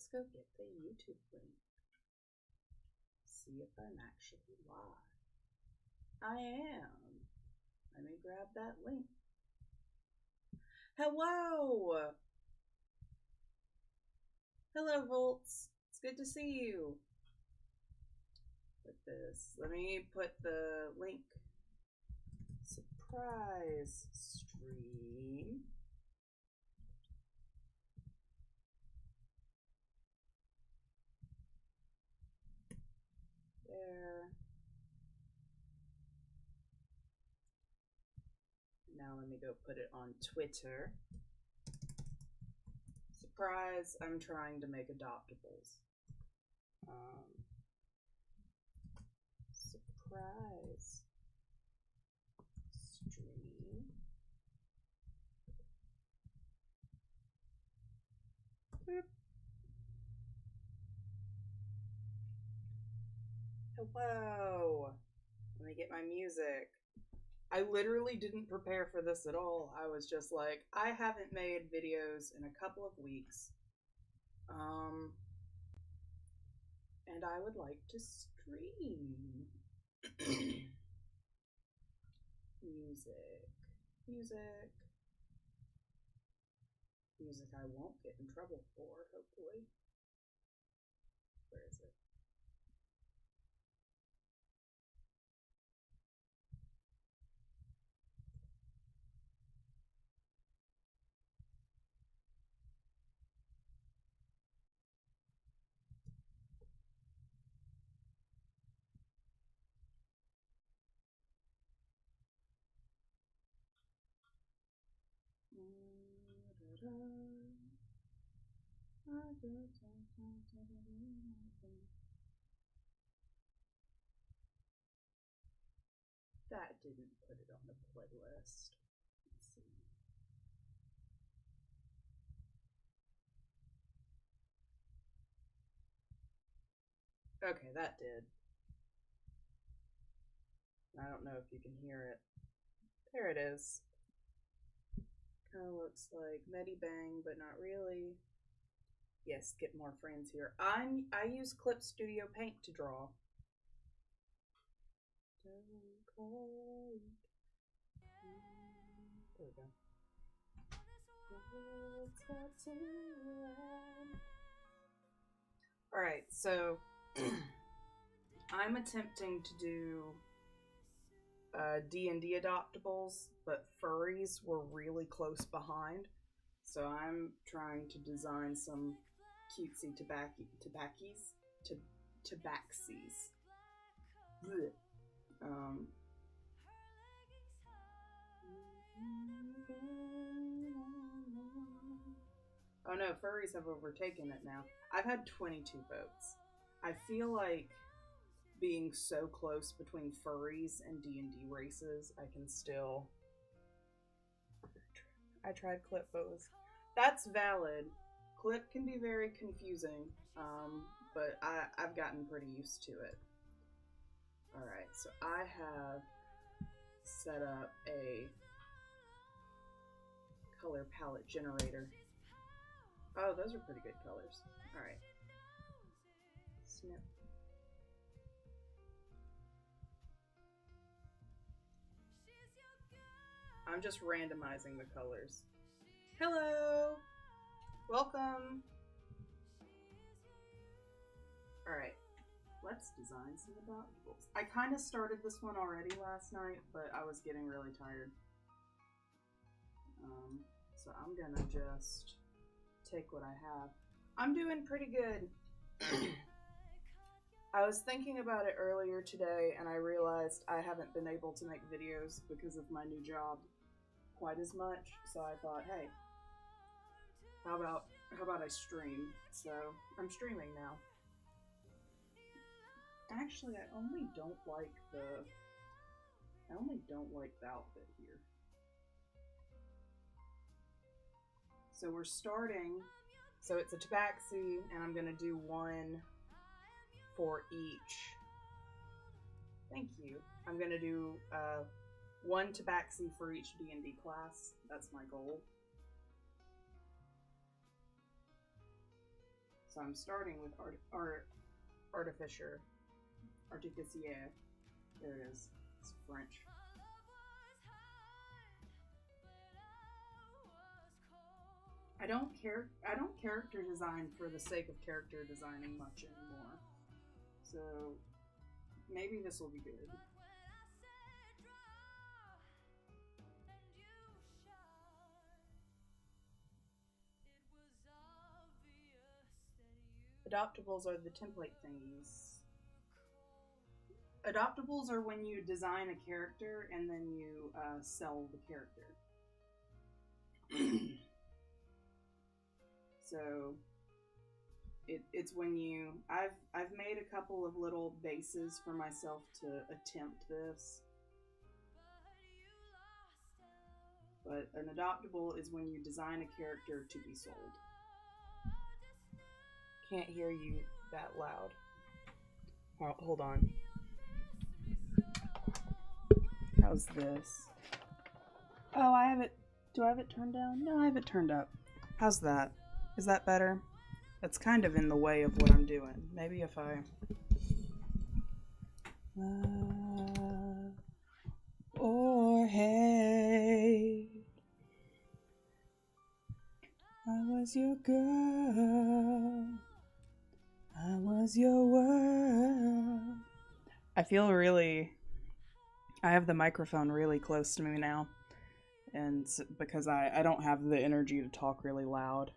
Let's go get the YouTube link. See if I'm actually live. I am. Let me grab that link. Hello! Hello, Volts. It's good to see you. Put this. Let me put the link. Surprise stream. There. Now let me go put it on Twitter. Surprise, I'm trying to make adoptables. Surprise stream. Boop. Hello. Let me get my music. I literally didn't prepare for this at all. I was just like, I haven't made videos in a couple of weeks. And I would like to stream. Music. Music I won't get in trouble for, hopefully. Where is it? That didn't put it on the playlist. Let's see. Okay, that did. I don't know if you can hear it. There it is. Kind of looks like Medibang, but not really. Yes, get more friends here. I use Clip Studio Paint to draw. There we go. Alright, so I'm attempting to do D&D adoptables, but furries were really close behind. So I'm trying to design some cutesy tabaxies. Oh no, furries have overtaken it now. I've had 22 votes. I feel like being so close between furries and D&D races, I can still... I tried clip bows. That's valid. Clip can be very confusing, but I've gotten pretty used to it. Alright, so I have set up a color palette generator. Oh, those are pretty good colors. Alright. Snip. I'm just randomizing the colors. Hello! Welcome! Alright, let's design some adoptables. I kind of started this one already last night, but I was getting really tired. So I'm gonna just take what I have. I'm doing pretty good. I was thinking about it earlier today, and I realized I haven't been able to make videos because of my new job quite as much, so I thought, hey, how about I stream? So I'm streaming now. Actually, I only don't like the outfit here. So we're starting, so it's a tabaxi, and I'm gonna do one for each. Thank you. I'm gonna do one tabaxi for each D&D class. That's my goal. So I'm starting with Artificier. Artificier. There it is. It's French. I don't character design for the sake of character designing much anymore. So maybe this will be good. Adoptables are the template thingies. Adoptables are when you design a character and then you sell the character. So it's when you I've made a couple of little bases for myself to attempt this. But an adoptable is when you design a character to be sold. Can't hear you that loud. Oh, hold on. How's this? Oh, I have it. Do I have it turned down? No, I have it turned up. How's that? Is that better? That's kind of in the way of what I'm doing. Maybe if I... or hey, I was your girl, I was your world. I feel really... I have the microphone really close to me now. And because I don't have the energy to talk really loud.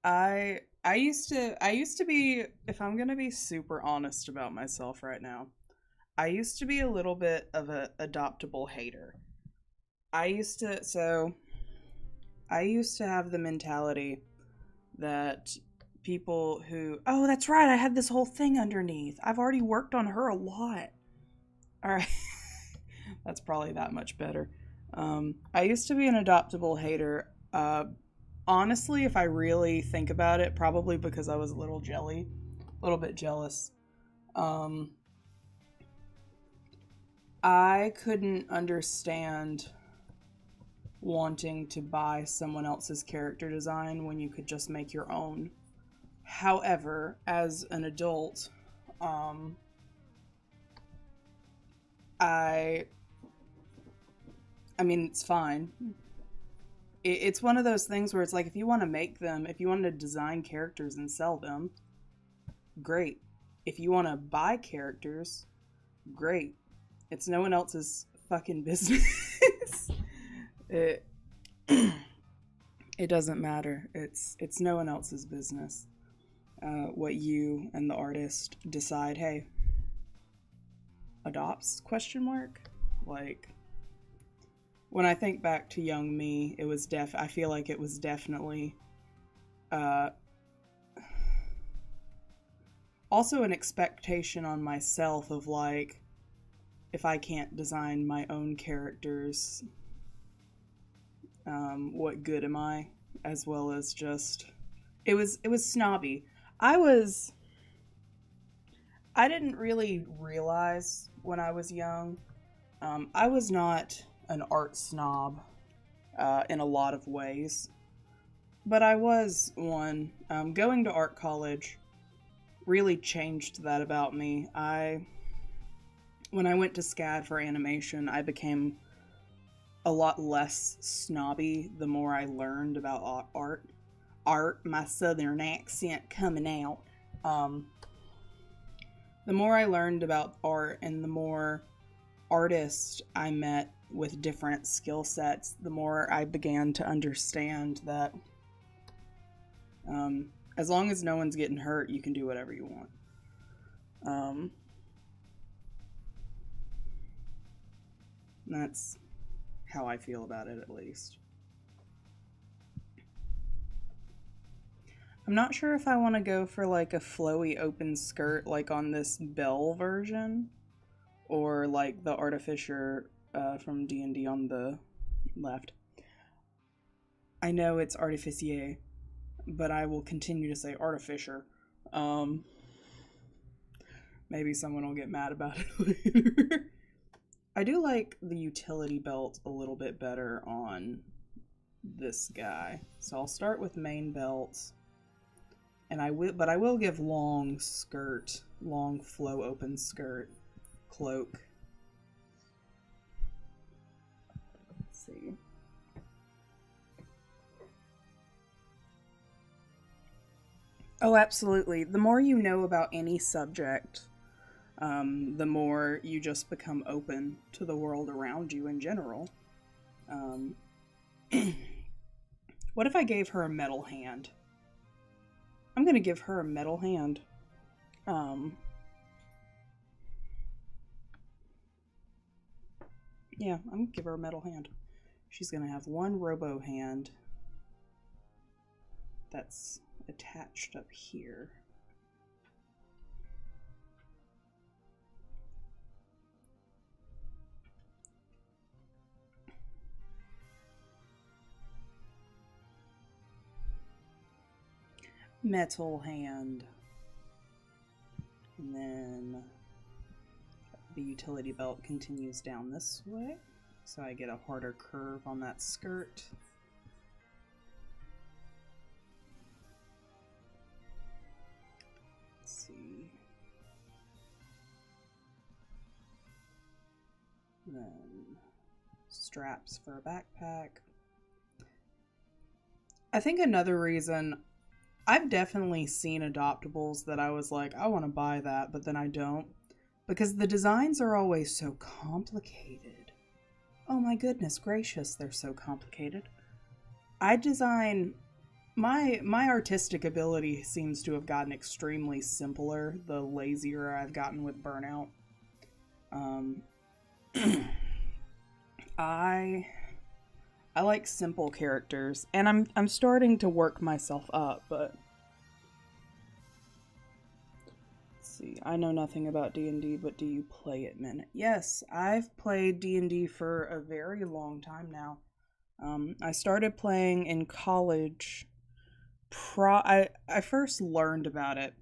I used to be, if I'm gonna be super honest about myself right now, I used to be a little bit of a adoptable hater. I used to have the mentality that people who, oh, that's right, I had this whole thing underneath. I've already worked on her a lot. All right. That's probably that much better. I used to be an adoptable hater. Honestly, if I really think about it, probably because I was a little bit jealous. I couldn't understand wanting to buy someone else's character design when you could just make your own. However, as an adult, I mean, it's fine. It's one of those things where it's like, if you want to make them, if you want to design characters and sell them, great. If you want to buy characters, great. It's no one else's fucking business. It doesn't matter. It's no one else's business. What you and the artist decide, hey, adopts, ? Like, when I think back to young me, it was I feel like it was definitely also an expectation on myself of, like, if I can't design my own characters, what good am I? As well as just, it was snobby. I didn't really realize when I was young, I was not an art snob in a lot of ways, but I was one. Going to art college really changed that about me. When I went to SCAD for animation, I became a lot less snobby the more I learned about art. My southern accent coming out. The more I learned about art and the more artists I met with different skill sets, the more I began to understand that as long as no one's getting hurt, you can do whatever you want. That's how I feel about it, at least. I'm not sure if I want to go for, like, a flowy open skirt, like on this Belle version, or like the Artificer from D&D on the left. I know it's Artificier, but I will continue to say Artificer. Maybe someone will get mad about it later. I do like the utility belt a little bit better on this guy. So I'll start with main belt. And I will give long skirt, long flow open skirt, cloak. Let's see. Oh, absolutely. The more you know about any subject, the more you just become open to the world around you in general. What if I gave her a metal hand? I'm going to give her a metal hand. Yeah, I'm going to give her a metal hand. She's going to have one robo hand that's attached up here. Metal hand. And then the utility belt continues down this way. So I get a harder curve on that skirt. Let's see. Then straps for a backpack. I think another reason, I've definitely seen Adoptables that I was like, I want to buy that, but then I don't. Because the designs are always so complicated. Oh my goodness gracious, they're so complicated. I design... My artistic ability seems to have gotten extremely simpler the lazier I've gotten with Burnout. I like simple characters, and I'm starting to work myself up, but let's see. I know nothing about D&D, but do you play it, Min? Yes, I've played D&D for a very long time now. I started playing in college. I first learned about it.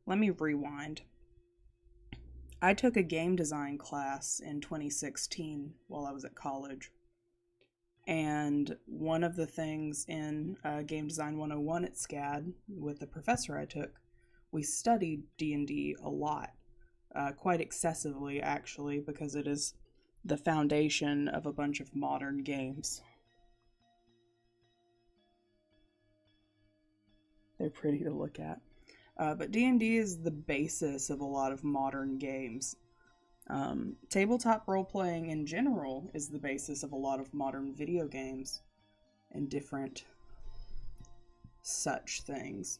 Let me rewind. I took a game design class in 2016 while I was at college. And one of the things in Game Design 101 at SCAD with the professor I took, we studied D&D a lot. Quite excessively, actually, because it is the foundation of a bunch of modern games. They're pretty to look at. But D&D is the basis of a lot of modern games. Tabletop role-playing in general is the basis of a lot of modern video games and different such things.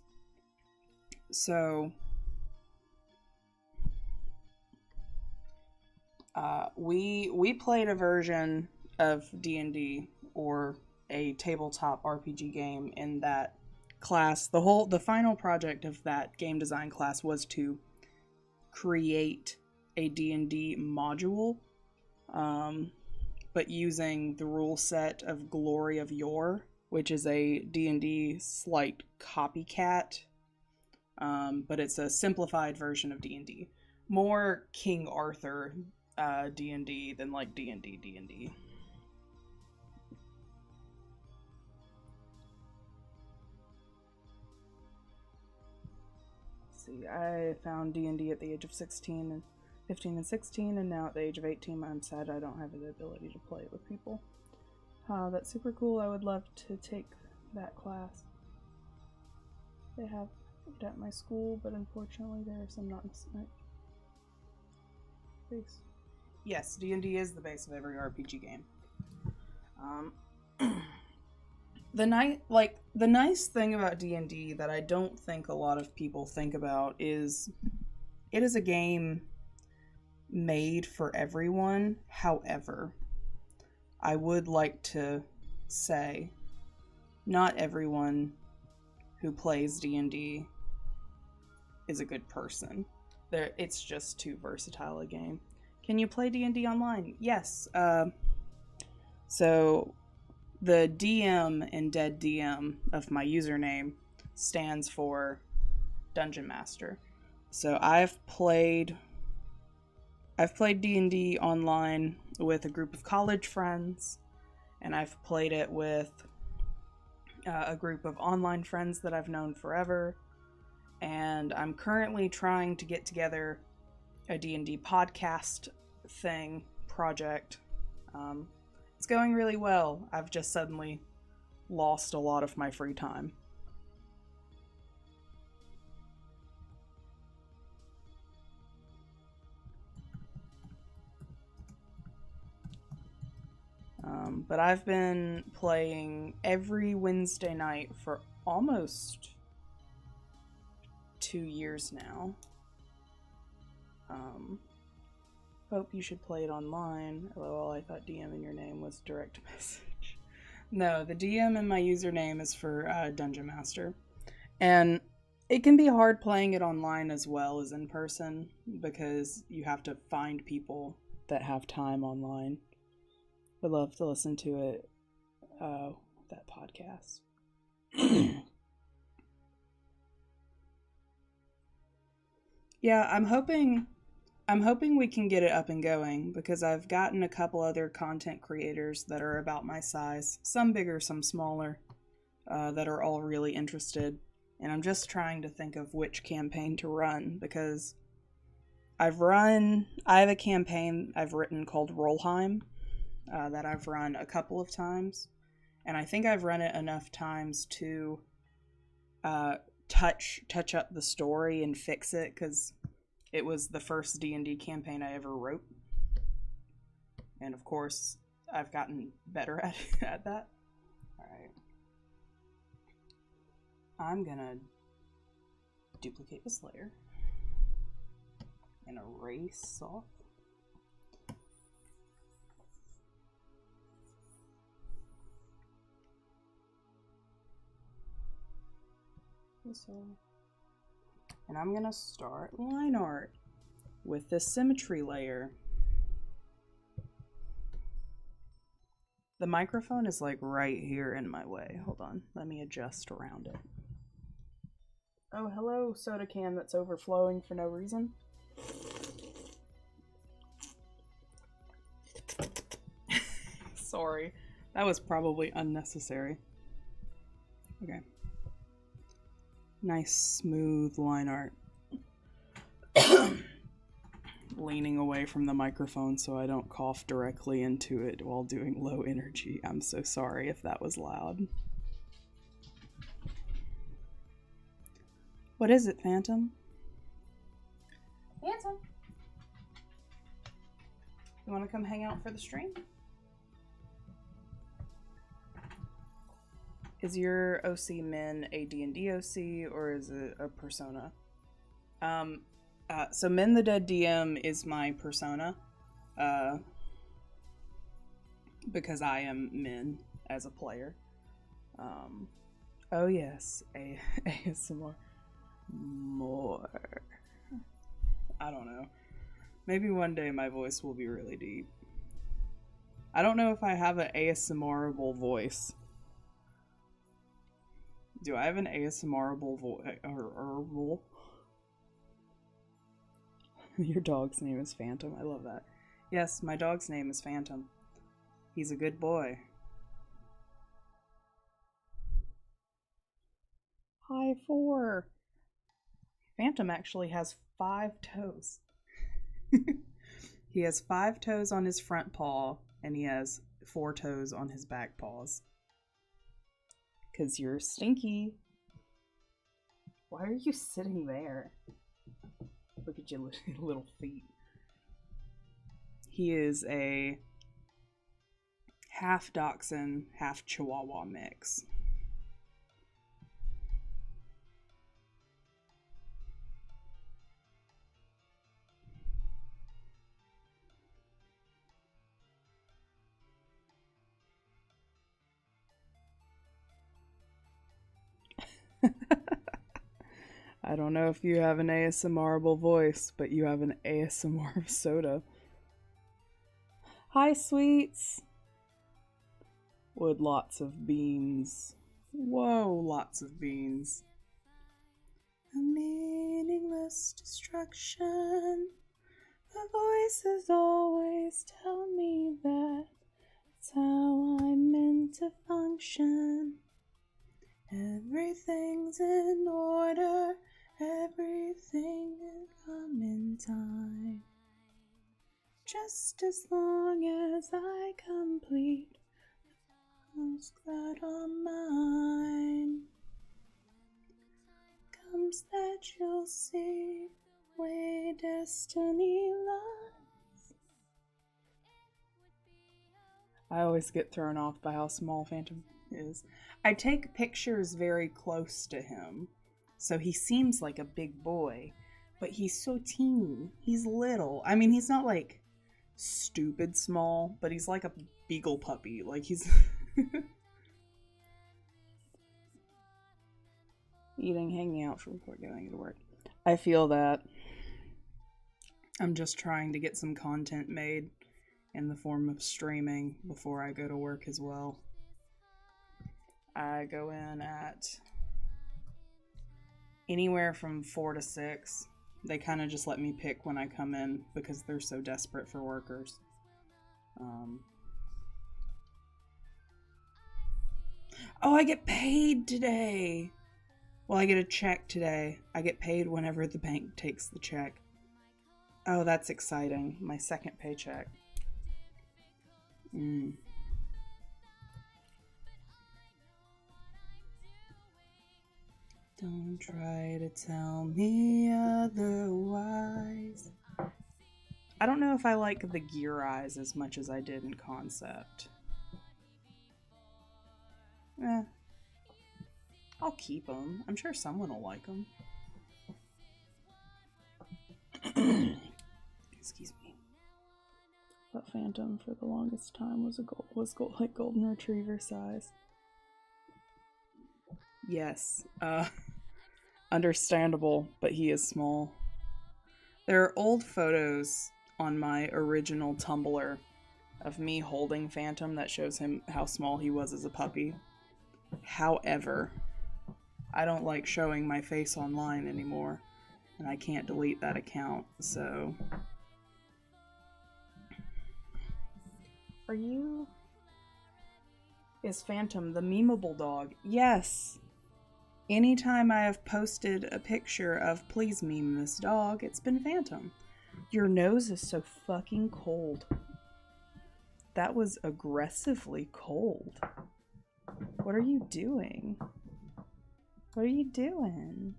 So, we played a version of D&D, or a tabletop RPG game, in that class. The final project of that game design class was to create a D&D module, but using the rule set of Glory of Yore, which is a D&D slight copycat, but it's a simplified version of D&D. More King Arthur D&D than like D&D. I found D&D at the age of 15 and 16, and now at the age of 18, I'm sad I don't have the ability to play it with people. That's super cool. I would love to take that class. They have it at my school, but unfortunately there are some not in the base. Yes, D&D is the base of every RPG game. The nice thing about D&D that I don't think a lot of people think about is it is a game made for everyone. However, I would like to say not everyone who plays D&D is a good person. It's just too versatile a game. Can you play D&D online? Yes. So the DM in Dead DM of my username stands for Dungeon Master. So I've played I've played D&D online with a group of college friends, and I've played it with a group of online friends that I've known forever, and I'm currently trying to get together a D&D podcast project. It's going really well. I've just suddenly lost a lot of my free time. But I've been playing every Wednesday night for almost 2 years now. Hope you should play it online. LOL, I thought DM in your name was direct message. No, the DM in my username is for Dungeon Master. And it can be hard playing it online as well as in person, because you have to find people that have time online. Would love to listen to it, that podcast. Yeah, I'm hoping we can get it up and going, because I've gotten a couple other content creators that are about my size, some bigger, some smaller, that are all really interested. And I'm just trying to think of which campaign to run, because I have a campaign I've written called Rollheim, that I've run a couple of times, and I think I've run it enough times to touch up the story and fix it, because it was the first D&D campaign I ever wrote, and of course I've gotten better at that. Alright, I'm gonna duplicate this layer and erase off. And I'm gonna start line art with this symmetry layer. The microphone is like right here in my way. Hold on, let me adjust around it. Oh, hello, soda can that's overflowing for no reason. Sorry, that was probably unnecessary. Okay. Nice smooth line art. Leaning away from the microphone so I don't cough directly into it while doing low energy. I'm so sorry if that was loud. What is it, Phantom? Phantom? You want to come hang out for the stream? Is your OC Min a D&D OC, or is it a persona? So Min the Dead DM is my persona, because I am Min as a player. Oh yes, ASMR. More. I don't know. Maybe one day my voice will be really deep. I don't know if I have an ASMR-able voice. Do I have an ASMR-able voice? Your dog's name is Phantom. I love that. Yes, my dog's name is Phantom. He's a good boy. Hi, 4. Phantom actually has 5 toes. He has 5 toes on his front paw, and he has 4 toes on his back paws. 'Cause you're stinky. Why are you sitting there? Look at your little feet. He is a half Dachshund, half Chihuahua mix. I don't know if you have an ASMR-able voice, but you have an ASMR soda. Hi, sweets! Would lots of beans. Whoa, lots of beans. A meaningless destruction The voices always tell me that it's how I'm meant to function. Everything's in order, everything will come in time. Just as long as I complete the tasks that are mine. Comes that you'll see way destiny lies. I always get thrown off by how small Phantom is. I take pictures very close to him, so he seems like a big boy, but he's so teeny. He's little. I mean, he's not like stupid small, but he's like a beagle puppy. Like he's eating, hanging out before going to work. I feel that. I'm just trying to get some content made in the form of streaming before I go to work as well. I go in at anywhere from 4 to 6. They kind of just let me pick when I come in because they're so desperate for workers. Oh, I get paid today. Well, I get a check today. I get paid whenever the bank takes the check. Oh, that's exciting. My second paycheck. Don't try to tell me otherwise. I don't know if I like the gear eyes as much as I did in concept. I'll keep them. I'm sure someone will like them. Excuse me. That Phantom for the longest time was like golden retriever size. Yes, understandable, but he is small. There are old photos on my original Tumblr of me holding Phantom that shows him how small he was as a puppy. However, I don't like showing my face online anymore, and I can't delete that account, so... Is Phantom the memeable dog? Yes! Anytime I have posted a picture of please meme this dog, it's been Phantom. Your nose is so fucking cold. That was aggressively cold. What are you doing? What are you doing?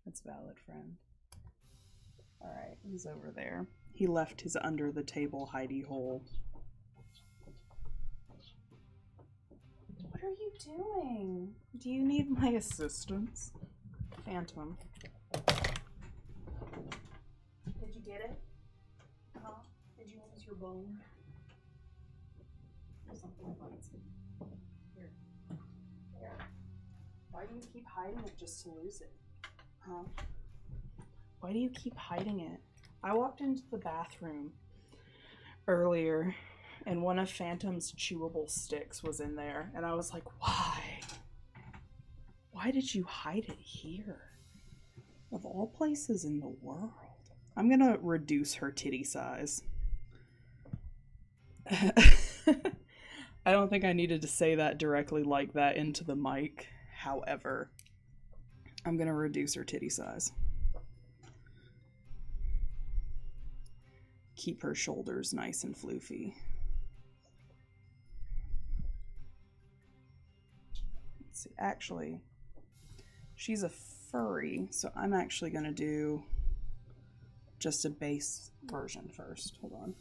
That's valid, friend. Alright, he's over there. He left his under the table hidey hole. What are you doing? Do you need my assistance? Phantom. Did you get it? Huh? Did you lose your bone? Or something bites me. Here. There. Why do you keep hiding it just to lose it? Huh? Why do you keep hiding it? I walked into the bathroom earlier and one of Phantom's chewable sticks was in there and I was like, why? Why did you hide it here? Of all places in the world. I'm gonna reduce her titty size. I don't think I needed to say that directly like that into the mic. However, I'm gonna reduce her titty size. Keep her shoulders nice and floofy. Let's see, actually, she's a furry, so I'm actually gonna do just a base version first. Hold on.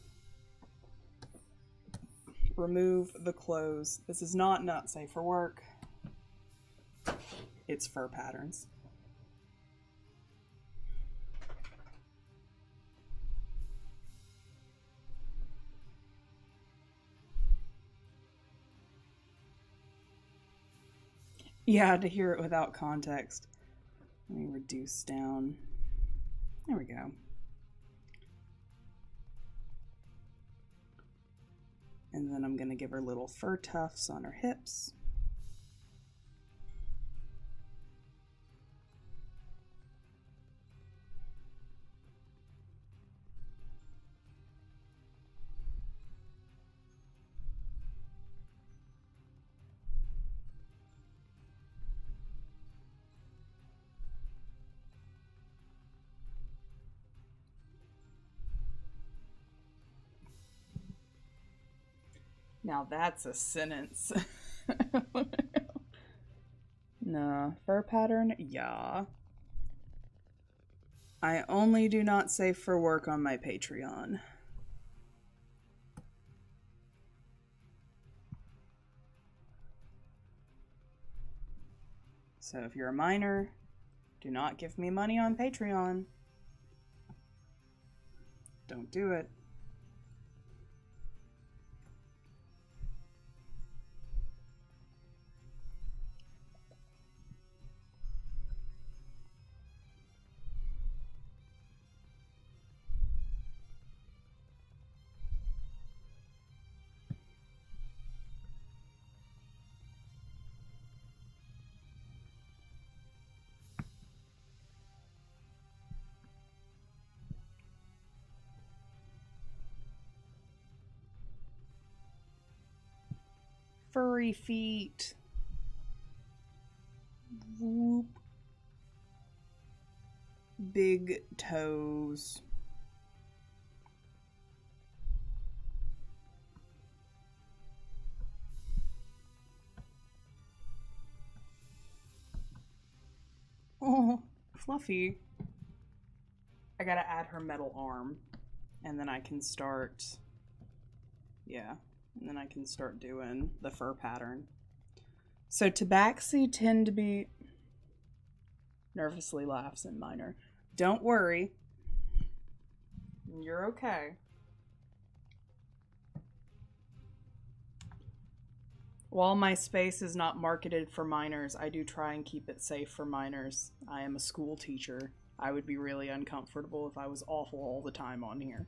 Remove the clothes. This is not safe for work. It's fur patterns. Yeah, to hear it without context. Let me reduce down. There we go. And then I'm going to give her little fur tufts on her hips. Now that's a sentence. Nah, fur pattern? Yeah. I only do not save for work on my Patreon. So if you're a minor, do not give me money on Patreon. Don't do it. Furry feet. Whoop. Big toes. Oh, Fluffy. I gotta add her metal arm. And then I can start... Yeah. And then I can start doing the fur pattern. So Tabaxi tend to be... Nervously laughs in minor. Don't worry. You're okay. While my space is not marketed for minors, I do try and keep it safe for minors. I am a school teacher. I would be really uncomfortable if I was awful all the time on here.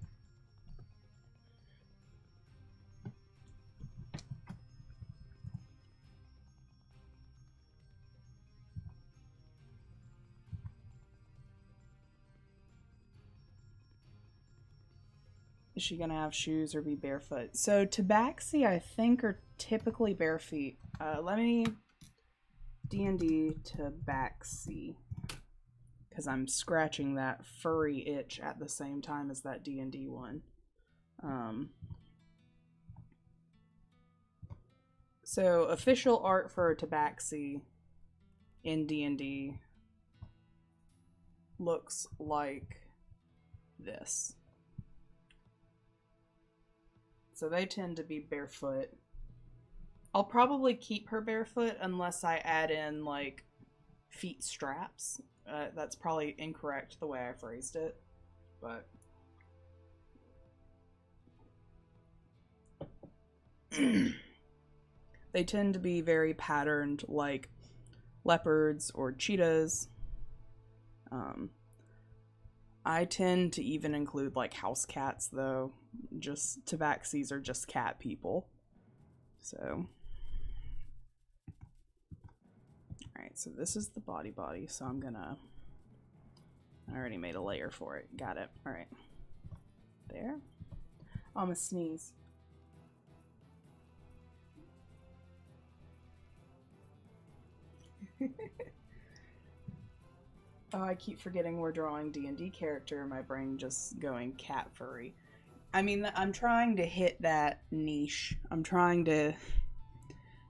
Is she gonna have shoes or be barefoot? So Tabaxi, I think, are typically bare feet. Let me D&D Tabaxi, because I'm scratching that furry itch at the same time as that D&D one. So official art for Tabaxi in D&D looks like this. So they tend to be barefoot. I'll probably keep her barefoot unless I add in, like, feet straps. That's probably incorrect the way I phrased it, but... They tend to be very patterned, like leopards or cheetahs. I tend to even include, like, house cats, though. Just Tabaxis are just cat people. So... Alright, so this is the body, so I'm gonna... I already made a layer for it. Got it. Alright. There. I'm gonna sneeze. Oh, I keep forgetting we're drawing D&D character. My brain just going cat furry. I mean, I'm trying to hit that niche. I'm trying to...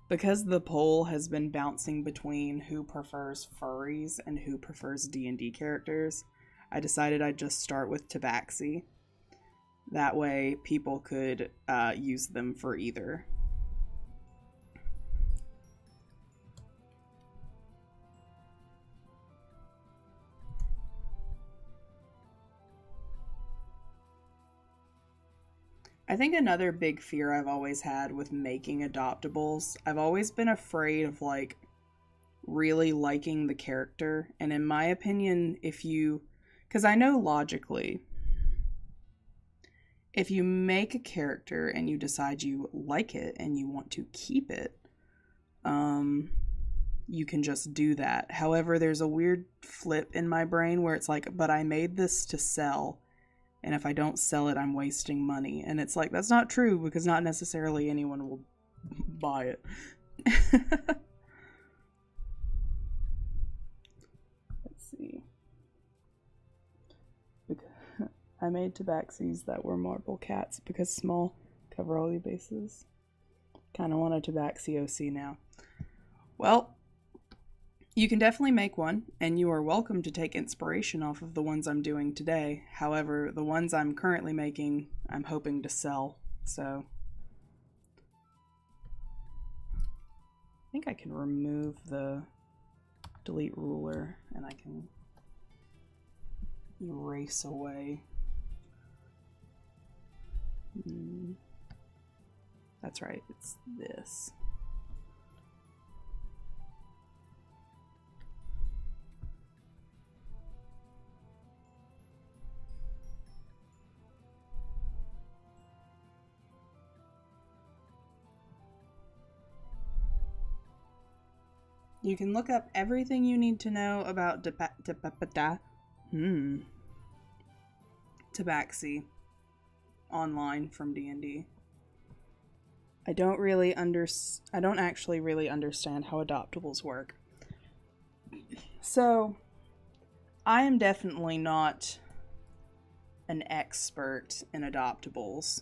Because the poll has been bouncing between who prefers furries and who prefers D&D characters, I decided I'd just start with Tabaxi. That way people could use them for either. I think another big fear I've always had with making adoptables, I've always been afraid of, like, really liking the character. And in my opinion, because I know logically, if you make a character and you decide you like it and you want to keep it, you can just do that. However, there's a weird flip in my brain where it's like, but I made this to sell, and if I don't sell it, I'm wasting money. And it's like, that's not true, because not necessarily anyone will buy it. Let's see. I made tabaxis that were marble cats because small cover all the bases. Kind of want a tabaxi OC now. Well, you can definitely make one, and you are welcome to take inspiration off of the ones I'm doing today. However, the ones I'm currently making, I'm hoping to sell, so I think I can remove the delete ruler, and I can erase away. That's right, it's this. You can look up everything you need to know about tabaxi online from D&D. I don't actually really understand how adoptables work. So, I am definitely not an expert in adoptables.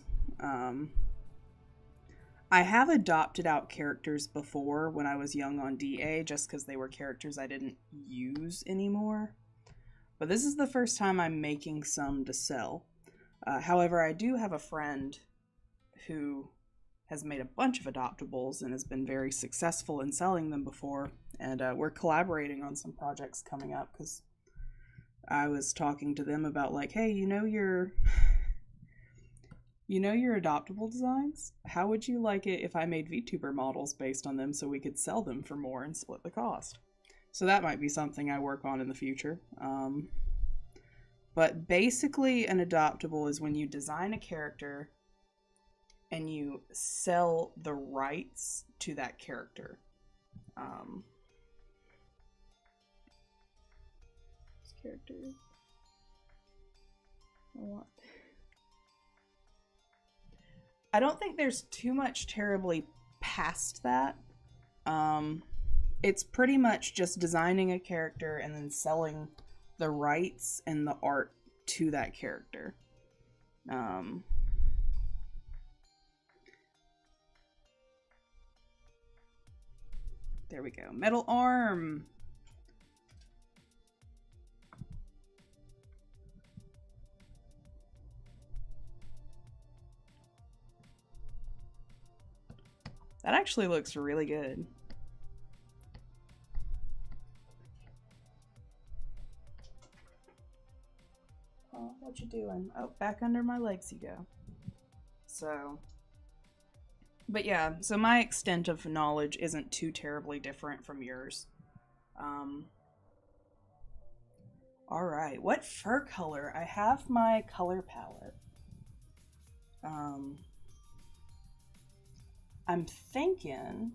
I have adopted out characters before when I was young on DA, just because they were characters I didn't use anymore. But this is the first time I'm making some to sell. However, I do have a friend who has made a bunch of adoptables and has been very successful in selling them before. And we're collaborating on some projects coming up, because I was talking to them about, like, hey, you know your adoptable designs? How would you like it if I made VTuber models based on them so we could sell them for more and split the cost? So that might be something I work on in the future. But basically, an adoptable is when you design a character and you sell the rights to that character. This character. I don't think there's too much terribly past that. It's pretty much just designing a character and then selling the rights and the art to that character. There we go. Metal arm. That actually looks really good. Oh, what you doing? Oh, back under my legs you go. So, but yeah, so my extent of knowledge isn't too terribly different from yours. Alright, what fur color? I have my color palette. I'm thinking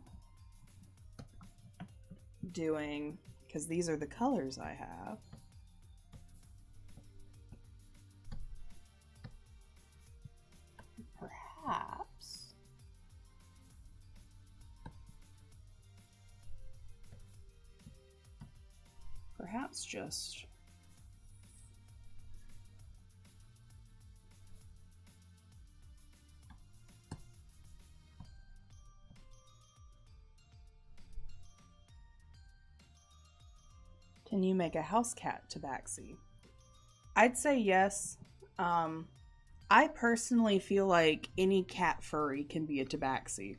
doing, because these are the colors I have, perhaps just can you make a house cat tabaxi? I'd say yes. I personally feel like any cat furry can be a tabaxi.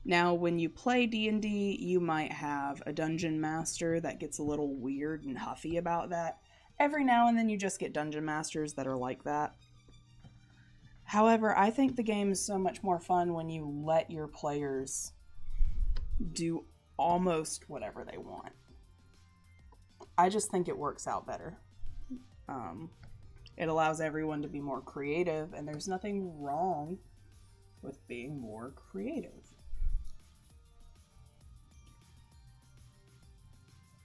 Now, when you play D&D, you might have a dungeon master that gets a little weird and huffy about that. Every now and then you just get dungeon masters that are like that. However, I think the game is so much more fun when you let your players do almost whatever they want. I just think it works out better. It allows everyone to be more creative, and there's nothing wrong with being more creative.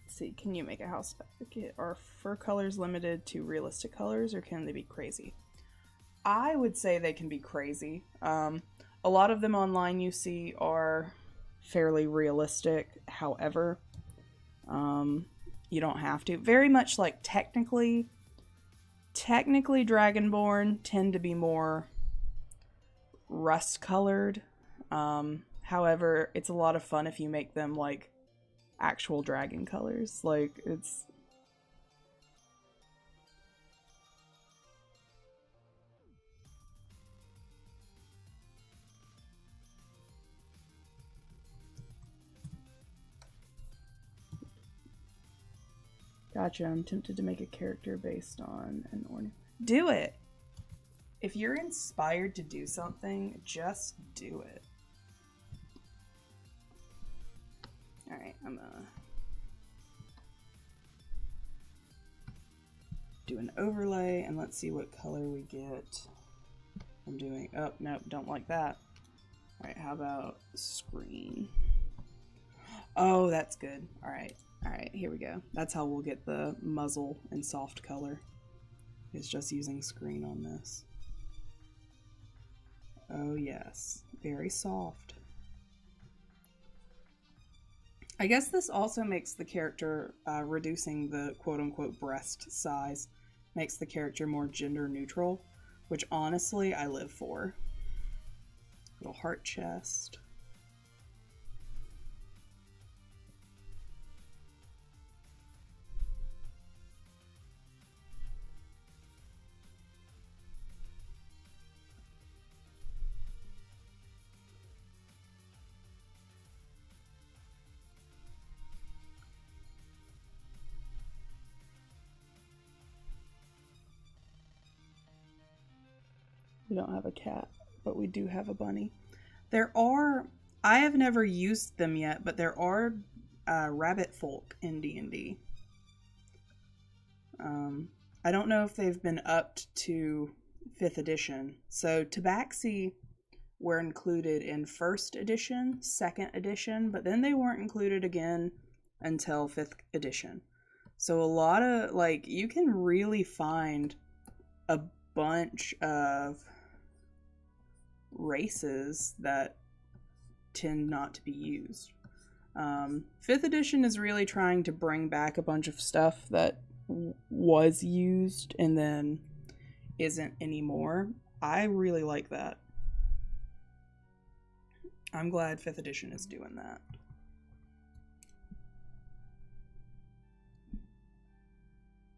Let's see, can you make a house? Are fur colors limited to realistic colors, or can they be crazy? I would say they can be crazy. A lot of them online you see are fairly realistic. However, you don't have to. Very much like technically Dragonborn tend to be more rust colored. However, it's a lot of fun if you make them like actual dragon colors. Like, it's... Gotcha, I'm tempted to make a character based on an ornament. Do it! If you're inspired to do something, just do it. Alright, I'm gonna do an overlay, and let's see what color we get. I'm doing... Oh, nope, don't like that. Alright, how about screen? Oh, that's good. Alright. Alright, here we go. That's how we'll get the muzzle in soft color. It's just using screen on this. Oh yes, very soft. I guess this also makes the character, reducing the quote-unquote breast size, makes the character more gender neutral, which honestly I live for. Little heart chest. We don't have a cat, but we do have a bunny. There are... I have never used them yet, but there are rabbit folk in D&D. I don't know if they've been upped to 5th edition. So Tabaxi were included in 1st edition, 2nd edition, but then they weren't included again until 5th edition. So a lot of, like, you can really find a bunch of races that tend not to be used. 5th edition is really trying to bring back a bunch of stuff that was used and then isn't anymore. I really like that. I'm glad 5th edition is doing that.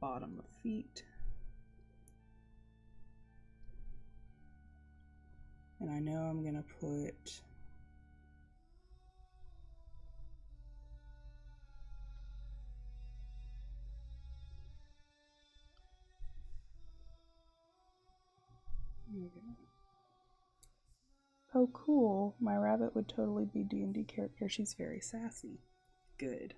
Bottom of feet. And I know I'm gonna put... There we go. Oh, cool. My rabbit would totally be D&D character. She's very sassy. Good.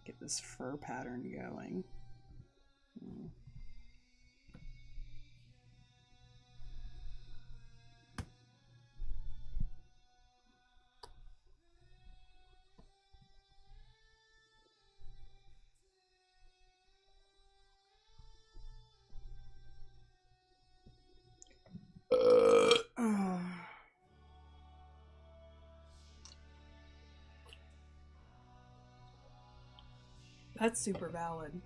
Get this fur pattern going. That's super valid.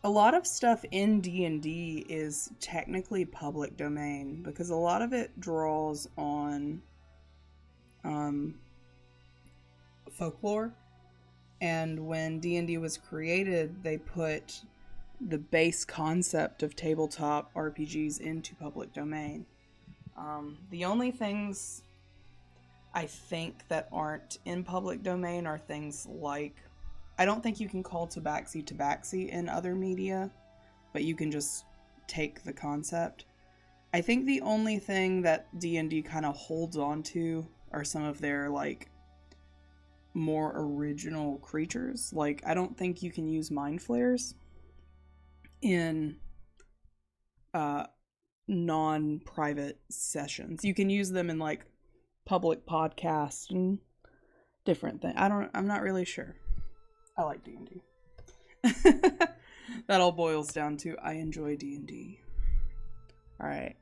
A lot of stuff in D&D is technically public domain because a lot of it draws on folklore. And when D&D was created, they put the base concept of tabletop RPGs into public domain. The only things... I think that aren't in public domain are things like, I don't think you can call tabaxi in other media, but you can just take the concept. I think the only thing that D&D kind of holds on to are some of their, like, more original creatures. Like, I don't think you can use mind flayers in non-private sessions. You can use them in, like, public podcasts and different things. I'm not really sure. I like D&D. That all boils down to I enjoy D&D. All right.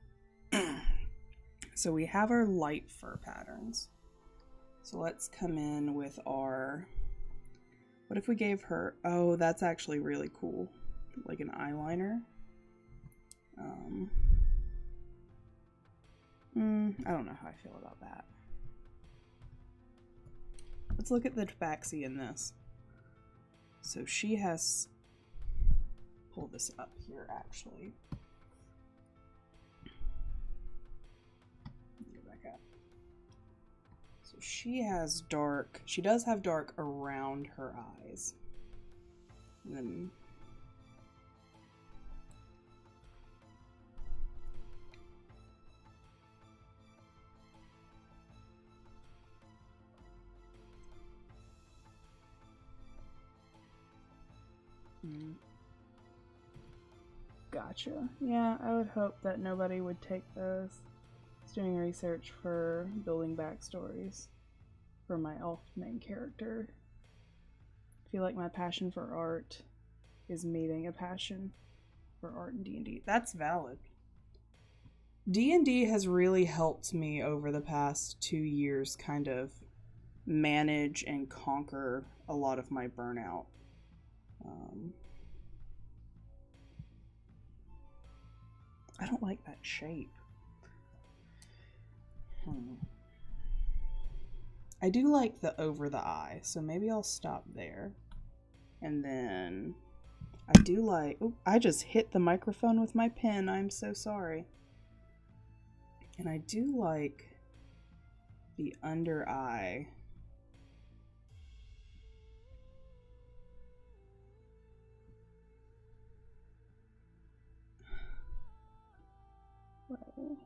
So we have our light fur patterns. So let's come in with our, what if we gave her, oh, that's actually really cool. Like an eyeliner. I don't know how I feel about that. Let's look at the tabaxi in this. So she has, pull this up here actually. Go back up. So she has dark, she does have dark around her eyes. And then gotcha. Yeah, I would hope that nobody would take those. I was doing research for building backstories for my elf main character. I feel like my passion for art is meeting a passion for art in D&D. That's valid. D&D has really helped me over the past 2 years kind of manage and conquer a lot of my burnout. I don't like that shape. I do like the over the eye, so maybe I'll stop there. And then I do like, oh, I just hit the microphone with my pen. I'm so sorry. And I do like the under eye. Well,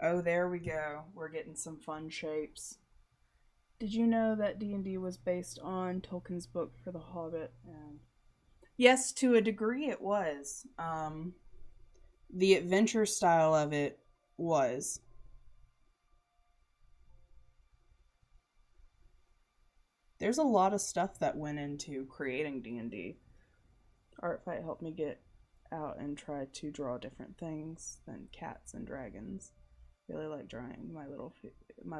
oh, there we go. We're getting some fun shapes. Did you know that D&D was based on Tolkien's book for The Hobbit? And yes, to a degree it was. The adventure style of it was. There's a lot of stuff that went into creating D&D. Artfight helped me get out and try to draw different things than cats and dragons. Really like drawing My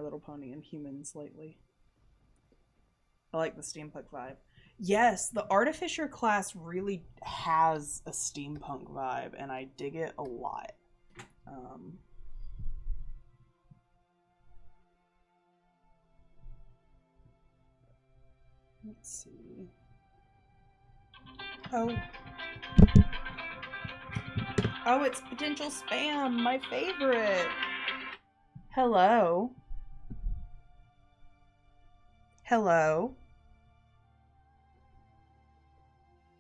Little Pony and humans lately. I like the steampunk vibe. Yes, the Artificer class really has a steampunk vibe, and I dig it a lot. Let's see. Oh, it's potential spam, my favorite. Hello. Hello.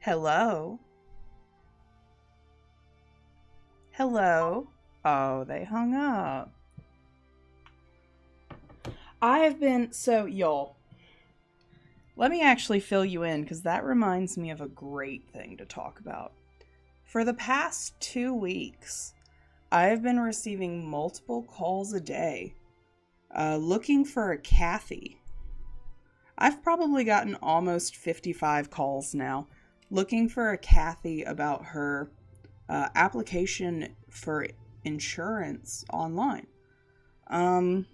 Hello. Hello. Oh, they hung up. I have been, so y'all, let me actually fill you in because that reminds me of a great thing to talk about. For the past 2 weeks, I've been receiving multiple calls a day looking for a Kathy. I've probably gotten almost 55 calls now looking for a Kathy about her application for insurance online. And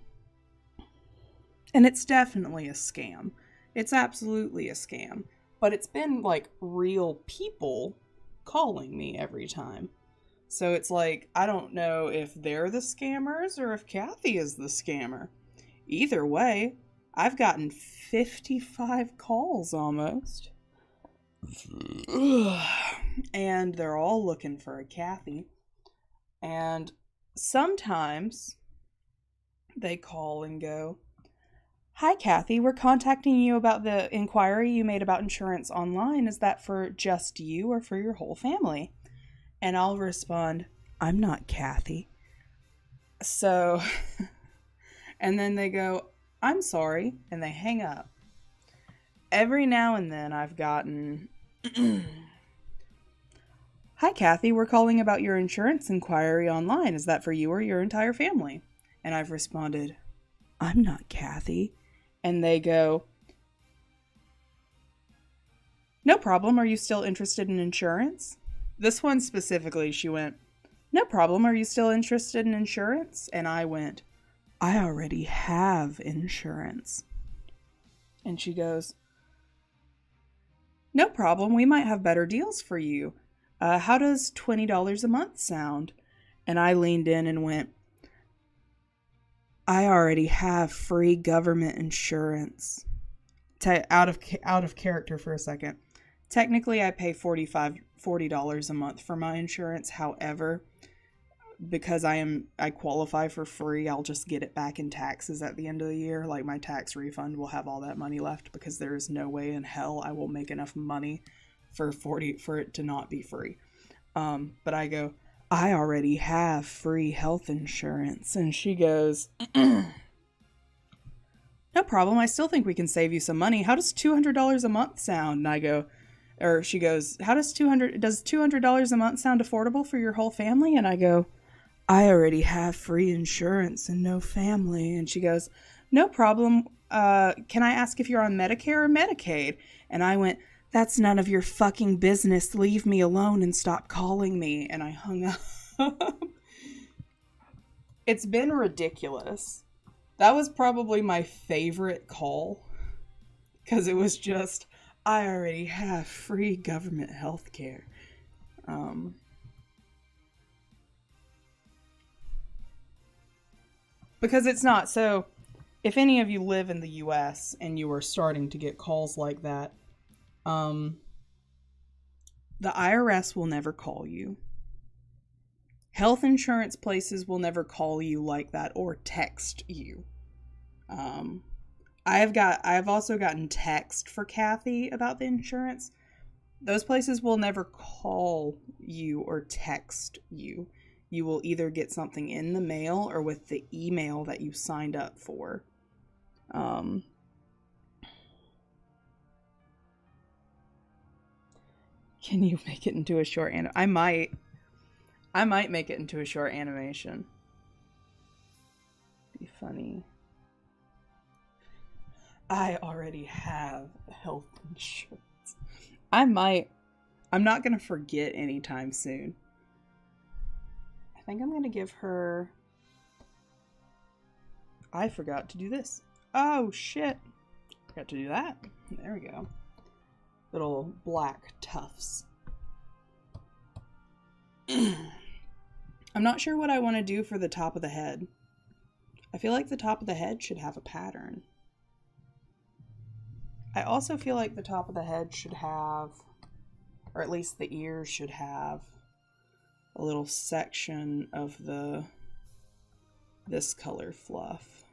it's definitely a scam. It's absolutely a scam. But it's been like real people calling me every time. So it's like, I don't know if they're the scammers or if Kathy is the scammer. Either way, I've gotten 55 calls almost. And they're all looking for a Kathy. And sometimes they call and go, "Hi, Kathy, we're contacting you about the inquiry you made about insurance online. Is that for just you or for your whole family?" And I'll respond, "I'm not Kathy." So, and then they go, "I'm sorry," and they hang up. Every now and then I've gotten, "Hi, Kathy, we're calling about your insurance inquiry online. Is that for you or your entire family?" And I've responded, "I'm not Kathy." And they go, "No problem. Are you still interested in insurance?" This one specifically, she went, "No problem. Are you still interested in insurance?" And I went, "I already have insurance." And she goes, "No problem. We might have better deals for you. How does $20 a month sound?" And I leaned in and went, "I already have free government insurance." Out of character for a second. Technically, I pay $40 a month for my insurance. However, because I qualify for free, I'll just get it back in taxes at the end of the year. Like, my tax refund will have all that money left, because there is no way in hell I will make enough money for it to not be free. But I go, "I already have free health insurance." And she goes, "No problem. I still think we can save you some money. How does $200 a month sound?" And I go, or she goes, does $200 a month sound affordable for your whole family?" And I go, "I already have free insurance and no family." And she goes, "No problem. Can I ask if you're on Medicare or Medicaid?" And I went, "That's none of your fucking business. Leave me alone and stop calling me." And I hung up. It's been ridiculous. That was probably my favorite call, because it was just, I already have free government health care. Because it's not. So, if any of you live in the US and you are starting to get calls like that, the IRS will never call you. Health insurance places will never call you like that or text you. I've also gotten text for Kathy about the insurance. Those places will never call you or text you. You will either get something in the mail or with the email that you signed up for. Can you make it into a short I might make it into a short animation. Be funny. I already have health insurance. I'm not going to forget anytime soon. I think I'm going to give her... I forgot to do this. Oh, shit. Forgot to do that. There we go. Little black tufts. I'm not sure what I want to do for the top of the head. I feel like the top of the head should have a pattern. I also feel like the top of the head should have, or at least the ears should have, a little section of this color fluff.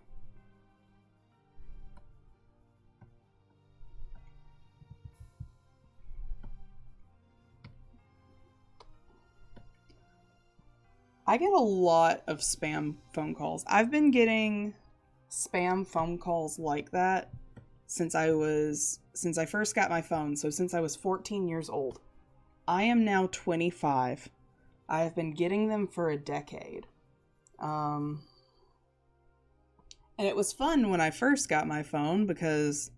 I get a lot of spam phone calls. I've been getting spam phone calls like that since I first got my phone. So since I was 14 years old. I am now 25. I have been getting them for a decade. And it was fun when I first got my phone, because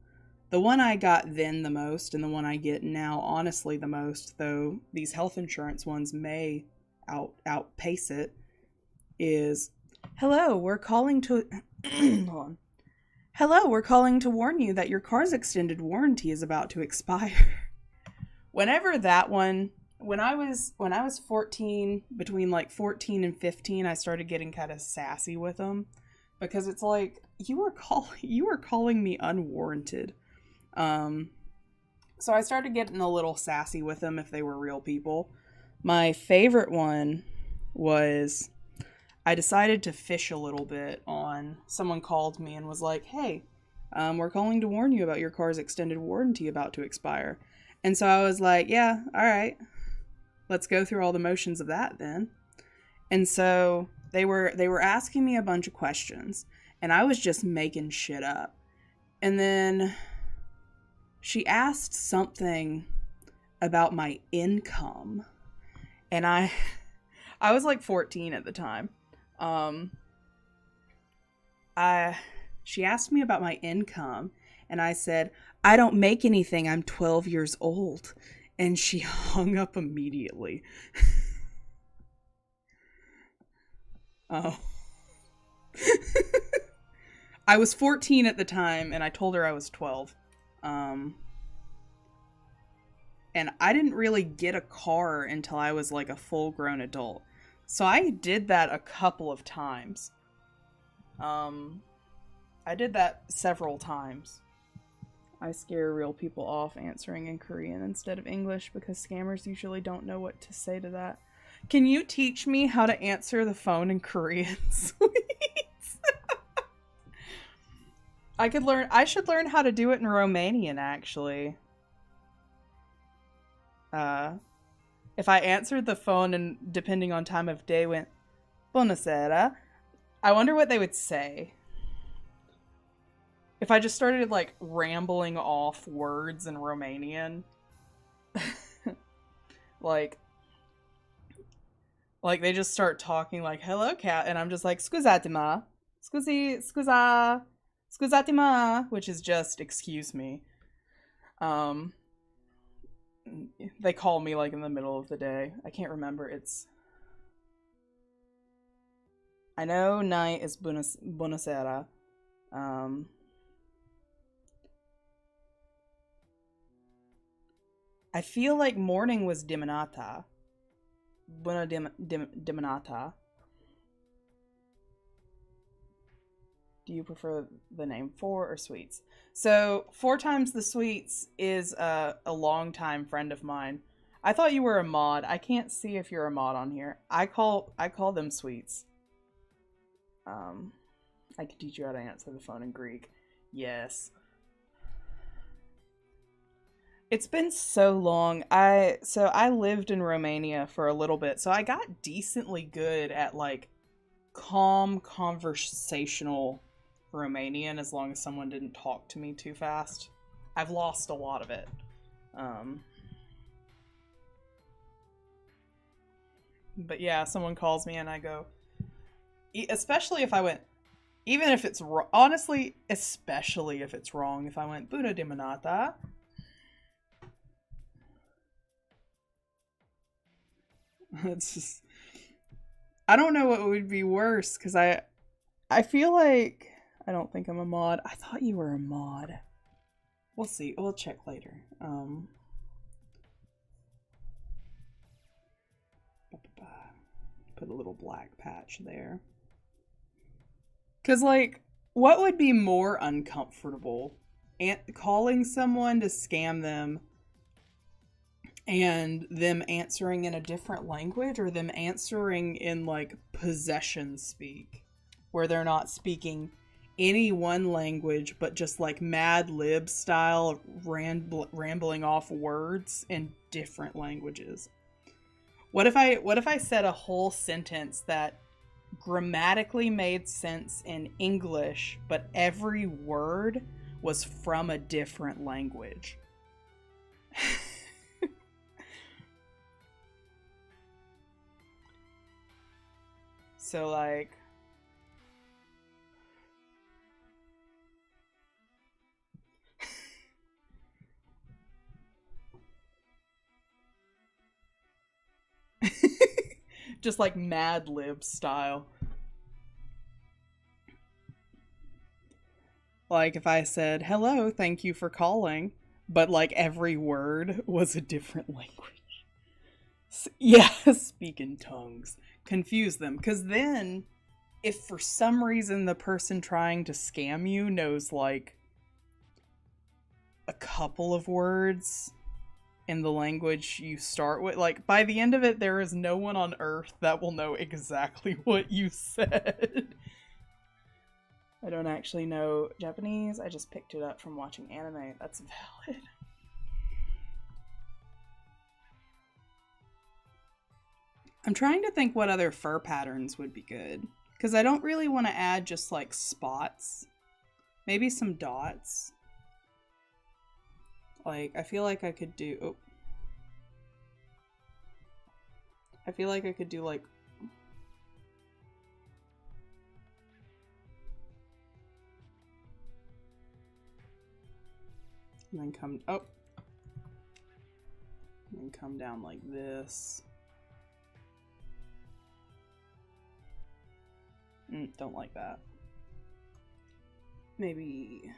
the one I got then the most and the one I get now honestly the most, though these health insurance ones may outpace it, is, "Hello, we're calling to hold on. Hello, we're calling to warn you that your car's extended warranty is about to expire." Whenever that one when I was 14, between like 14 and 15, I started getting kind of sassy with them because it's like you were calling me unwarranted. Um so I started getting a little sassy with them if they were real people. My favorite one was I decided to fish a little bit on someone called me and was like, "Hey, we're calling to warn you about your car's extended warranty about to expire." And so I was like, "Yeah, all right. Let's go through all the motions of that then." And so they were asking me a bunch of questions, and I was just making shit up. And then she asked something about my income, and I was like 14 at the time. Um I She asked me about my income, and I said, "I don't make anything. I'm 12 years old." And she hung up immediately. Oh. I was 14 at the time, and I told her I was 12. Um, and I didn't really get a car until I was like a full grown adult. So I did that a couple of times. Um, I did that several times. I scare real people off answering in Korean instead of English because scammers usually don't know what to say to that. Can you teach me how to answer the phone in Korean, please? I should learn how to do it in Romanian, actually. Uh, if I answered the phone and depending on time of day went, "Bună seara," I wonder what they would say. If I just started like rambling off words in Romanian, like they just start talking like "hello cat," and I'm just like "scuzate-ma, scuzate-ma," which is just "excuse me." Um, they call me like in the middle of the day. I can't remember. I know night is buonasera. Um, I feel like morning was diminata. Diminata. Do you prefer the name four or sweets? So 4 times the sweets is a longtime friend of mine. I thought you were a mod. I can't see if you're a mod on here. I call them sweets. Um, I can teach you how to answer the phone in Greek. Yes. It's been so long. I lived in Romania for a little bit, so I got decently good at like calm conversational Romanian as long as someone didn't talk to me too fast. I've lost a lot of it. Um, but yeah, someone calls me and I go, especially if I went, even if it's wrong, honestly, especially if it's wrong, if I went Buddha Dimanata, it's just, I don't know what would be worse because I feel like I don't think I'm a mod. I thought you were a mod. We'll see. We'll check later. Put a little black patch there. Because, like, what would be more uncomfortable? Calling someone to scam them and them answering in a different language, or them answering in, like, possession speak, where they're not speaking any one language, but just, like, Mad Lib style rambling off words in different languages? What if I said a whole sentence that grammatically made sense in English, but every word was from a different language? So, like, just like Mad Lib style. Like if I said, "Hello, thank you for calling," but like every word was a different language. Yeah, speak in tongues. Confuse them. Because then, if for some reason the person trying to scam you knows, like, a couple of words in the language you start with, like, by the end of it, there is no one on Earth that will know exactly what you said. I don't actually know Japanese. I just picked it up from watching anime. That's valid. I'm trying to think what other fur patterns would be good. Because I don't really want to add just like spots. Maybe some dots. Like, I feel like I could do... Oh. I feel like I could do like... And then come... Oh. And then come down like this. Don't like that. Maybe...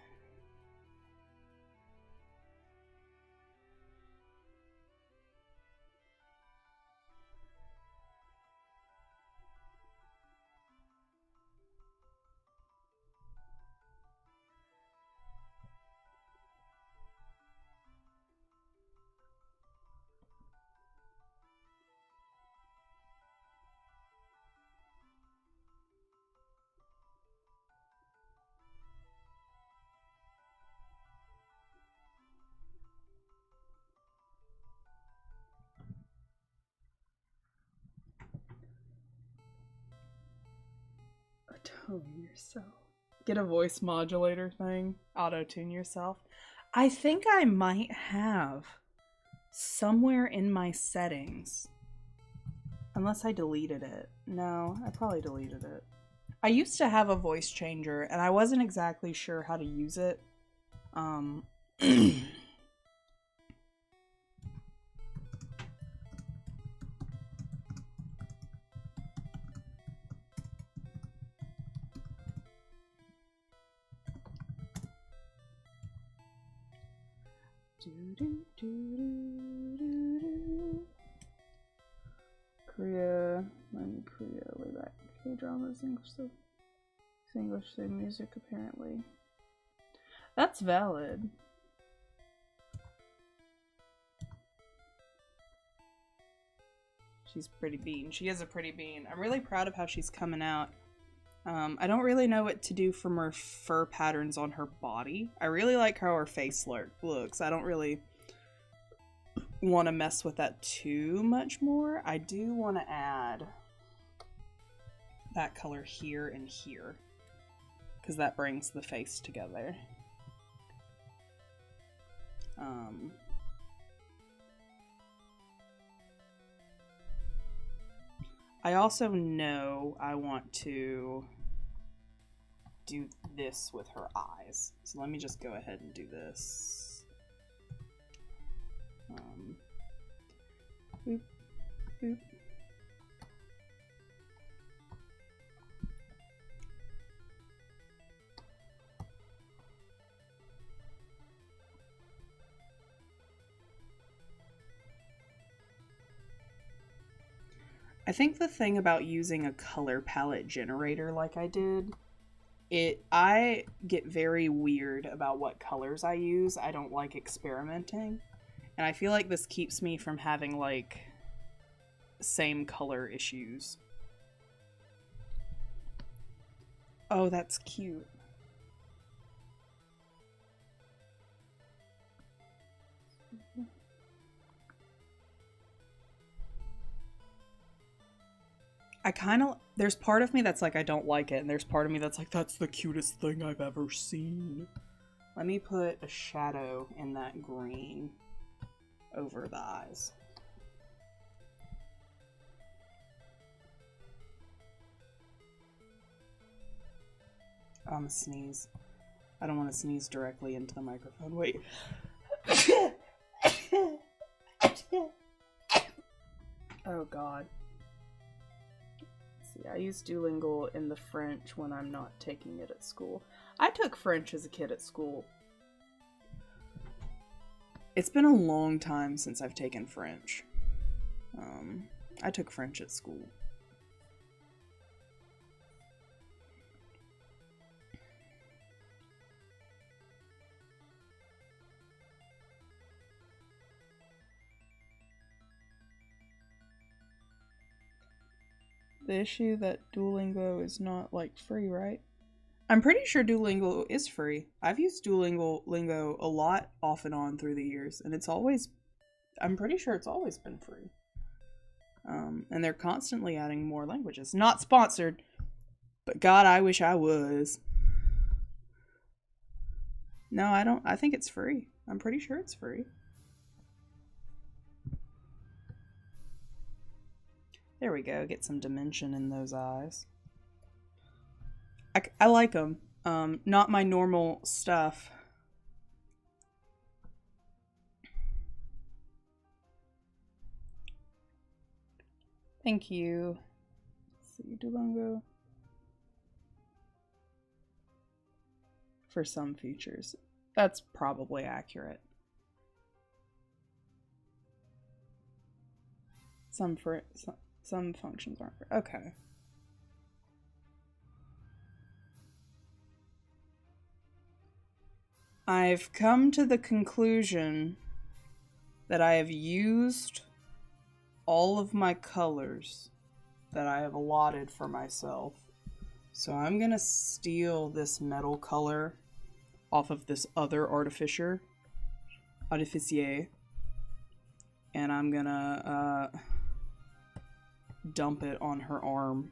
Tone yourself. Get a voice modulator thing. Auto-tune yourself. I think I might have somewhere in my settings. Unless I deleted it. No, I probably deleted it. I used to have a voice changer and I wasn't exactly sure how to use it. Korea, way back. K-dramas, English through music, apparently. That's valid. She's pretty bean. She is a pretty bean. I'm really proud of how she's coming out. I don't really know what to do from her fur patterns on her body. I really like how her face looks. I don't really want to mess with that too much more. I do want to add that color here and here because that brings the face together. I also know I want to do this with her eyes. So let me just go ahead and do this. Boop, boop. I think the thing about using a color palette generator like I did, I get very weird about what colors I use. I don't like experimenting. And I feel like this keeps me from having, like, same color issues. Oh, that's cute. There's part of me that's like, I don't like it, and there's part of me that's like, that's the cutest thing I've ever seen. Let me put a shadow in that green over the eyes. I'm gonna sneeze. I don't want to sneeze directly into the microphone. Wait. Oh god. I use Duolingo in the French when I'm not taking it at school. I took French as a kid at school. It's been a long time since I've taken French. I took French at school. The issue that Duolingo is not, like, free, right? I'm pretty sure Duolingo is free. I've used Duolingo a lot off and on through the years, and I'm pretty sure it's always been free. And they're constantly adding more languages. Not sponsored, but God, I wish I was. No, I don't. I think it's free. I'm pretty sure it's free. There we go. Get some dimension in those eyes. I like them. Not my normal stuff. Thank you. Let's see, Duolingo. For some features. That's probably accurate. Some functions aren't. Okay. I've come to the conclusion that I have used all of my colors that I have allotted for myself. So I'm going to steal this metal color off of this other artificier, and I'm going to dump it on her arm.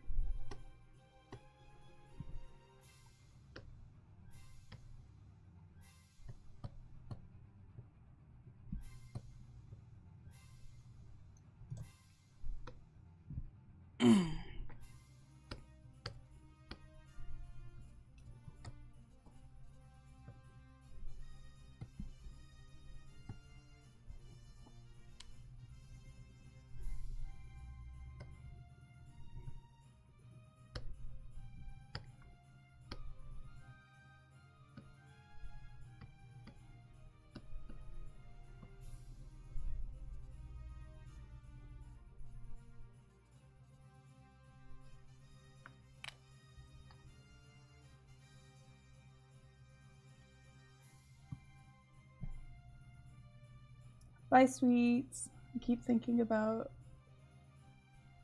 Bye, sweets. I keep thinking about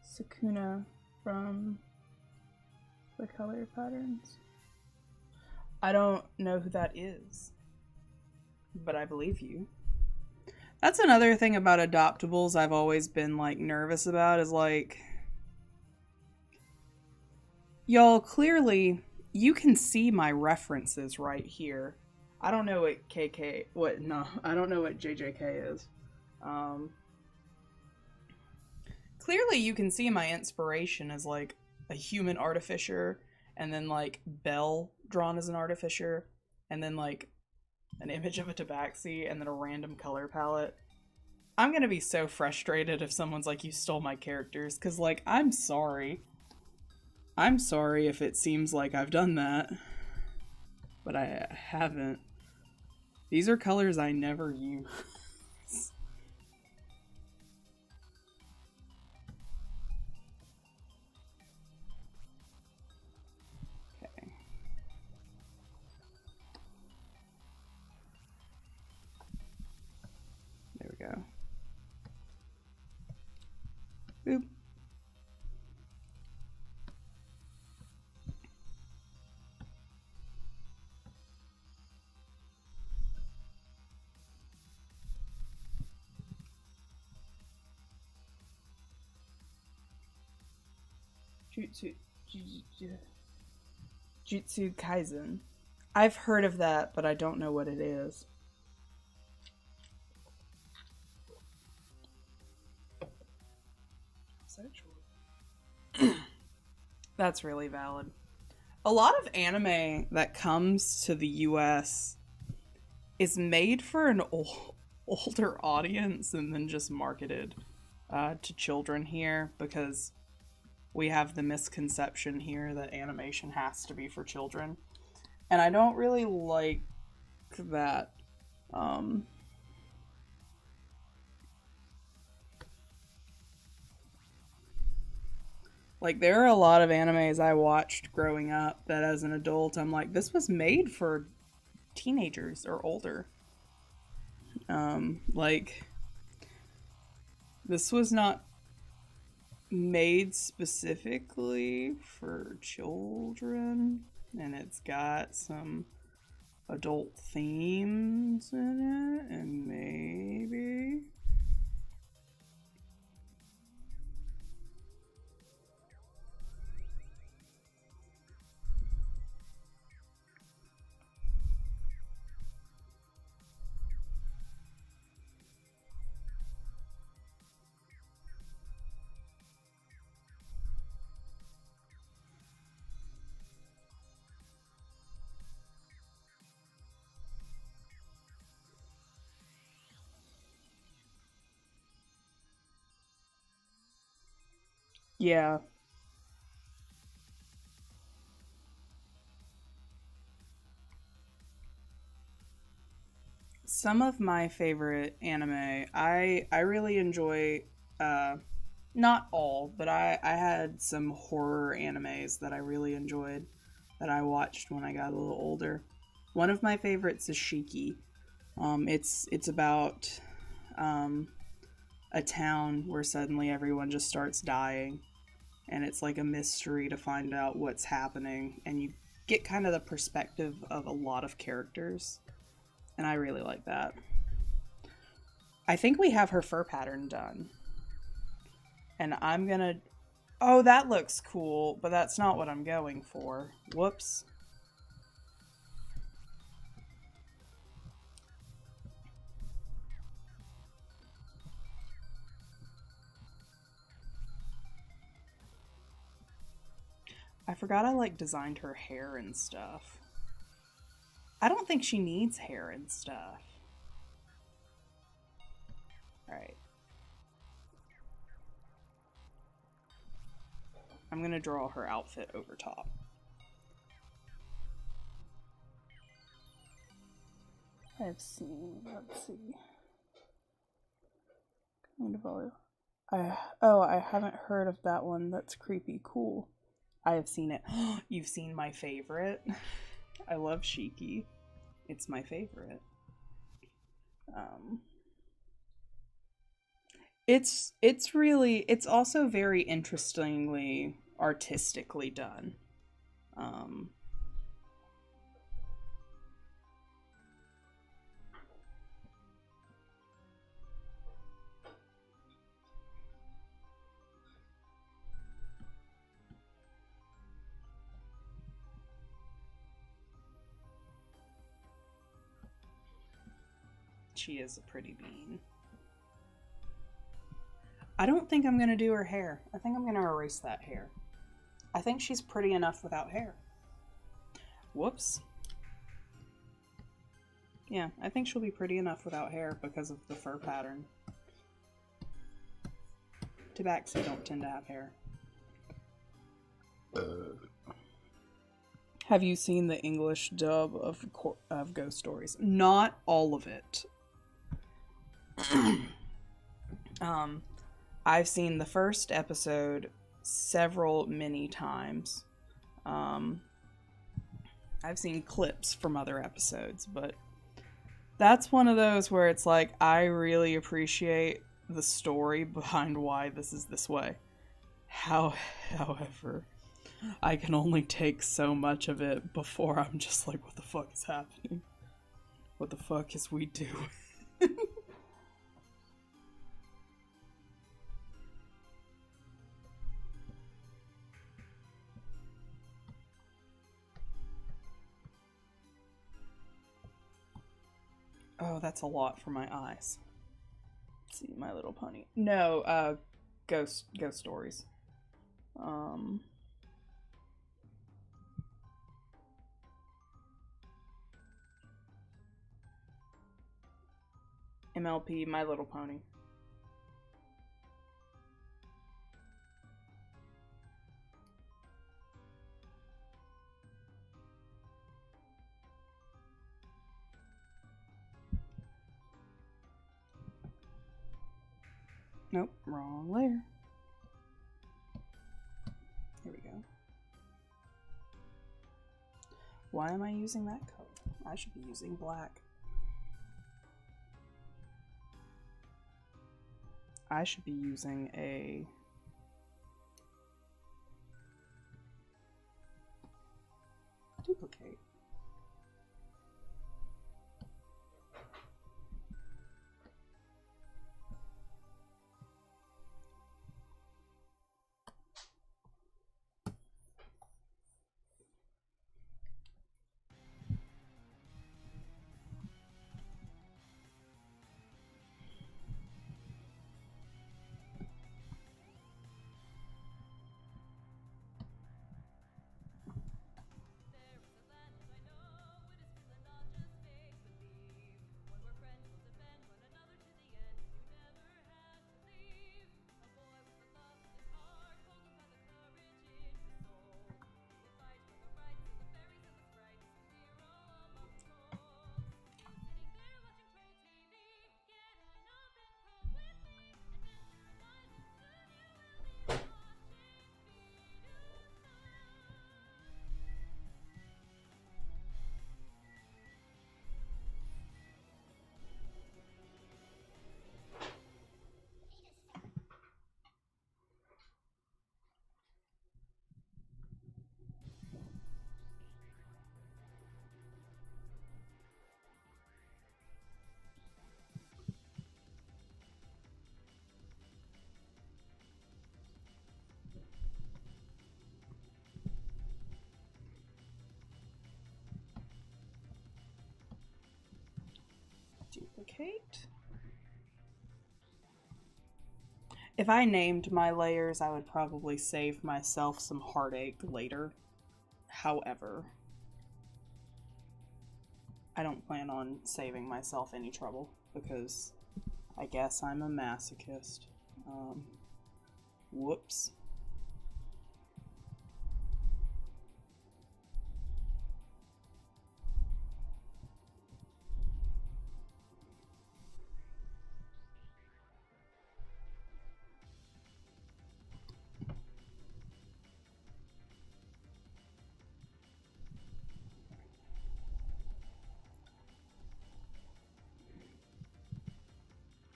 Sakuna from the color patterns. I don't know who that is, but I believe you. That's another thing about Adoptables I've always been, like, nervous about is, like, y'all, clearly, you can see my references right here. I don't know what I don't know what JJK is. Clearly you can see my inspiration as, like, a human artificer, and then, like, Belle drawn as an artificer, and then, like, an image of a tabaxi, and then a random color palette. I'm gonna be so frustrated if someone's like, you stole my characters, because, like, I'm sorry. I'm sorry if it seems like I've done that, but I haven't. These are colors I never use. Okay. There we go. Boop. Jutsu Kaisen. I've heard of that, but I don't know what it is. That's really valid. A lot of anime that comes to the US is made for an older audience and then just marketed to children here, because we have the misconception here that animation has to be for children. And I don't really like that. Like, there are a lot of animes I watched growing up that as an adult, I'm like, this was made for teenagers or older. Like, this was not made specifically for children, and it's got some adult themes in it, and maybe. Yeah. Some of my favorite anime, I really enjoy uh not all, but I had some horror animes that I really enjoyed that I watched when I got a little older. One of my favorites is Shiki. It's about um a town where suddenly everyone just starts dying, and it's like a mystery to find out what's happening, and you get kind of the perspective of a lot of characters, and I really like that. I think we have her fur pattern done, and I'm gonna. Oh, that looks cool, but that's not what I'm going for. Whoops. I forgot I like designed her hair and stuff. I don't think she needs hair and stuff. Alright. I'm gonna draw her outfit over top. I've seen, let's see. Kind of all. I haven't heard of that one. That's creepy. Cool. I have seen it. You've seen my favorite? I love Shiki. It's my favorite. Um, it's really, it's also very interestingly artistically done. Um, she is a pretty bean. I don't think I'm gonna do her hair. I think I'm gonna erase that hair. I think she's pretty enough without hair. Whoops. Yeah, I think she'll be pretty enough without hair because of the fur pattern. Tabaxi don't tend to have hair. Have you seen the English dub of Ghost Stories? Not all of it. I've seen the first episode many times. I've seen clips from other episodes, but that's one of those where it's like, I really appreciate the story behind why this is this way. However, I can only take so much of it before I'm just like, what the fuck is happening? What the fuck is we doing? Oh, that's a lot for my eyes. Let's see, My Little Pony. No, ghost stories. MLP, My Little Pony. Nope, wrong layer. Why am I using that color? I should be using black. I should be using a duplicate. Duplicate. If I named my layers, I would probably save myself some heartache later. However, I don't plan on saving myself any trouble because I guess I'm a masochist. Whoops.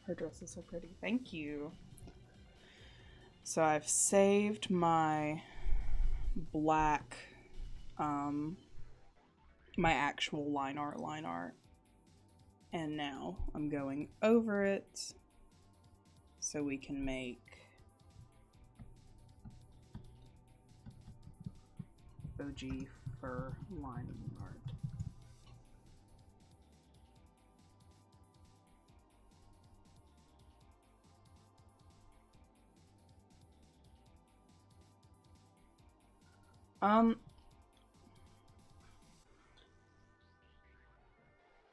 Her dress is so pretty. Thank you. So I've saved my black, my actual line art. And now I'm going over it so we can make OG fur line art.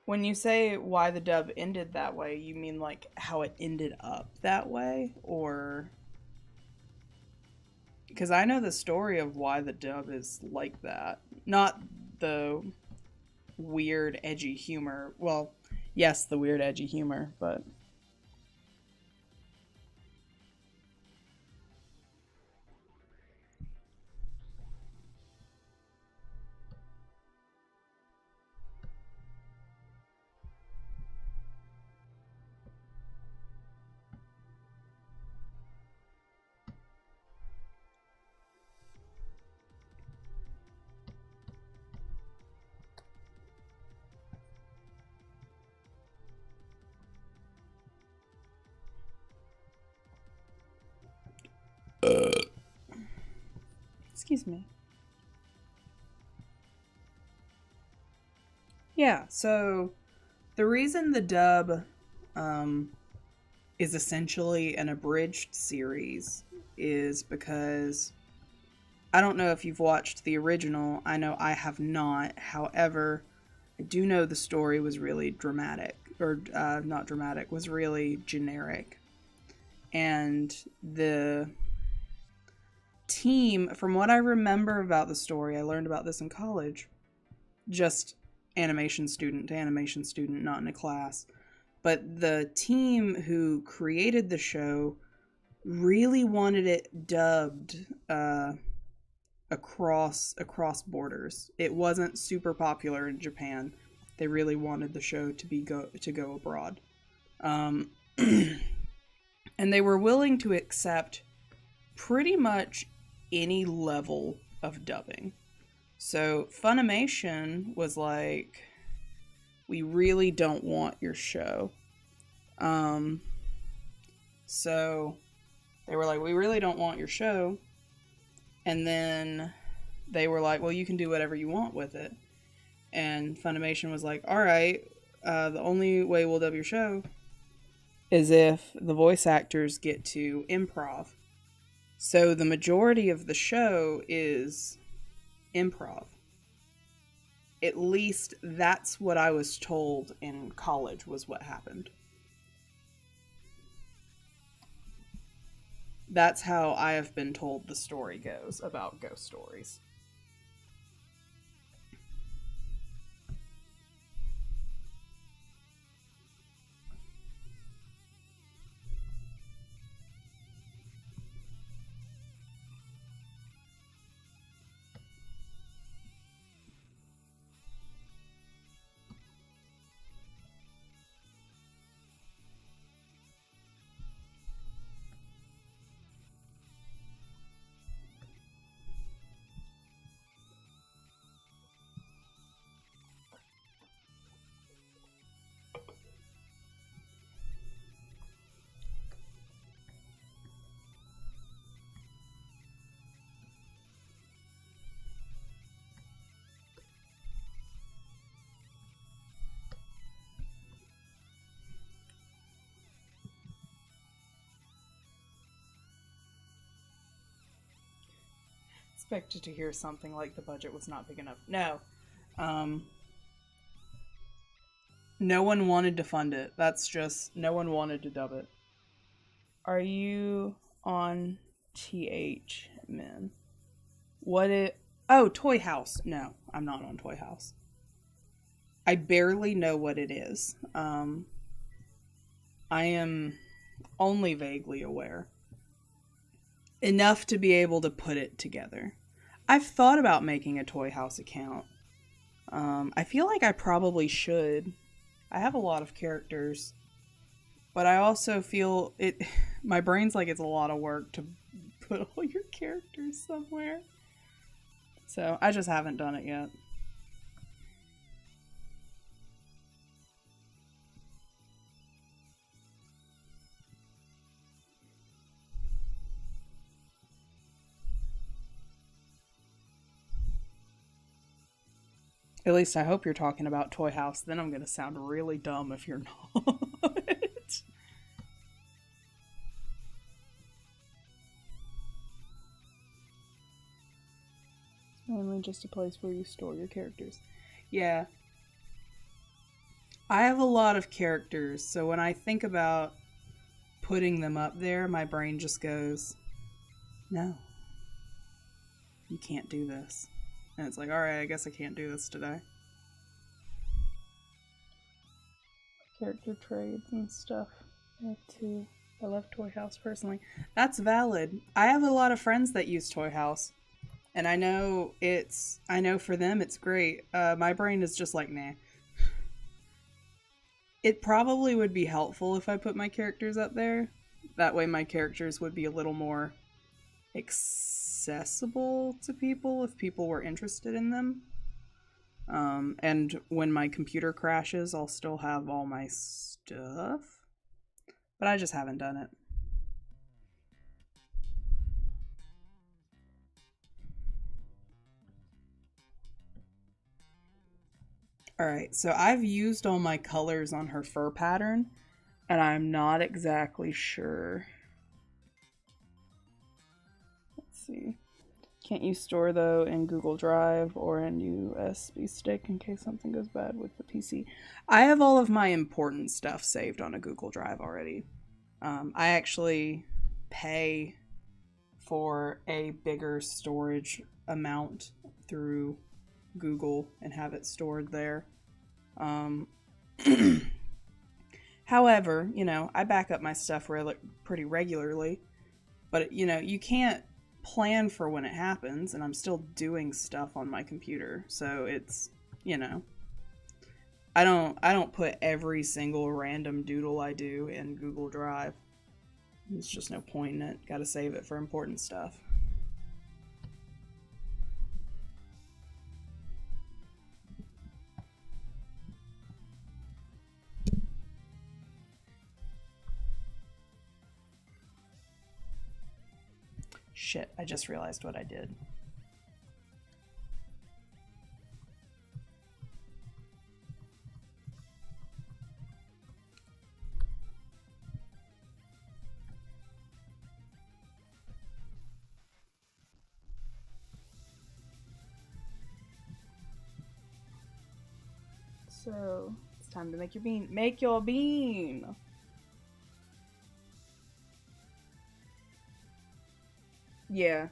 When you say why the dub ended that way, you mean like how it ended up that way? Or... because I know the story of why the dub is like that. Not the weird, edgy humor. Well, yes, the weird, edgy humor, but... Excuse me. Yeah, so the reason the dub is essentially an abridged series is because I don't know if you've watched the original. I know I have not. However, I do know the story was really dramatic, or not dramatic, was really generic. And the team, from what I remember about the story, I learned about this in college, just animation student to animation student, not in a class. But the team who created the show really wanted it dubbed across borders. It wasn't super popular in Japan. They really wanted the show to go abroad. And they were willing to accept pretty much any level of dubbing. So Funimation was like, we really don't want your show. So they were like, we really don't want your show. And then they were like, well, you can do whatever you want with it. And Funimation was like, all right, the only way we'll dub your show is if the voice actors get to improv. So the majority of the show is improv. At least that's what I was told in college was what happened. That's how I have been told the story goes about ghost stories. Expected to hear something like the budget was not big enough. No. No one wanted to fund it. That's just, no one wanted to dub it. Are you on TH, man? Oh, Toy House. No, I'm not on Toy House. I barely know what it is. I am only vaguely aware. Enough to be able to put it together. I've thought about making a Toy House account. I feel like I probably should. I have a lot of characters, but I also feel it. My brain's like it's a lot of work to put all your characters somewhere. So I just haven't done it yet. At least I hope you're talking about Toy House. Then I'm going to sound really dumb if you're not. It's mainly just a place where you store your characters. Yeah. I have a lot of characters, so when I think about putting them up there, my brain just goes, no. You can't do this. And it's like, alright, I guess I can't do this today. Character trades and stuff. I love Toy House personally. That's valid. I have a lot of friends that use Toy House. And I know for them it's great. My brain is just like, nah. It probably would be helpful if I put my characters up there. That way my characters would be a little more accessible to people if people were interested in them. And when my computer crashes, I'll still have all my stuff. But I just haven't done it. Alright, so I've used all my colors on her fur pattern, and I'm not exactly sure. Let's see. Can't you store, though, in Google Drive or in USB stick in case something goes bad with the PC? I have all of my important stuff saved on a Google Drive already. I actually pay for a bigger storage amount through Google and have it stored there. However, I back up my stuff pretty regularly, but you can't plan for when it happens, and I'm still doing stuff on my computer. So it's, you know, I don't put every single random doodle I do in Google Drive. There's just no point in it. Gotta save it for important stuff. Shit, I just realized what I did. So, it's time to make your bean. Make your bean! Yeah.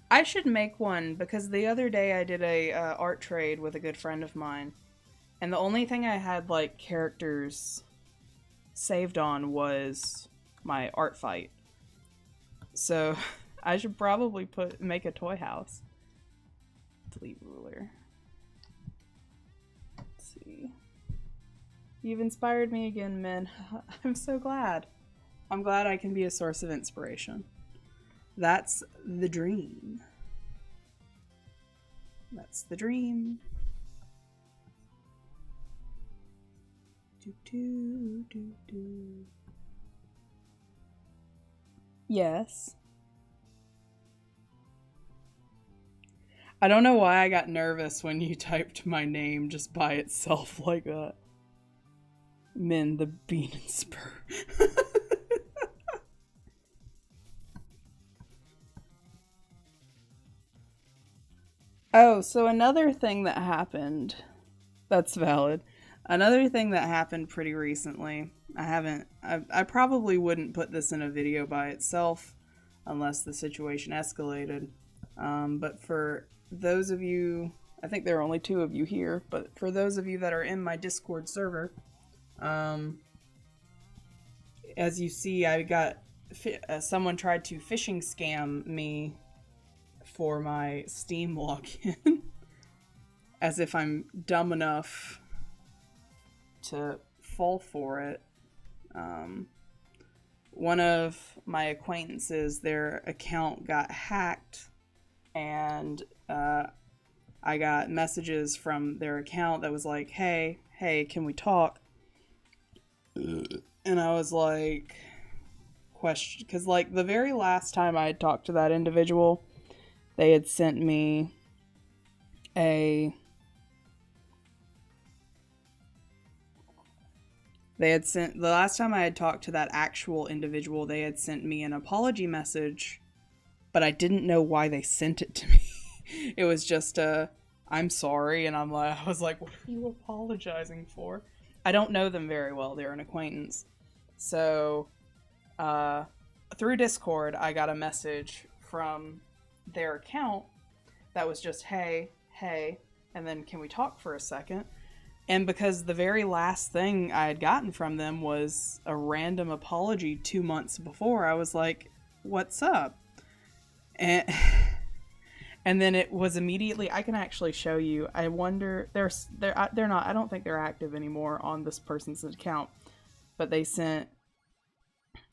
I should make one, because the other day I did a art trade with a good friend of mine, and the only thing I had, like, characters saved on was my art fight. So, I should probably make a toy house. Delete ruler. Let's see. You've inspired me again, Min. I'm so glad. I'm glad I can be a source of inspiration. That's the dream. That's the dream. Do, do, do, do. Yes. I don't know why I got nervous when you typed my name just by itself like that. Min the Bean and Spur. Oh, so another thing that happened, that's valid. Another thing that happened pretty recently, I probably wouldn't put this in a video by itself unless the situation escalated. But for those of you, I think there are only 2 of you here, but for those of you that are in my Discord server, as you see, I got, someone tried to phishing scam me for my Steam login. As if I'm dumb enough to fall for it. One of my acquaintances, their account got hacked, and I got messages from their account that was like, hey, can we talk? And I was like, question, because like the very last time I had talked to that individual, they had sent me the last time I had talked to that actual individual, they had sent me an apology message, but I didn't know why they sent it to me. It was just I'm sorry, and I was like, what are you apologizing for? I don't know them very well. They're an acquaintance. So, through Discord, I got a message from their account that was just, hey, and then can we talk for a second? And because the very last thing I had gotten from them was a random apology 2 months before, I was like, what's up? And then it was immediately, I can actually show you. I wonder, they're not, I don't think they're active anymore on this person's account, but they sent,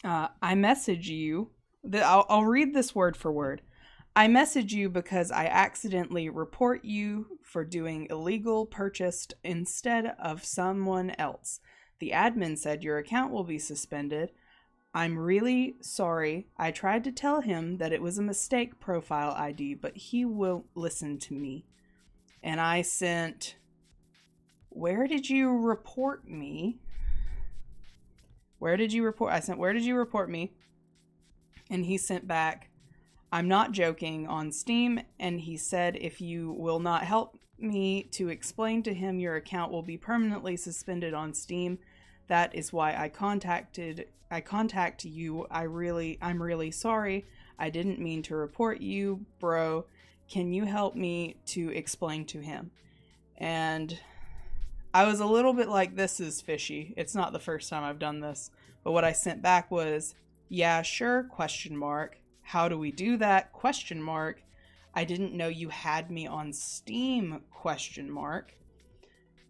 I message you, I'll read this word for word. I message you because I accidentally report you for doing illegal purchase instead of someone else. The admin said your account will be suspended. I'm really sorry. I tried to tell him that it was a mistake profile ID, but he won't listen to me. And I sent, where did you report me? Where did you report? I sent, where did you report me? And he sent back, I'm not joking, on Steam, and he said if you will not help me to explain to him your account will be permanently suspended on Steam. That is why I contact you. I'm really sorry. I didn't mean to report you, bro. Can you help me to explain to him? And I was a little bit like, this is fishy. It's not the first time I've done this. But what I sent back was, yeah, sure, question mark. How do we do that? Question mark. I didn't know you had me on Steam? Question mark.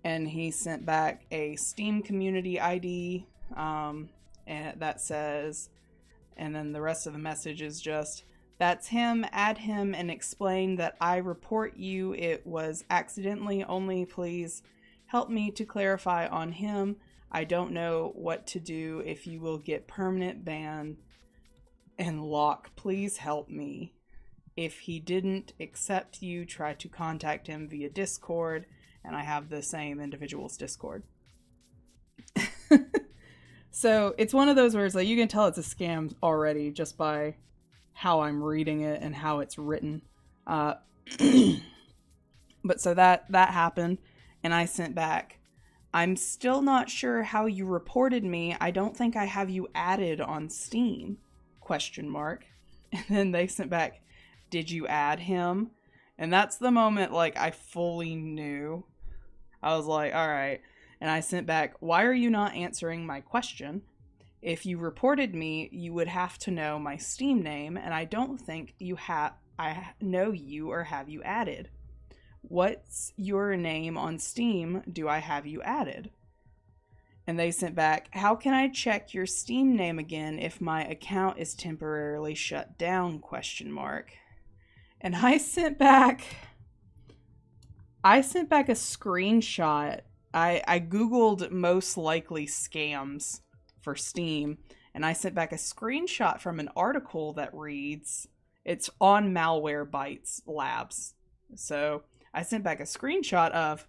And he sent back a Steam community ID, and that says, and then the rest of the message is just, that's him, add him, and explain that I report you. It was accidentally, only please help me to clarify on him. I don't know what to do if you will get permanent ban and lock. Please help me. If he didn't accept you, try to contact him via Discord. And I have the same individual's Discord. So it's one of those where it's like, you can tell it's a scam already just by how I'm reading it and how it's written. But so that happened, and I sent back, I'm still not sure how you reported me. I don't think I have you added on Steam? Question mark. And then they sent back, did you add him? And that's the moment, like, I fully knew. I was like, all right. And I sent back, why are you not answering my question? If you reported me, you would have to know my Steam name, and I don't think I know you or have you added. What's your name on Steam? Do I have you added? And they sent back, how can I check your Steam name again if my account is temporarily shut down? Question mark. And I sent back a screenshot. I Googled most likely scams for Steam, and I sent back a screenshot from an article that reads, it's on Malwarebytes Labs. So I sent back a screenshot of,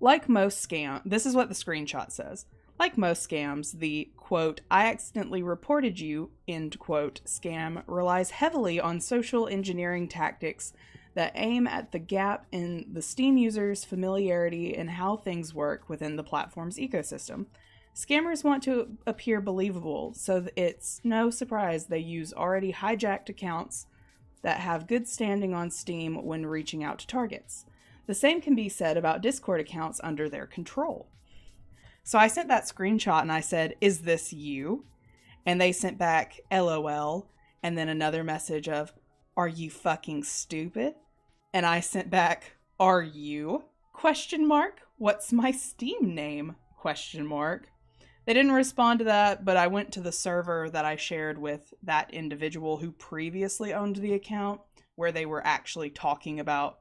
like most scams, this is what the screenshot says. Like most scams, the, quote, I accidentally reported you, end quote, scam relies heavily on social engineering tactics that aim at the gap in the Steam user's familiarity and how things work within the platform's ecosystem. Scammers want to appear believable, so it's no surprise they use already hijacked accounts that have good standing on Steam when reaching out to targets. The same can be said about Discord accounts under their control. So I sent that screenshot and I said, is this you? And they sent back, LOL, and then another message of, are you fucking stupid? And I sent back, are you? Question mark. What's my Steam name? Question mark. They didn't respond to that, but I went to the server that I shared with that individual who previously owned the account, where they were actually talking about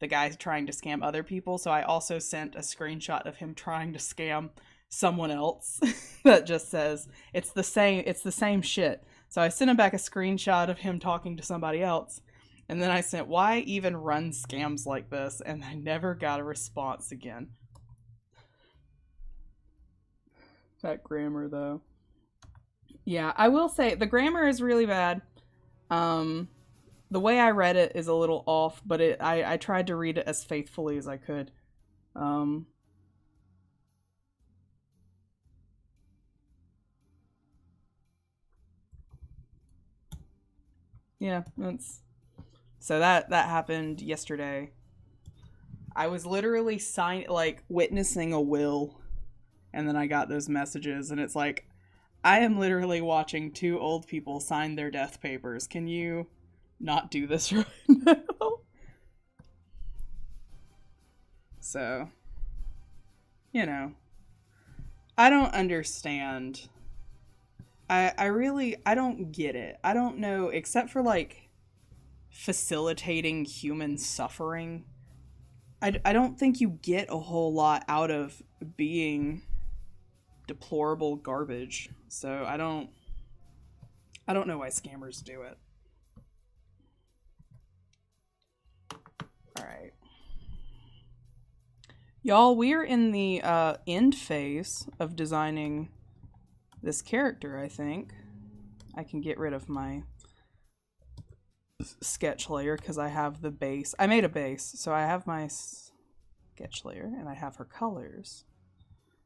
the guy trying to scam other people. So I also sent a screenshot of him trying to scam someone else that just says, it's the same shit. So I sent him back a screenshot of him talking to somebody else. And then I sent, why even run scams like this? And I never got a response again. That grammar, though. Yeah, I will say, the grammar is really bad. The way I read it is a little off, but I tried to read it as faithfully as I could. Yeah, so that happened yesterday. I was literally witnessing a will, and then I got those messages, and it's like, I am literally watching two old people sign their death papers. Can you not do this right now? So, you know, I don't understand. I don't get it. I don't know, except for like facilitating human suffering. I don't think you get a whole lot out of being deplorable garbage. So I don't know why scammers do it. All right. Y'all, we're in the end phase of designing this character, I think. I can get rid of my sketch layer because I have the base. I made a base, so I have my sketch layer and I have her colors.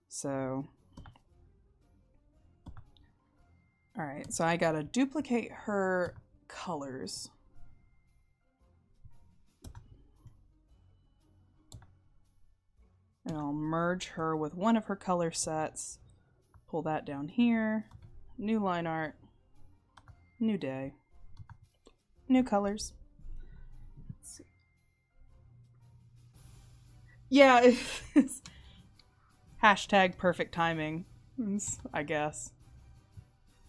So, alright, so I gotta duplicate her colors. And I'll merge her with one of her color sets. Pull that down here. New line art. New day. New colors. Let's see. Yeah, it's hashtag perfect timing, I guess.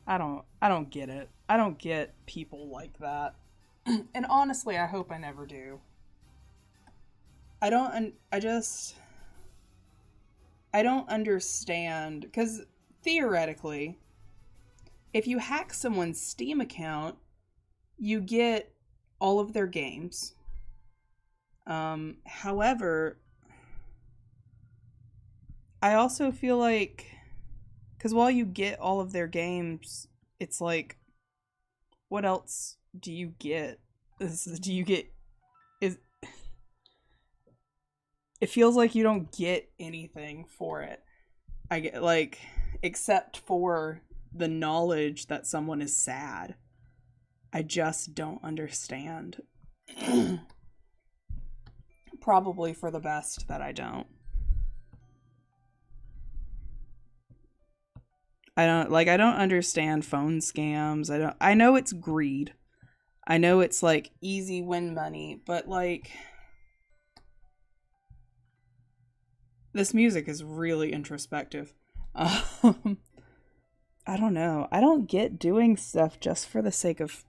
I don't get it. I don't get people like that. And honestly, I hope I never do. I don't understand, because theoretically, if you hack someone's Steam account, you get all of their games. However, I also feel like, because while you get all of their games, it's like, what else do you get? Is it feels like you don't get anything for it. I get, like, except for the knowledge that someone is sad. I just don't understand. Probably for the best that I don't. I don't understand phone scams. I know it's greed. I know it's like easy win money, but like this music is really introspective. I don't know. I don't get doing stuff just for the sake of...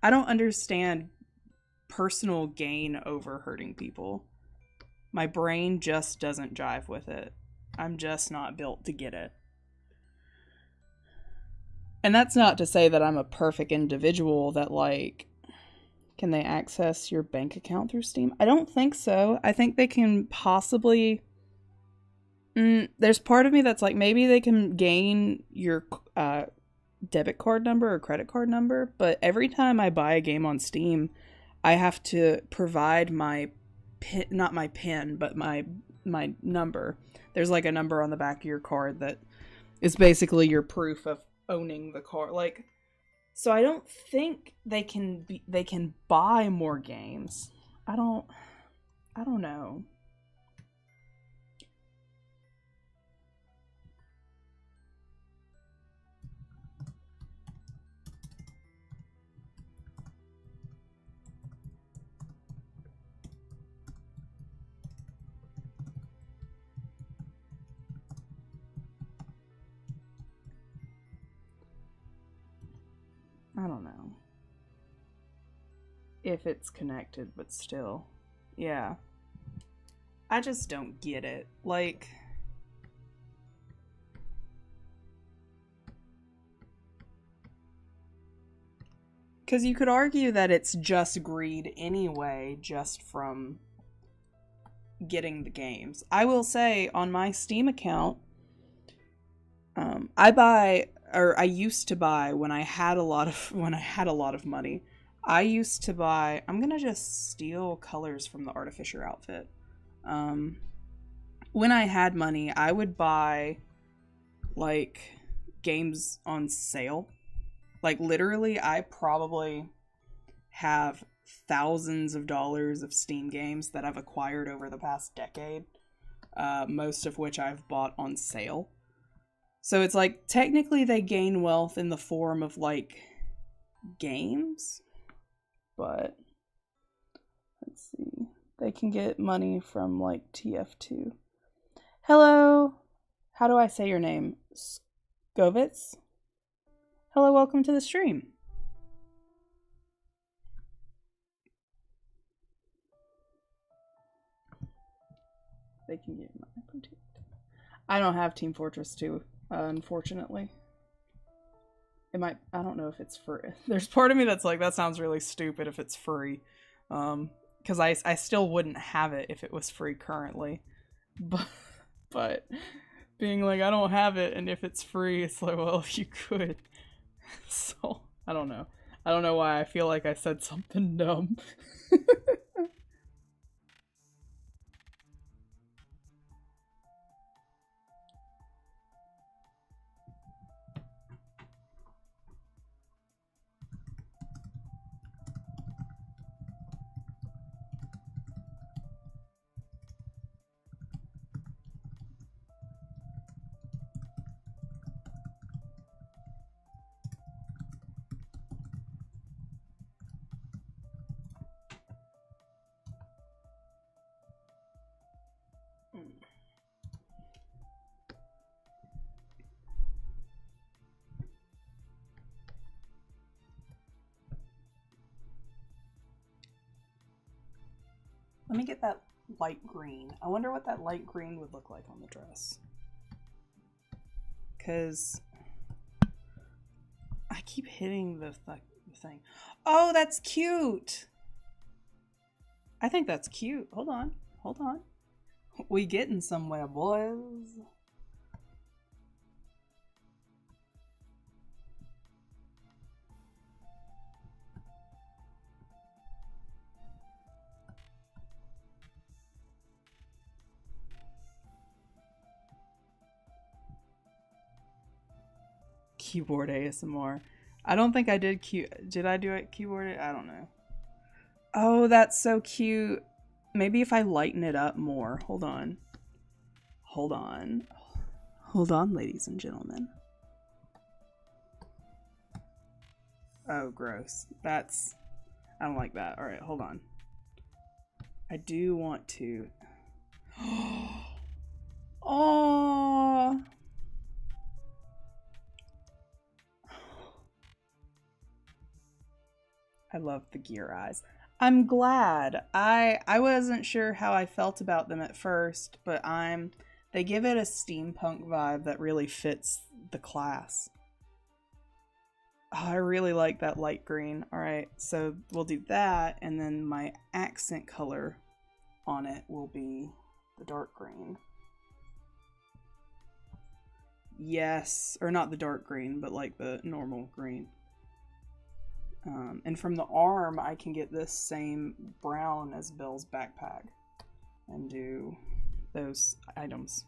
I don't understand personal gain over hurting people. My brain just doesn't jive with it. I'm just not built to get it. And that's not to say that I'm a perfect individual that, like, can they access your bank account through Steam? I don't think so. I think they can possibly... there's part of me that's like, maybe they can gain your debit card number or credit card number, but every time I buy a game on Steam, I have to provide my PIN, not my PIN, but my number. There's like a number on the back of your card that is basically your proof of owning the card. Like, so I don't think they can buy more games. I don't know. I don't know if it's connected, but still. Yeah. I just don't get it. Like, because you could argue that it's just greed anyway, just from getting the games. I will say, on my Steam account, I used to buy when I had a lot of money. I used to buy. I'm gonna just steal colors from the Artificer outfit. When I had money, I would buy like games on sale. Like, literally, I probably have thousands of dollars of Steam games that I've acquired over the past decade, most of which I've bought on sale. So it's like, technically they gain wealth in the form of, like, games, but let's see. They can get money from, like, TF2. Hello! How do I say your name? Skovitz? Hello, welcome to the stream. They can get money from TF2. I don't have Team Fortress 2, unfortunately. I don't know if it's free. There's part of me that's like, that sounds really stupid if it's free. Because I still wouldn't have it if it was free currently. But being like, I don't have it, and if it's free, it's like, well, if you could. So, I don't know. I don't know why I feel like I said something dumb. Let me get that light green. I wonder what that light green would look like on the dress. Because I keep hitting the thing. Oh, that's cute. I think that's cute. Hold on. Hold on. We getting somewhere, boys. Keyboard ASMR. I don't think I did did I do it keyboard? I don't know. Oh, that's so cute. Maybe if I lighten it up more. Hold on. Hold on. Hold on, ladies and gentlemen. Oh, gross. That's... I don't like that. Alright, hold on. I do want to... Oh. I love the gear eyes. I'm glad. I wasn't sure how I felt about them at first, but they give it a steampunk vibe that really fits the class. Oh, I really like that light green. All right, so we'll do that, and then my accent color on it will be the dark green. Yes, or not the dark green, but like the normal green. And from the arm, I can get this same brown as Belle's backpack and do those items.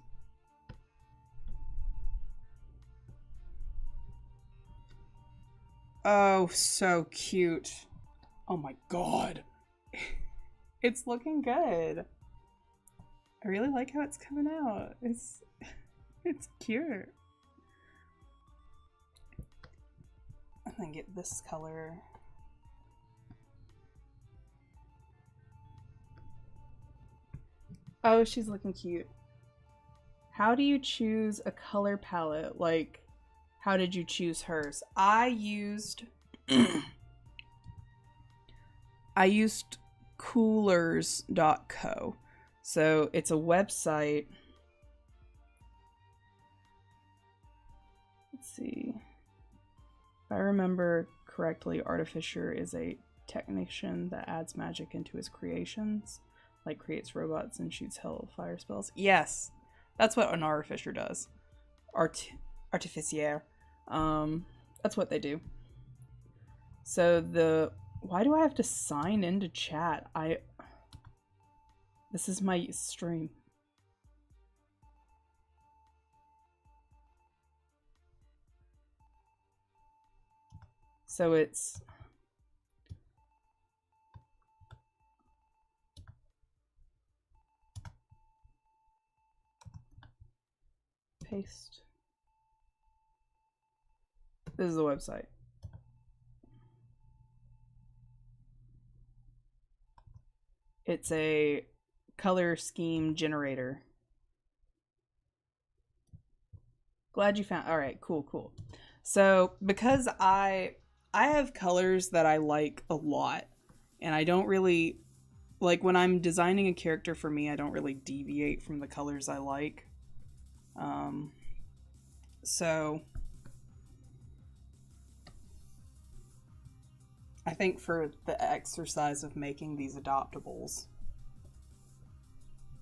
Oh, so cute. Oh my god. It's looking good. I really like how it's coming out. It's cute. And then get this color. Oh, she's looking cute. How do you choose a color palette? Like, how did you choose hers? I used coolers.co. So it's a website. Let's see. If I remember correctly, Artificer is a technician that adds magic into his creations, like creates robots and shoots hellfire spells. Yes, that's what an Artificer does. Artificier. That's what they do. So why do I have to sign into chat? This is my stream. So it's paste. This is the website. It's a color scheme generator. Glad you found. All right, cool. So because I have colors that I like a lot, and I don't really like when I'm designing a character for me, I don't really deviate from the colors I like. So I think for the exercise of making these adoptables,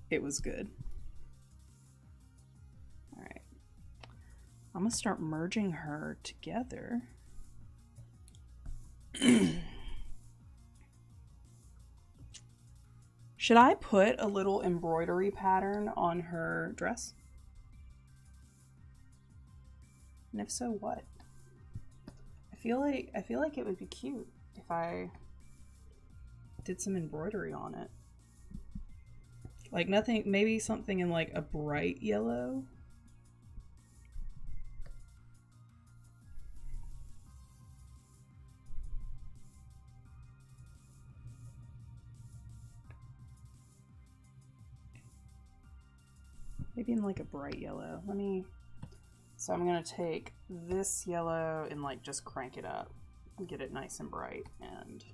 it was good. All right. I'm gonna start merging her together. Should I put a little embroidery pattern on her dress? And if so, what? I feel like it would be cute if I did some embroidery on it. Like nothing, maybe something in like a bright yellow. Maybe in like a bright yellow. So I'm gonna take this yellow and like just crank it up and get it nice and bright. And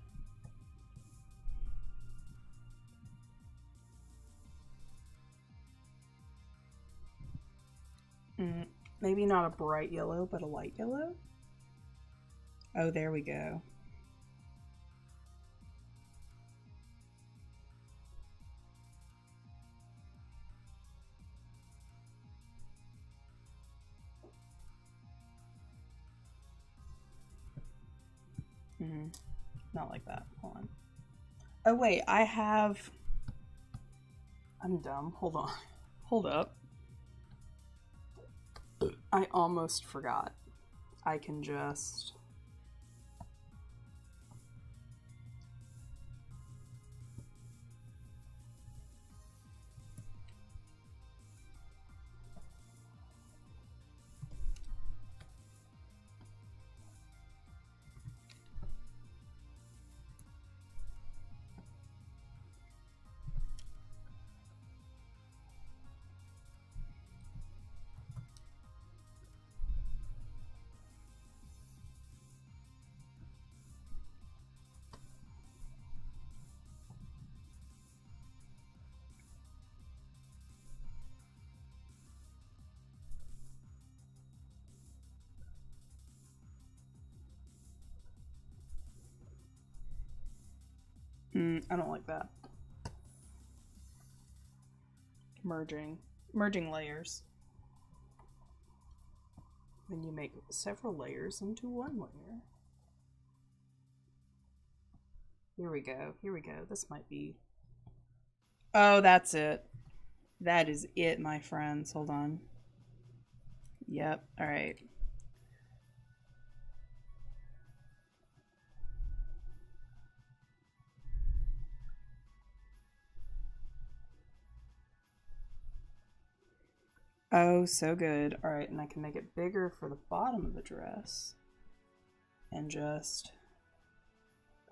Maybe not a bright yellow, but a light yellow? Oh, there we go. Not like that. Hold on. Oh, wait, I'm dumb. Hold on. Hold up. I almost forgot. I can just... I don't like that. Merging layers. Then you make several layers into one layer. Here we go. Here we go. This might be... Oh, that's it. That is it, my friends. Hold on. Yep. All right. Oh, so good. All right, and I can make it bigger for the bottom of the dress. And just...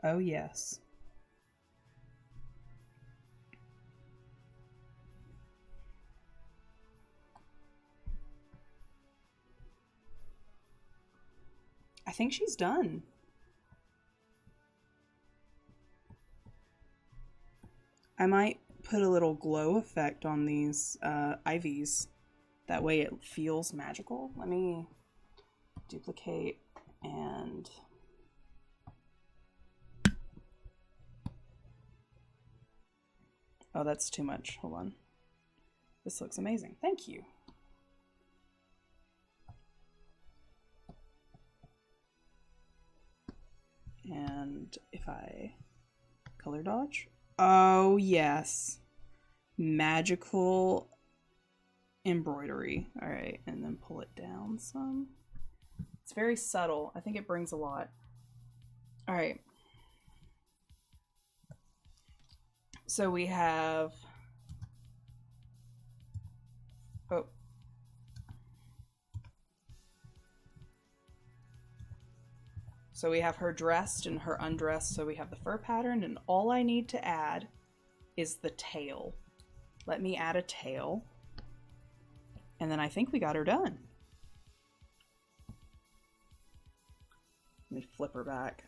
Oh, yes. I think she's done. I might put a little glow effect on these ivies. That way it feels magical. Let me duplicate and... Oh, that's too much. Hold on. This looks amazing. Thank you. And if I color dodge. Oh, yes. Magical embroidery. All right, and then pull it down some. It's very subtle. I think it brings a lot. All right. So we have... Oh. So we have her dressed and her undressed. So we have the fur pattern, and all I need to add is the tail. Let me add a tail. And then I think we got her done. Let me flip her back.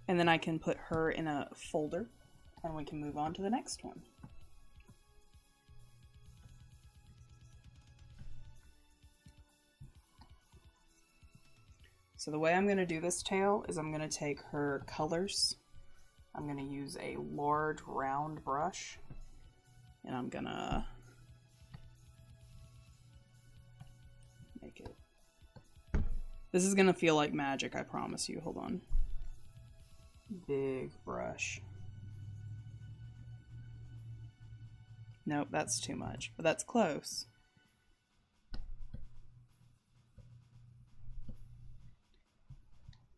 And then I can put her in a folder and we can move on to the next one. So the way I'm going to do this tail is I'm going to take her colors. I'm going to use a large round brush and I'm going to make it. This is going to feel like magic, I promise you. Hold on. Big brush. Nope, that's too much, but that's close.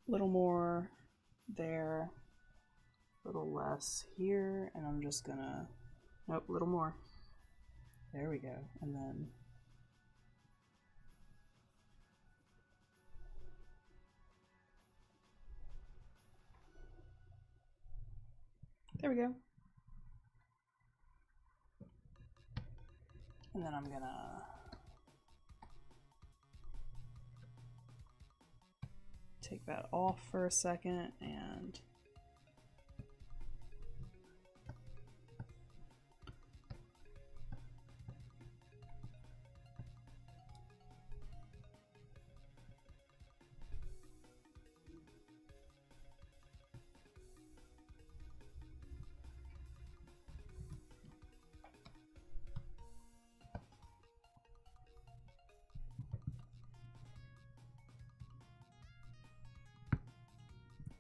A little more there, a little less here, and I'm just gonna, nope, a little more. There we go, and then there we go. And then I'm gonna take that off for a second and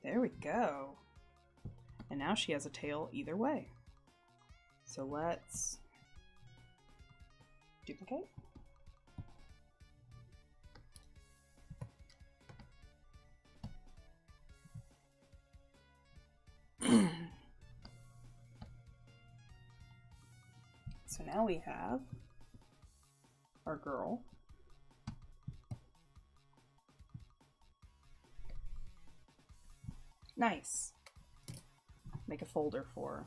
There we go. And now she has a tail either way. So let's duplicate. So now we have our girl. Nice. Make a folder for her.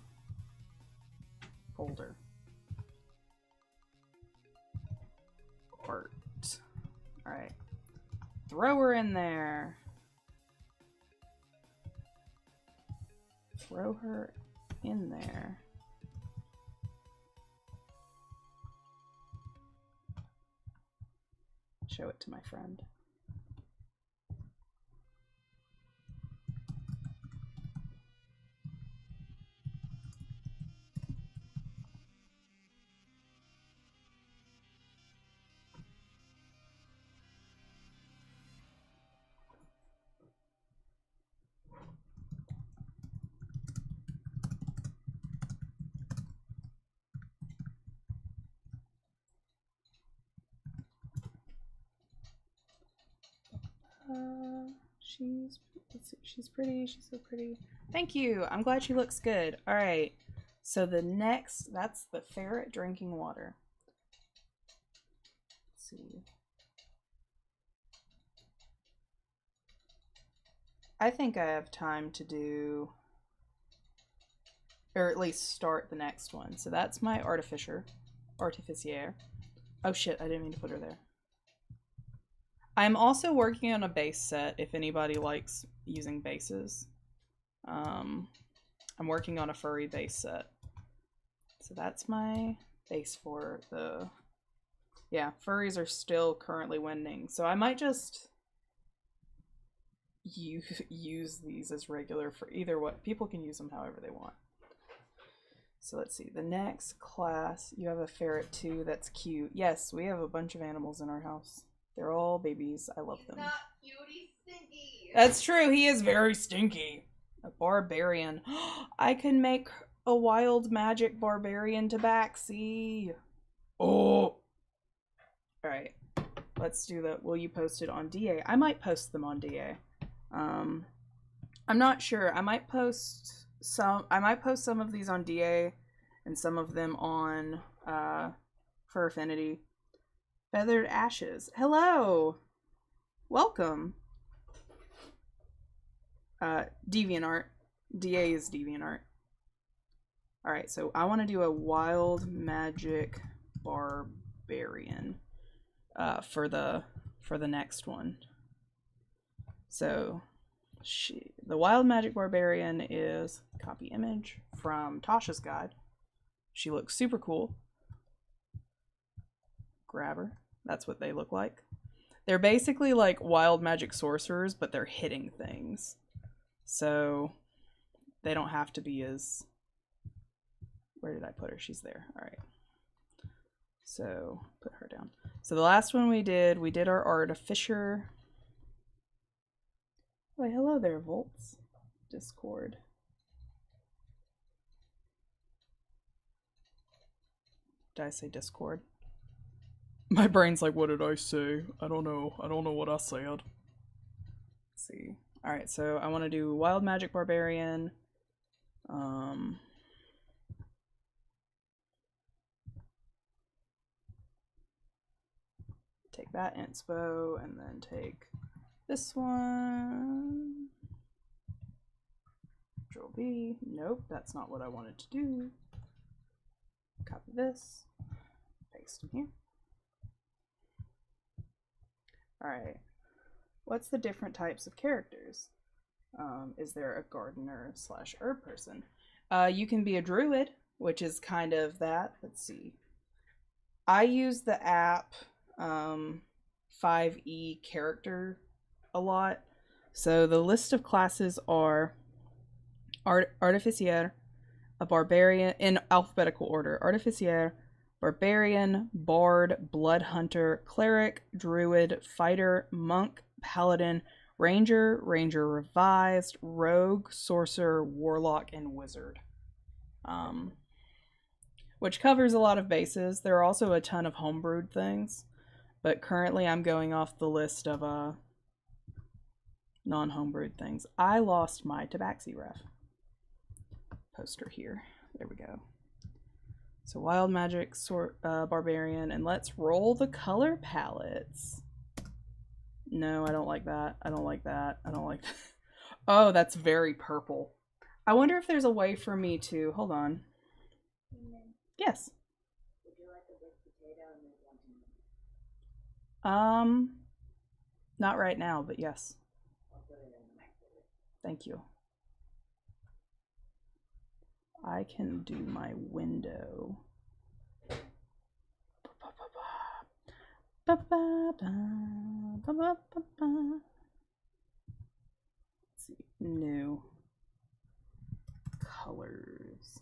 Folder. Art. Alright. Throw her in there. Throw her in there. Show it to my friend. She's pretty. She's so pretty. Thank you. I'm glad she looks good. All right. So the next, that's the ferret drinking water. Let's see. I think I have time to do, or at least start the next one. So that's my artificier. Oh shit, I didn't mean to put her there. I'm also working on a base set if anybody likes using bases. I'm working on a furry base set. So that's my base for the... Yeah, furries are still currently winning. So I might just use these as regular for either what. People can use them however they want. So let's see. The next class, you have a ferret too. That's cute. Yes, we have a bunch of animals in our house. They're all babies. I love them. He's not cute, he's stinky. That's true. He is very stinky. A barbarian. I can make a wild magic barbarian tabaxi. Oh. Alright. Let's do that. Will you post it on DA? I might post them on DA. I'm not sure. I might post some of these on DA and some of them on Fur Affinity. Feathered Ashes. Hello! Welcome. DeviantArt. DA is DeviantArt. Alright, so I want to do a wild magic barbarian for the next one. So the wild magic barbarian is copy image from Tasha's guide. She looks super cool. Grab her. That's what they look like. They're basically like wild magic sorcerers, but they're hitting things. So they don't have to be as... Where did I put her? She's there. All right. So put her down. So the last one we did our artificer. Wait, hello there, Volts. Discord. Did I say Discord? My brain's like, what did I say? I don't know. I don't know what I said. Let's see. Alright, so I want to do Wild Magic Barbarian. Take that inspo, and then take this one. Control V. Nope, that's not what I wanted to do. Copy this. Paste in here. Alright, what's the different types of characters? Is there a gardener / herb person? You can be a druid, which is kind of that. Let's see. I use the app 5e character a lot. So the list of classes are Artificier, a barbarian, in alphabetical order. Artificier, barbarian, bard, blood hunter, cleric, druid, fighter, monk, paladin, Ranger, Ranger Revised, Rogue, Sorcerer, Warlock, and Wizard. Which covers a lot of bases. There are also a ton of homebrewed things, but currently I'm going off the list of non-homebrewed things. I lost my Tabaxi ref poster here. There we go. So Wild Magic, Barbarian, and let's roll the color palettes. No, I don't like that. I don't like that. I don't like that. Oh, that's very purple. I wonder if there's a way for me to... Hold on. Yes. Would you like a baked potato and then Not right now, but yes. I'll put it in the microwave. Thank you. I can do my window. Let's see, new colors.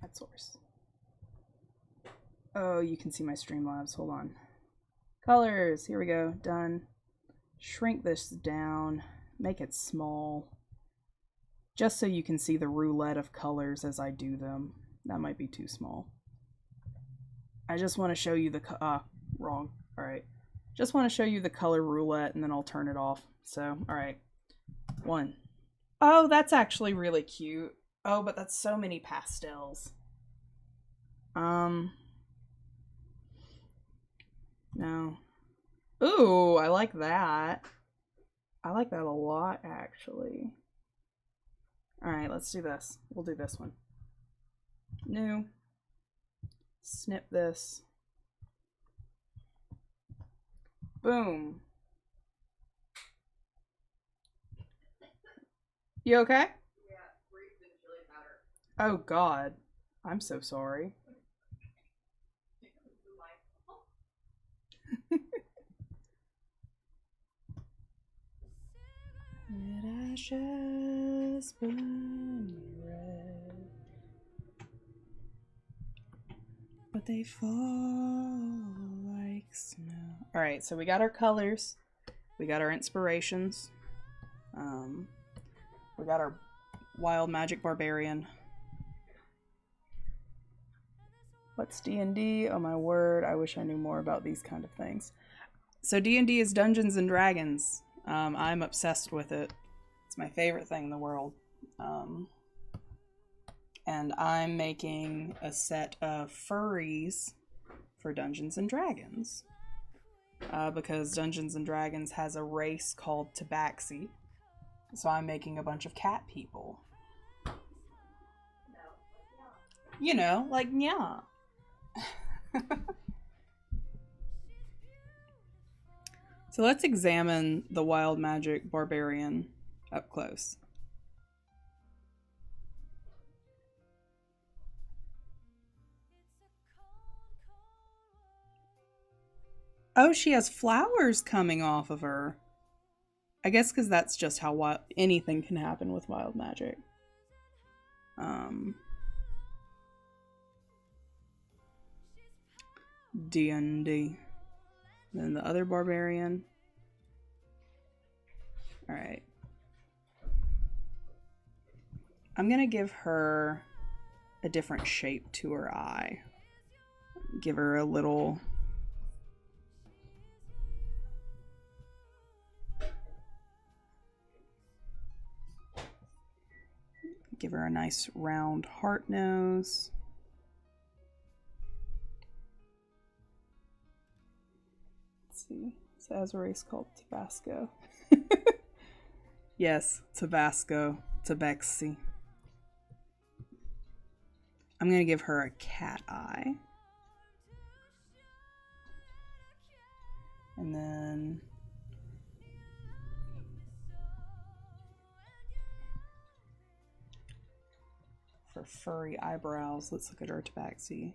At source. Oh, you can see my Streamlabs. Hold on. Colors. Here we go. Done. Shrink this down. Make it small. Just so you can see the roulette of colors as I do them. That might be too small. I just want to show you the wrong. All right. Just want to show you the color roulette and then I'll turn it off. So, all right. 1. Oh, that's actually really cute. Oh, but that's so many pastels. No. Ooh, I like that. I like that a lot, actually. All right, let's do this. We'll do this one. New. Snip this. Boom. You okay? Yeah, breathed in chili powder. Oh, God. I'm so sorry. Red ashes burn red, but they fall like snow. All right, so we got our colors, we got our inspirations, we got our Wild Magic Barbarian. What's D&D? Oh my word, I wish I knew more about these kind of things. So D&D is Dungeons and Dragons. I'm obsessed with it. It's my favorite thing in the world. And I'm making a set of furries for Dungeons and Dragons. Because Dungeons and Dragons has a race called Tabaxi. So I'm making a bunch of cat people. You know, like, yeah. So let's examine the Wild Magic Barbarian up close. Oh, she has flowers coming off of her. I guess because that's just how anything can happen with wild magic. D&D. Then the other barbarian. Alright. I'm gonna give her a different shape to her eye. Give her a little... Give her a nice round heart nose. Let's see. It has a race called Tabasco. Yes, Tabasco. Tabaxi. I'm going to give her a cat eye. And then... for furry eyebrows, let's look at her Tabaxi.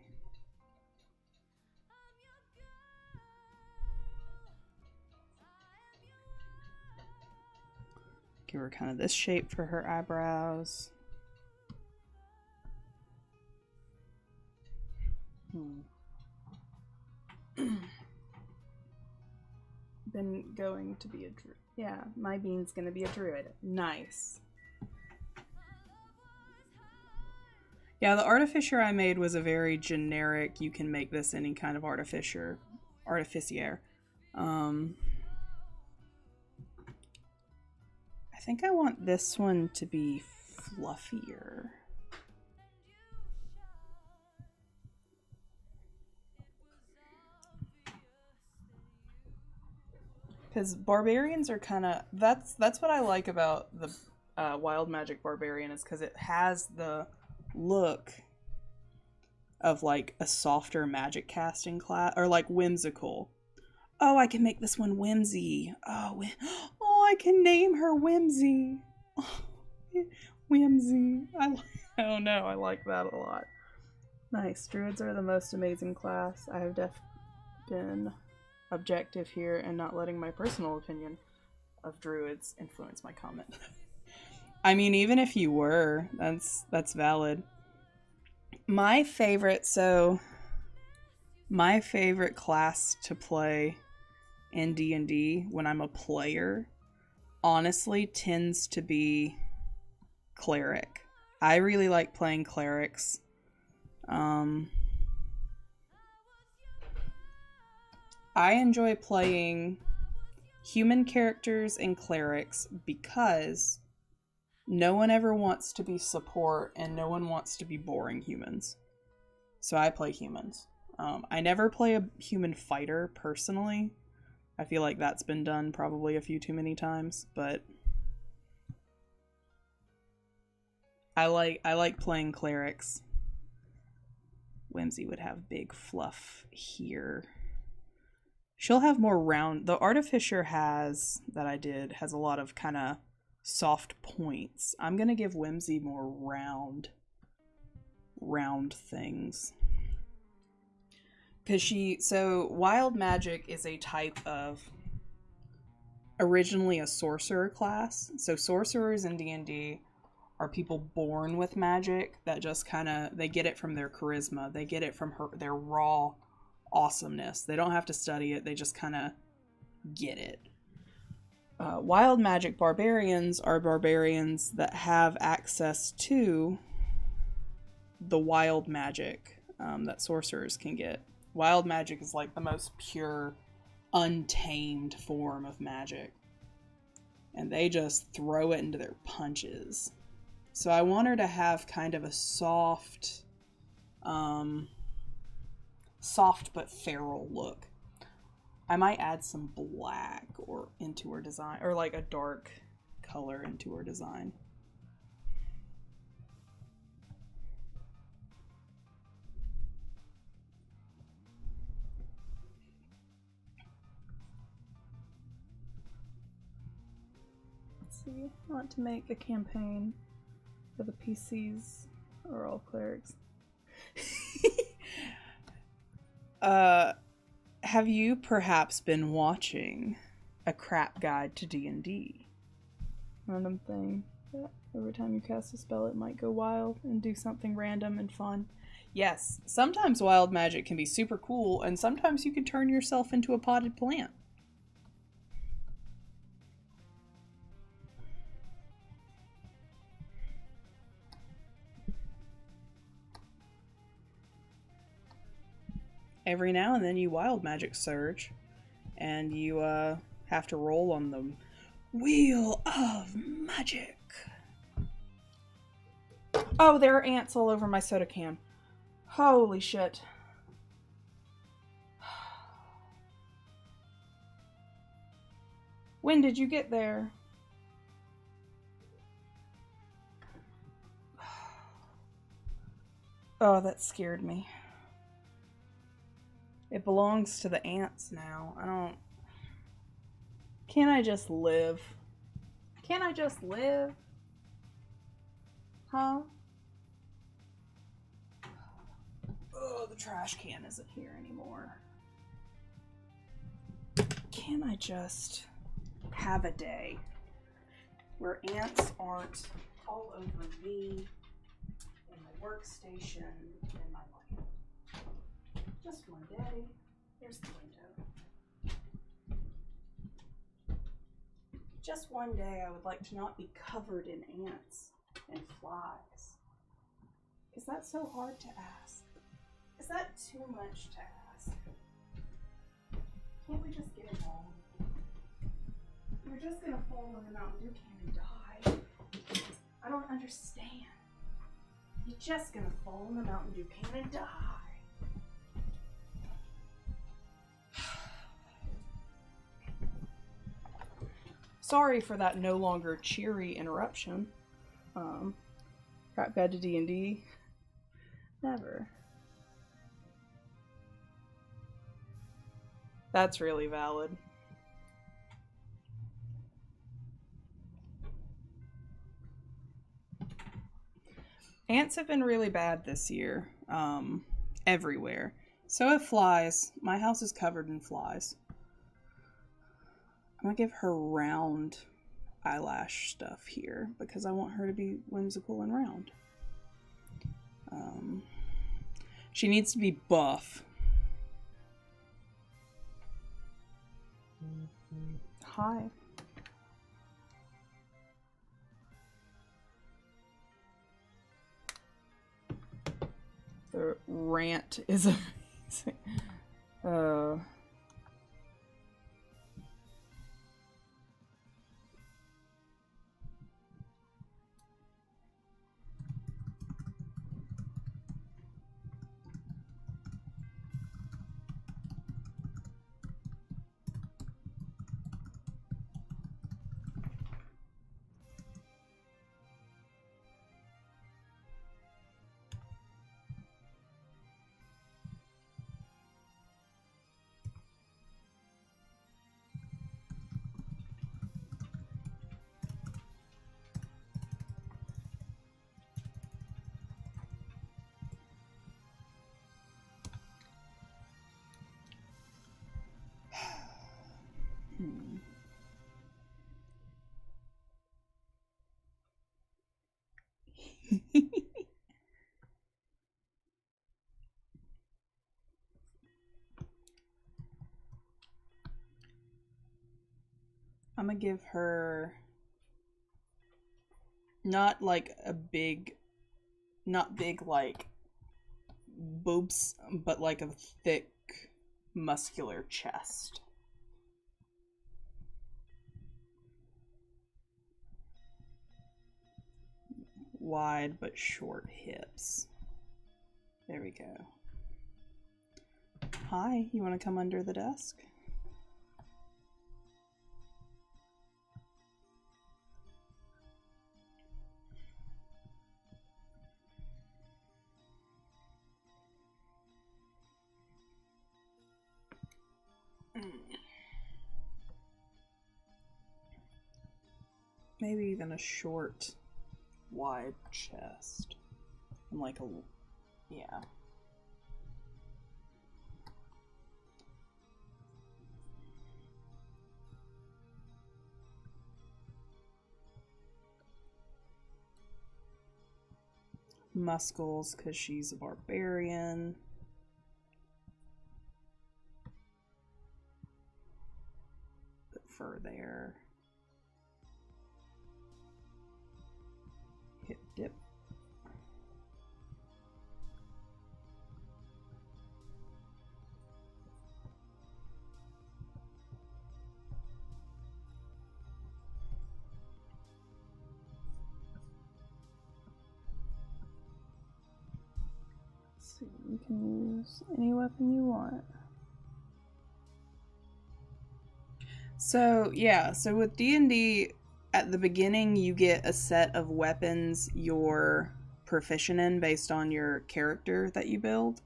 Give her kind of this shape for her eyebrows. then going to be a druid. Yeah, my bean's gonna be a druid. Nice. Yeah, the artificer I made was a very generic, you can make this any kind of artificier. I think I want this one to be fluffier. Because barbarians are kind of, that's what I like about the wild magic barbarian, is because it has the look of like a softer magic casting class, or like whimsical. Oh, I can make this one Whimsy. Oh, I can name her Whimsy. Oh, Whimsy. Oh no, I like that a lot. Nice. Druids are the most amazing class. I have been objective here and not letting my personal opinion of druids influence my comment. I mean, even if you were, that's valid. My favorite class to play in D&D when I'm a player honestly tends to be cleric. I really like playing clerics. I enjoy playing human characters and clerics because no one ever wants to be support and no one wants to be boring humans. So I play humans. I never play a human fighter personally. I feel like that's been done probably a few too many times, but I like playing clerics. Whimsy would have big fluff here. She'll have more round. The artificer has a lot of kind of soft points. I'm gonna give Whimsy more round things. So wild magic is a type of, originally a sorcerer class. So sorcerers in D&D are people born with magic that just kind of, they get it from their charisma. They get it from their raw awesomeness. They don't have to study it. They just kind of get it. Wild magic barbarians are barbarians that have access to the wild magic that sorcerers can get. Wild magic is like the most pure, untamed form of magic. And they just throw it into their punches. So I want her to have kind of a soft but feral look. I might add some black into her design, or like a dark color into her design. Let's see, I want to make a campaign for the PCs are all clerics. Have you perhaps been watching A Crap Guide to D&D? Random thing. Yeah. Every time you cast a spell, it might go wild and do something random and fun. Yes, sometimes wild magic can be super cool, and sometimes you can turn yourself into a potted plant. Every now and then you wild magic surge, and you have to roll on the Wheel of Magic. Oh, there are ants all over my soda can. Holy shit. When did you get there? Oh, that scared me. It belongs to the ants now. Can't I just live? Can't I just live? Huh? Oh, the trash can isn't here anymore. Can I just have a day where ants aren't all over me, and my workstation, and my life? Just one day. There's the window. Just one day I would like to not be covered in ants and flies. Is that so hard to ask? Is that too much to ask? Can't we just get it home? You're just gonna fall in the Mountain Dew can and die. I don't understand. You're just gonna fall in the Mountain Dew can and die. Sorry for that no longer cheery interruption. Got bad to D&D? Never. That's really valid. Ants have been really bad this year, everywhere. So have flies. My house is covered in flies. I'm gonna give her round eyelash stuff here because I want her to be whimsical and round. She needs to be buff. Hi. The rant is amazing. I'm gonna give her not like a big, not big like boobs, but like a thick, muscular chest. Wide but short hips. There we go. Hi, you want to come under the desk? Maybe even a short, wide chest. And like a, yeah. Muscles, because she's a barbarian. Put fur there. Hip dip. So you can use any weapon you want. So yeah, so with D&D, at the beginning you get a set of weapons you're proficient in based on your character that you build,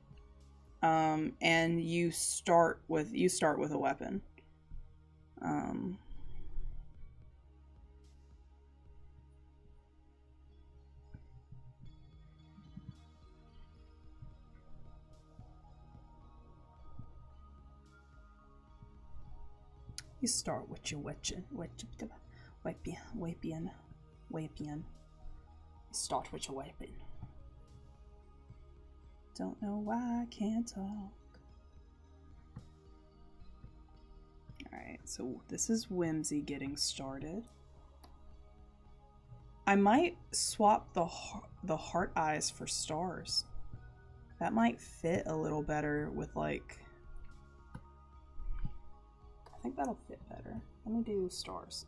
and you start with a weapon. You start with your weapon. You start with your weapon. Don't know why I can't talk. Alright, so this is Whimsy getting started. I might swap the heart eyes for stars. That might fit a little better with like... I think that'll fit better. Let me do stars.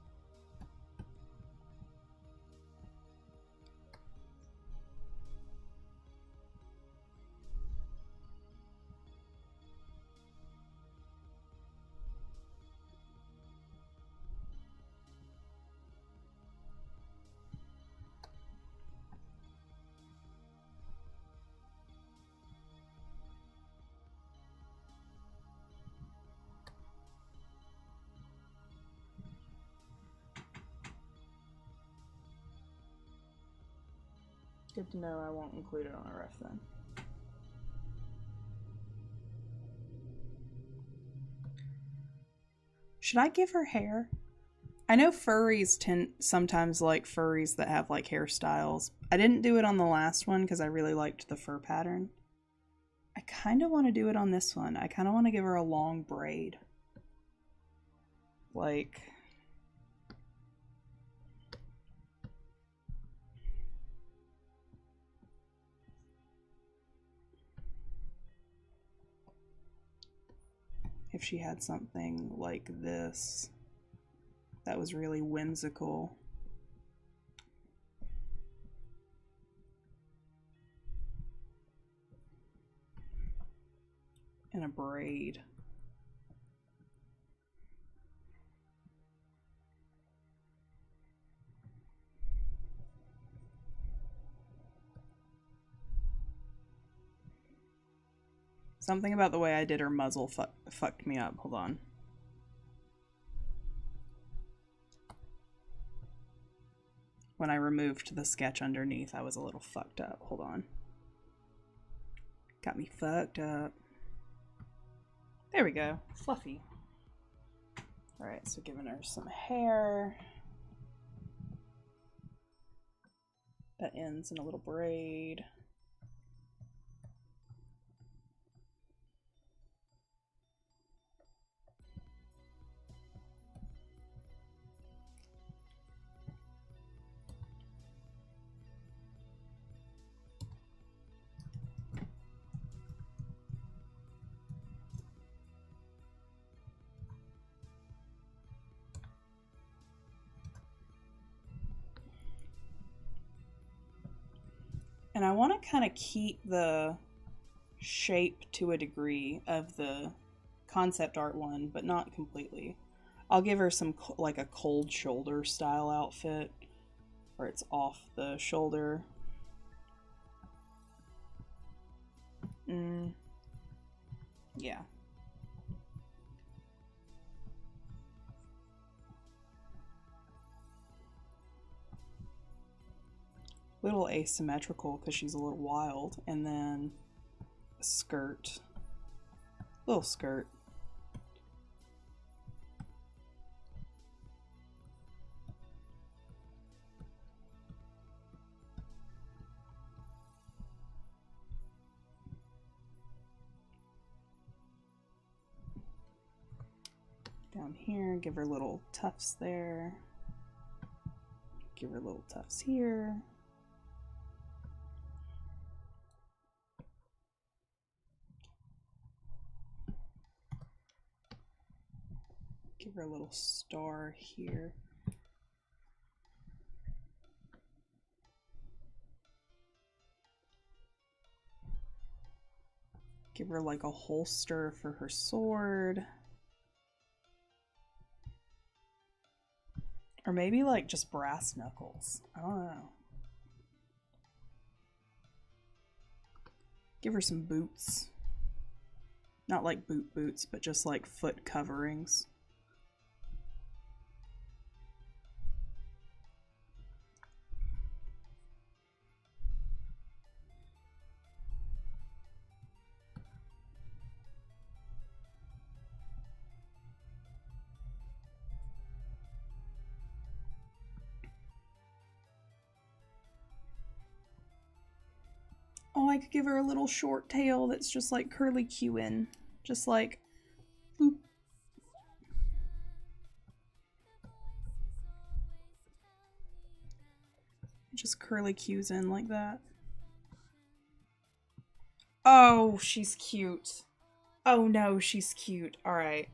Good to know I won't include it on a ref then. Should I give her hair? I know furries sometimes like furries that have like hairstyles. I didn't do it on the last one because I really liked the fur pattern. I kind of want to do it on this one. I kind of want to give her a long braid. Like... if she had something like this that was really whimsical. And a braid. Something about the way I did her muzzle fucked me up. Hold on. When I removed the sketch underneath, I was a little fucked up. Hold on. Got me fucked up. There we go. Fluffy. Alright, so giving her some hair. That ends in a little braid. And I want to kind of keep the shape to a degree of the concept art one, but not completely. I'll give her some like a cold shoulder style outfit where it's off the shoulder. Yeah. Little asymmetrical because she's a little wild, and then a skirt, little skirt. Down here, give her little tufts there. Give her little tufts here. Give her a little star here. Give her like a holster for her sword. Or maybe like just brass knuckles. I don't know. Give her some boots. Not like boots, but just like foot coverings. Oh, I could give her a little short tail that's just like curly cueing. Just like, boop. Just curly cues in like that. Oh, she's cute. Oh no, she's cute. All right.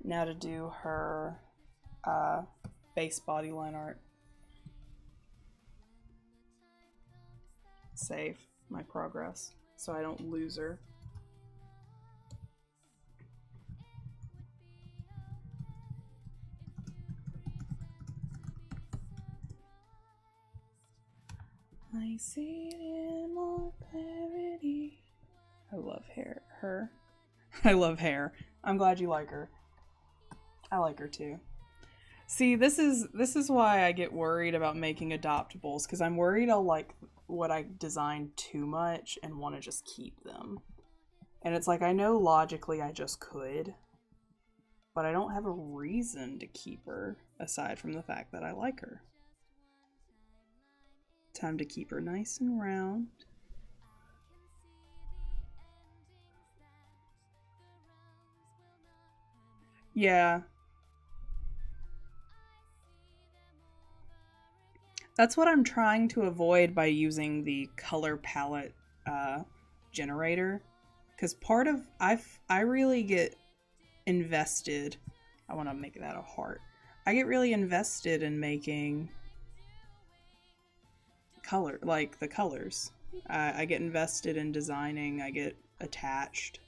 Now to do her face body line art. Save my progress so I don't lose her. I see it in more clarity. I love her. I love hair. I'm glad you like her. I like her too. See, this is why I get worried about making adoptables, because I'm worried I'll like what I designed too much and want to just keep them. And it's like, I know logically I just could, but I don't have a reason to keep her aside from the fact that I like her. Time to keep her nice and round. Yeah. That's what I'm trying to avoid by using the color palette generator. Because part of, I really get invested. I want to make that a heart. I get really invested in making color, like the colors. I get invested in designing. I get attached.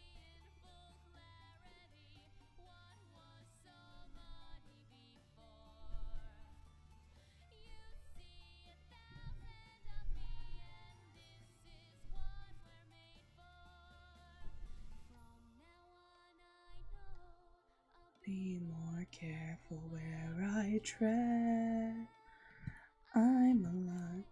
Be more careful where I tread. I'm alive.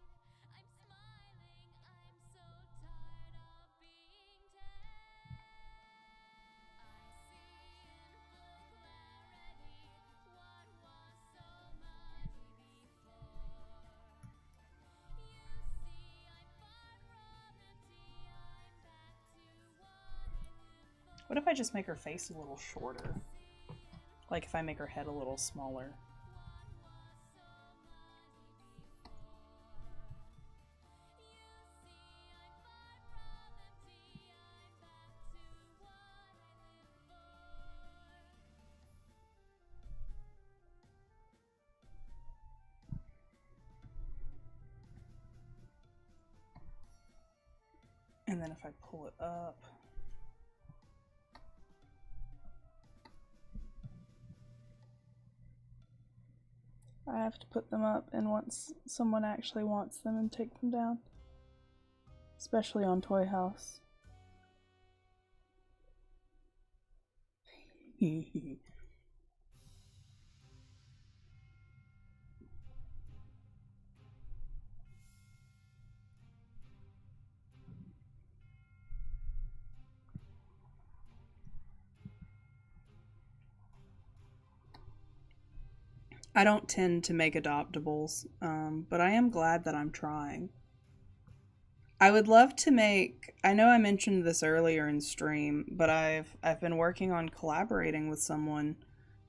What if I just make her face a little shorter? Like if I make her head a little smaller. And then if I pull it up, I have to put them up, and once someone actually wants them, and take them down. Especially on Toy House. I don't tend to make adoptables, but I am glad that I'm trying. I would love to make, I know I mentioned this earlier in stream, but I've been working on collaborating with someone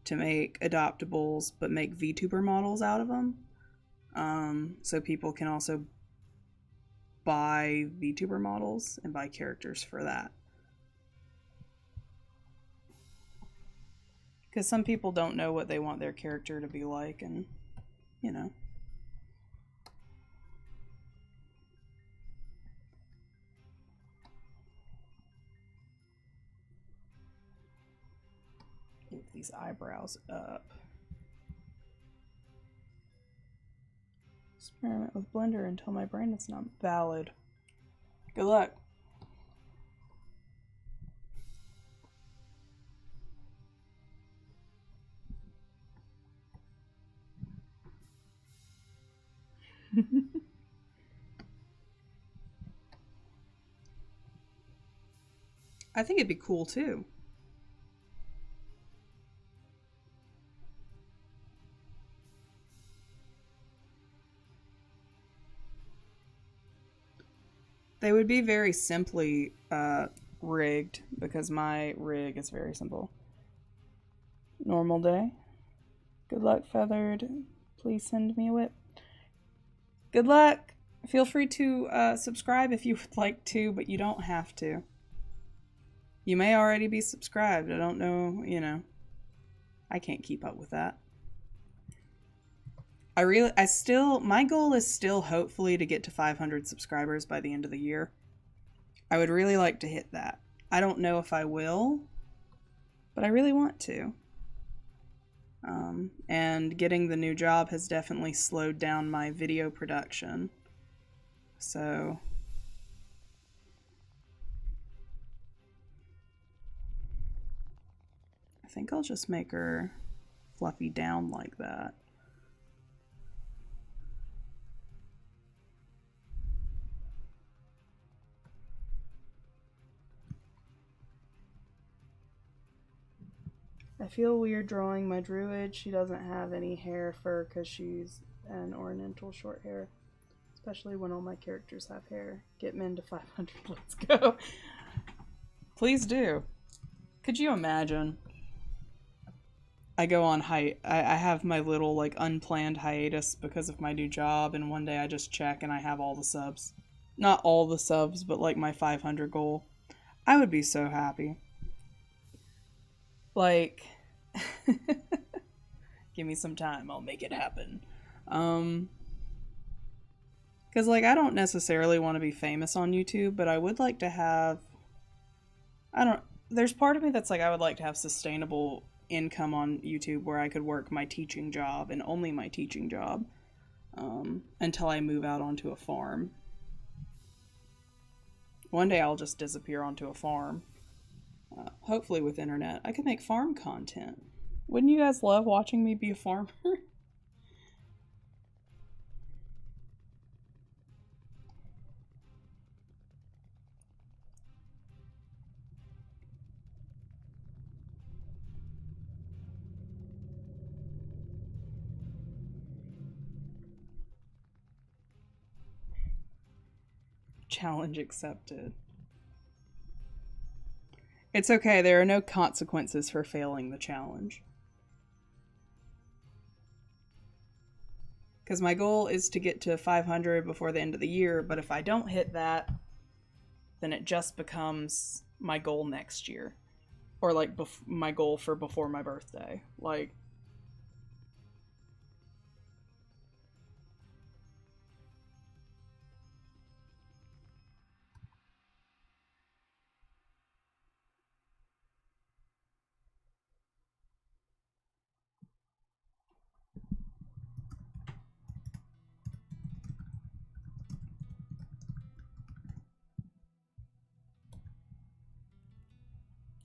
to make adoptables, but make VTuber models out of them. So people can also buy VTuber models and buy characters for that. Because some people don't know what they want their character to be like, and, you know. Move these eyebrows up. Experiment with Blender until my brain is not valid. Good luck. I think it'd be cool too. They would be very simply rigged, because my rig is very simple. Normal day. Good luck, Feathered. Please send me a whip. Good luck. Feel free to subscribe if you would like to, but you don't have to. You may already be subscribed. I don't know, you know. I can't keep up with that. My goal is still hopefully to get to 500 subscribers by the end of the year. I would really like to hit that. I don't know if I will, but I really want to. And getting the new job has definitely slowed down my video production. So I think I'll just make her fluffy down like that. I feel weird drawing my druid. She doesn't have any hair fur because she's an ornamental short hair. Especially when all my characters have hair. Get men to 500. Let's go. Please do. Could you imagine? I go on I have my little like unplanned hiatus because of my new job, and one day I just check and I have all the subs. Not all the subs, but like my 500 goal. I would be so happy. Like, give me some time, I'll make it happen. Because, like, I don't necessarily want to be famous on YouTube, but I would like to have, there's part of me that's like, I would like to have sustainable income on YouTube where I could work my teaching job and only my teaching job until I move out onto a farm. One day I'll just disappear onto a farm. Hopefully with internet. I could make farm content. Wouldn't you guys love watching me be a farmer? Challenge accepted. It's okay, there are no consequences for failing the challenge. Because my goal is to get to 500 before the end of the year, but if I don't hit that, then it just becomes my goal next year. Or like my goal for before my birthday. Like,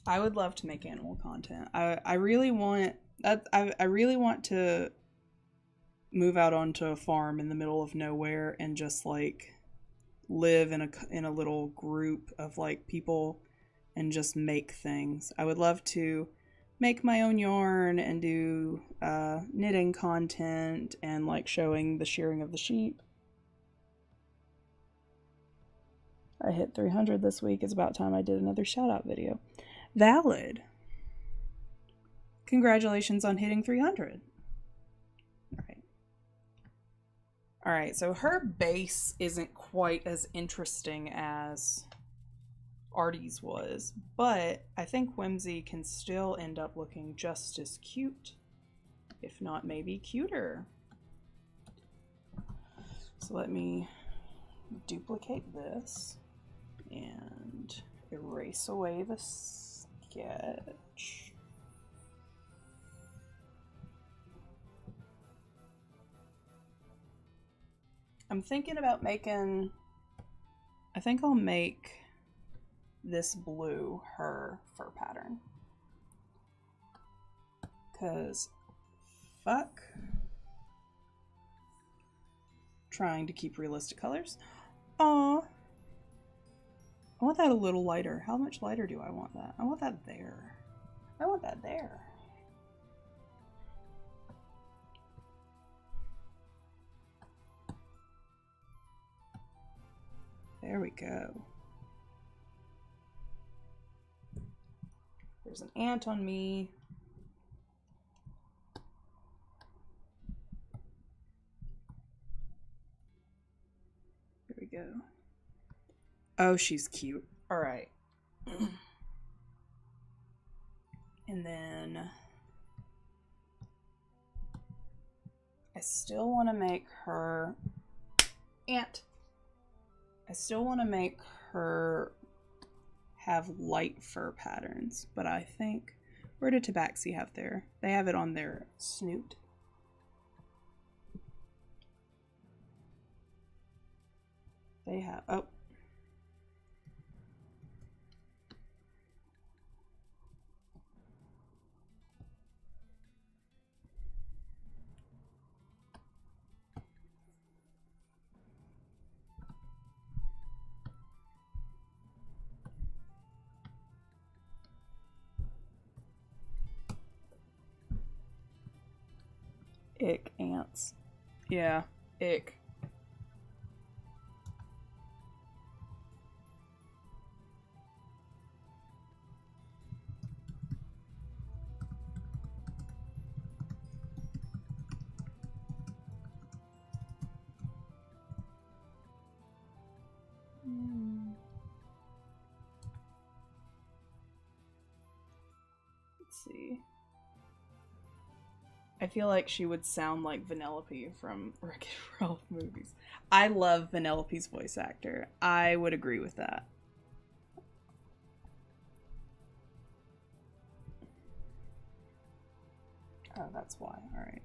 I would love to make animal content. I really want that. I really want to move out onto a farm in the middle of nowhere and just like live in a little group of like people and just make things. I would love to make my own yarn and do knitting content and like showing the shearing of the sheep. I hit 300 this week. It's about time I did another shout out video. Valid. Congratulations on hitting 300. All right, so her base isn't quite as interesting as Artie's was, but I think Whimsy can still end up looking just as cute, if not maybe cuter. So let me duplicate this and erase away the sketch. I'm thinking about making, I think I'll make this blue her fur pattern. Cause fuck trying to keep realistic colors. Aw. I want that a little lighter. How much lighter do I want that? I want that there. I want that there. There we go. There's an ant on me. go. Oh, she's cute. All right. And then I still want to make her ant. I still want to make her have light fur patterns, but I think, where did Tabaxi have their? They have it on their snoot. They have, oh. Ick ants. Yeah, ick. Let's see. I feel like she would sound like Vanellope from Wreck-It Ralph movies. I love Vanellope's voice actor. I would agree with that. Oh, that's why. All right.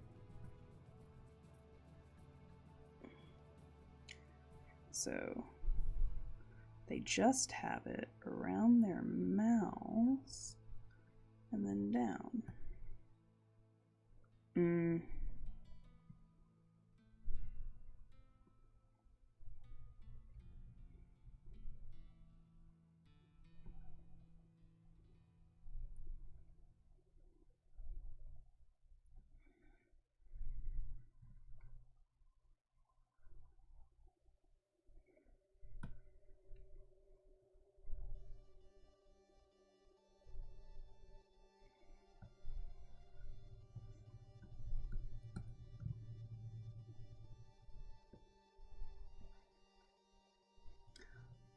So they just have it around their mouths and then down.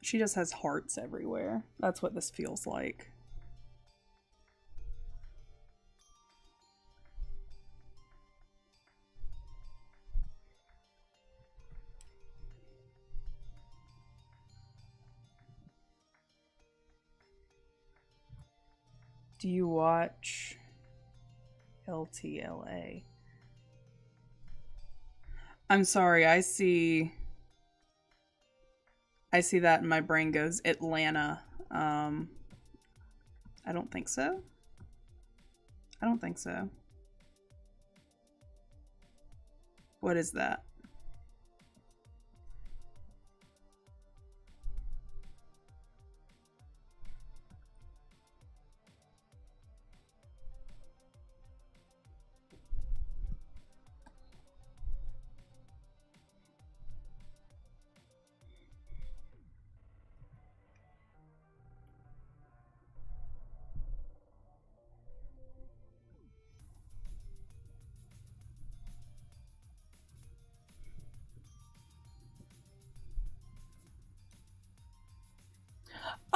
She just has hearts everywhere. That's what this feels like. Do you watch LTLA? I'm sorry, I see that and my brain goes Atlanta. I don't think so. I don't think so. What is that?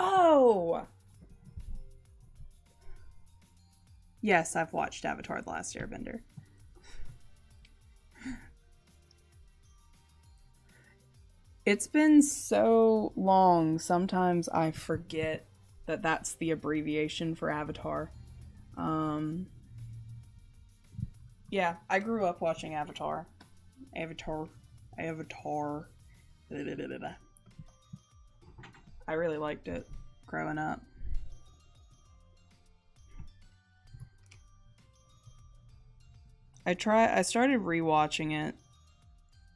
Oh! Yes, I've watched Avatar: The Last Airbender. It's been so long, sometimes I forget that that's the abbreviation for Avatar. Yeah, I grew up watching Avatar. Avatar. I really liked it growing up. I started rewatching it.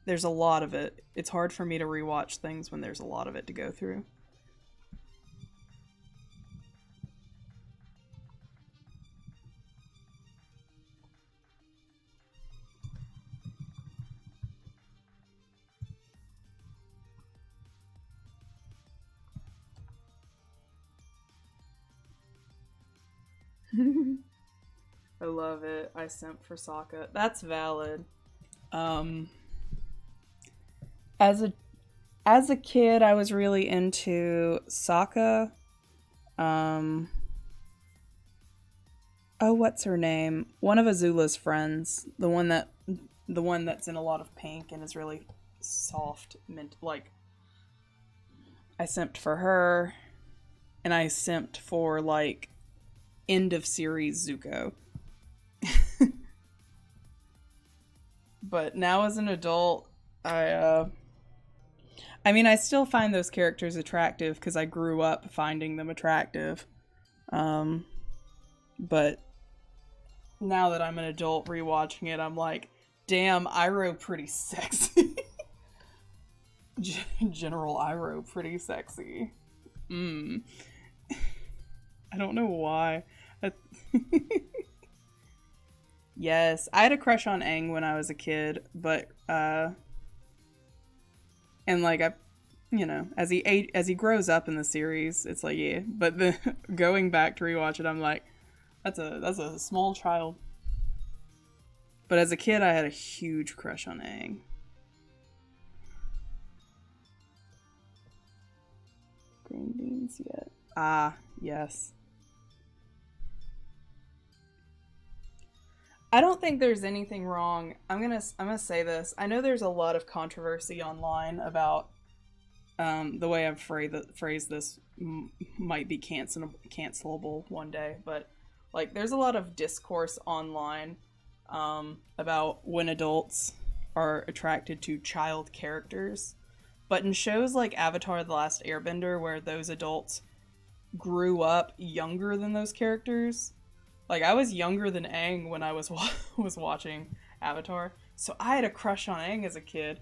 There's a lot of it. It's hard for me to rewatch things when there's a lot of it to go through. I love it. I simp for Sokka. That's valid. As As a kid, I was really into Sokka. Um, oh, what's her name? One of Azula's friends, the one that's in a lot of pink and is really soft, mint. Like, I simped for her, and I simped for like end of series Zuko. But now as an adult, I mean, I still find those characters attractive because I grew up finding them attractive. But now that I'm an adult rewatching it, I'm like, damn, Iroh pretty sexy. General Iroh pretty sexy. I don't know why. Yes, I had a crush on Aang when I was a kid, but and like as he grows up in the series, it's like yeah. But going back to rewatch it, I'm like, that's a small child. But as a kid, I had a huge crush on Aang. Green beans yet? Ah, yes. I don't think there's anything wrong. I'm gonna say this. I know there's a lot of controversy online about the way I've phrased this might be cancelable one day, but like there's a lot of discourse online about when adults are attracted to child characters. But in shows like Avatar: The Last Airbender, where those adults grew up younger than those characters, like I was younger than Aang when I was watching Avatar, so I had a crush on Aang as a kid.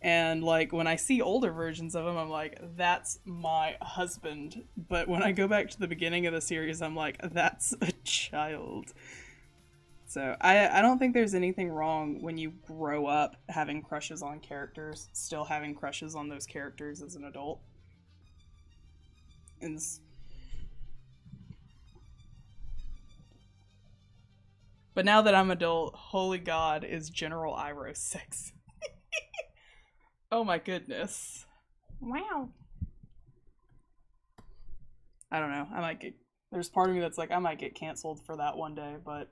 And like when I see older versions of him, I'm like, that's my husband. But when I go back to the beginning of the series, I'm like, that's a child. So I don't think there's anything wrong when you grow up having crushes on characters, still having crushes on those characters as an adult. And but now that I'm adult, holy God, is General Iroh sexy. Oh my goodness. Wow. I don't know. There's part of me that's like, I might get canceled for that one day, but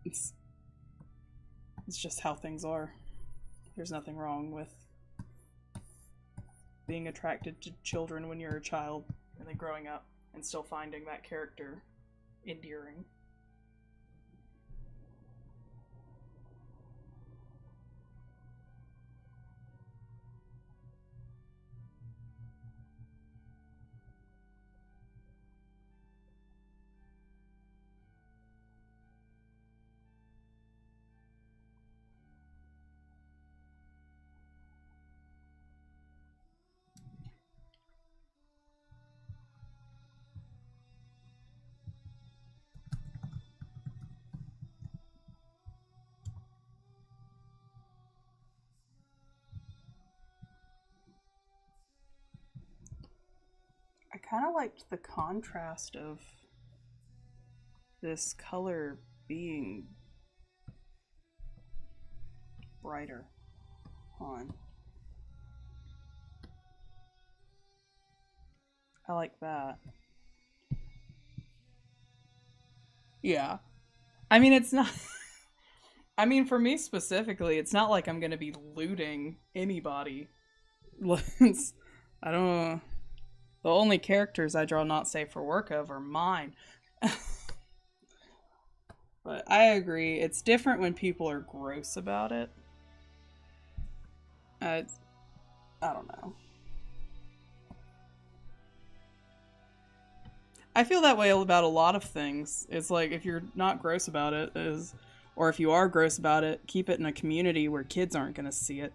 it's just how things are. There's nothing wrong with being attracted to children when you're a child and then growing up and still finding that character endearing. I kind of liked the contrast of this color being brighter on. I like that. Yeah. I mean, it's not. I mean, for me specifically, it's not like I'm gonna be looting anybody. I don't. The only characters I draw not safe for work of are mine. But I agree, it's different when people are gross about it. I don't know. I feel that way about a lot of things. It's like if you're not gross about it, or if you are gross about it, keep it in a community where kids aren't going to see it.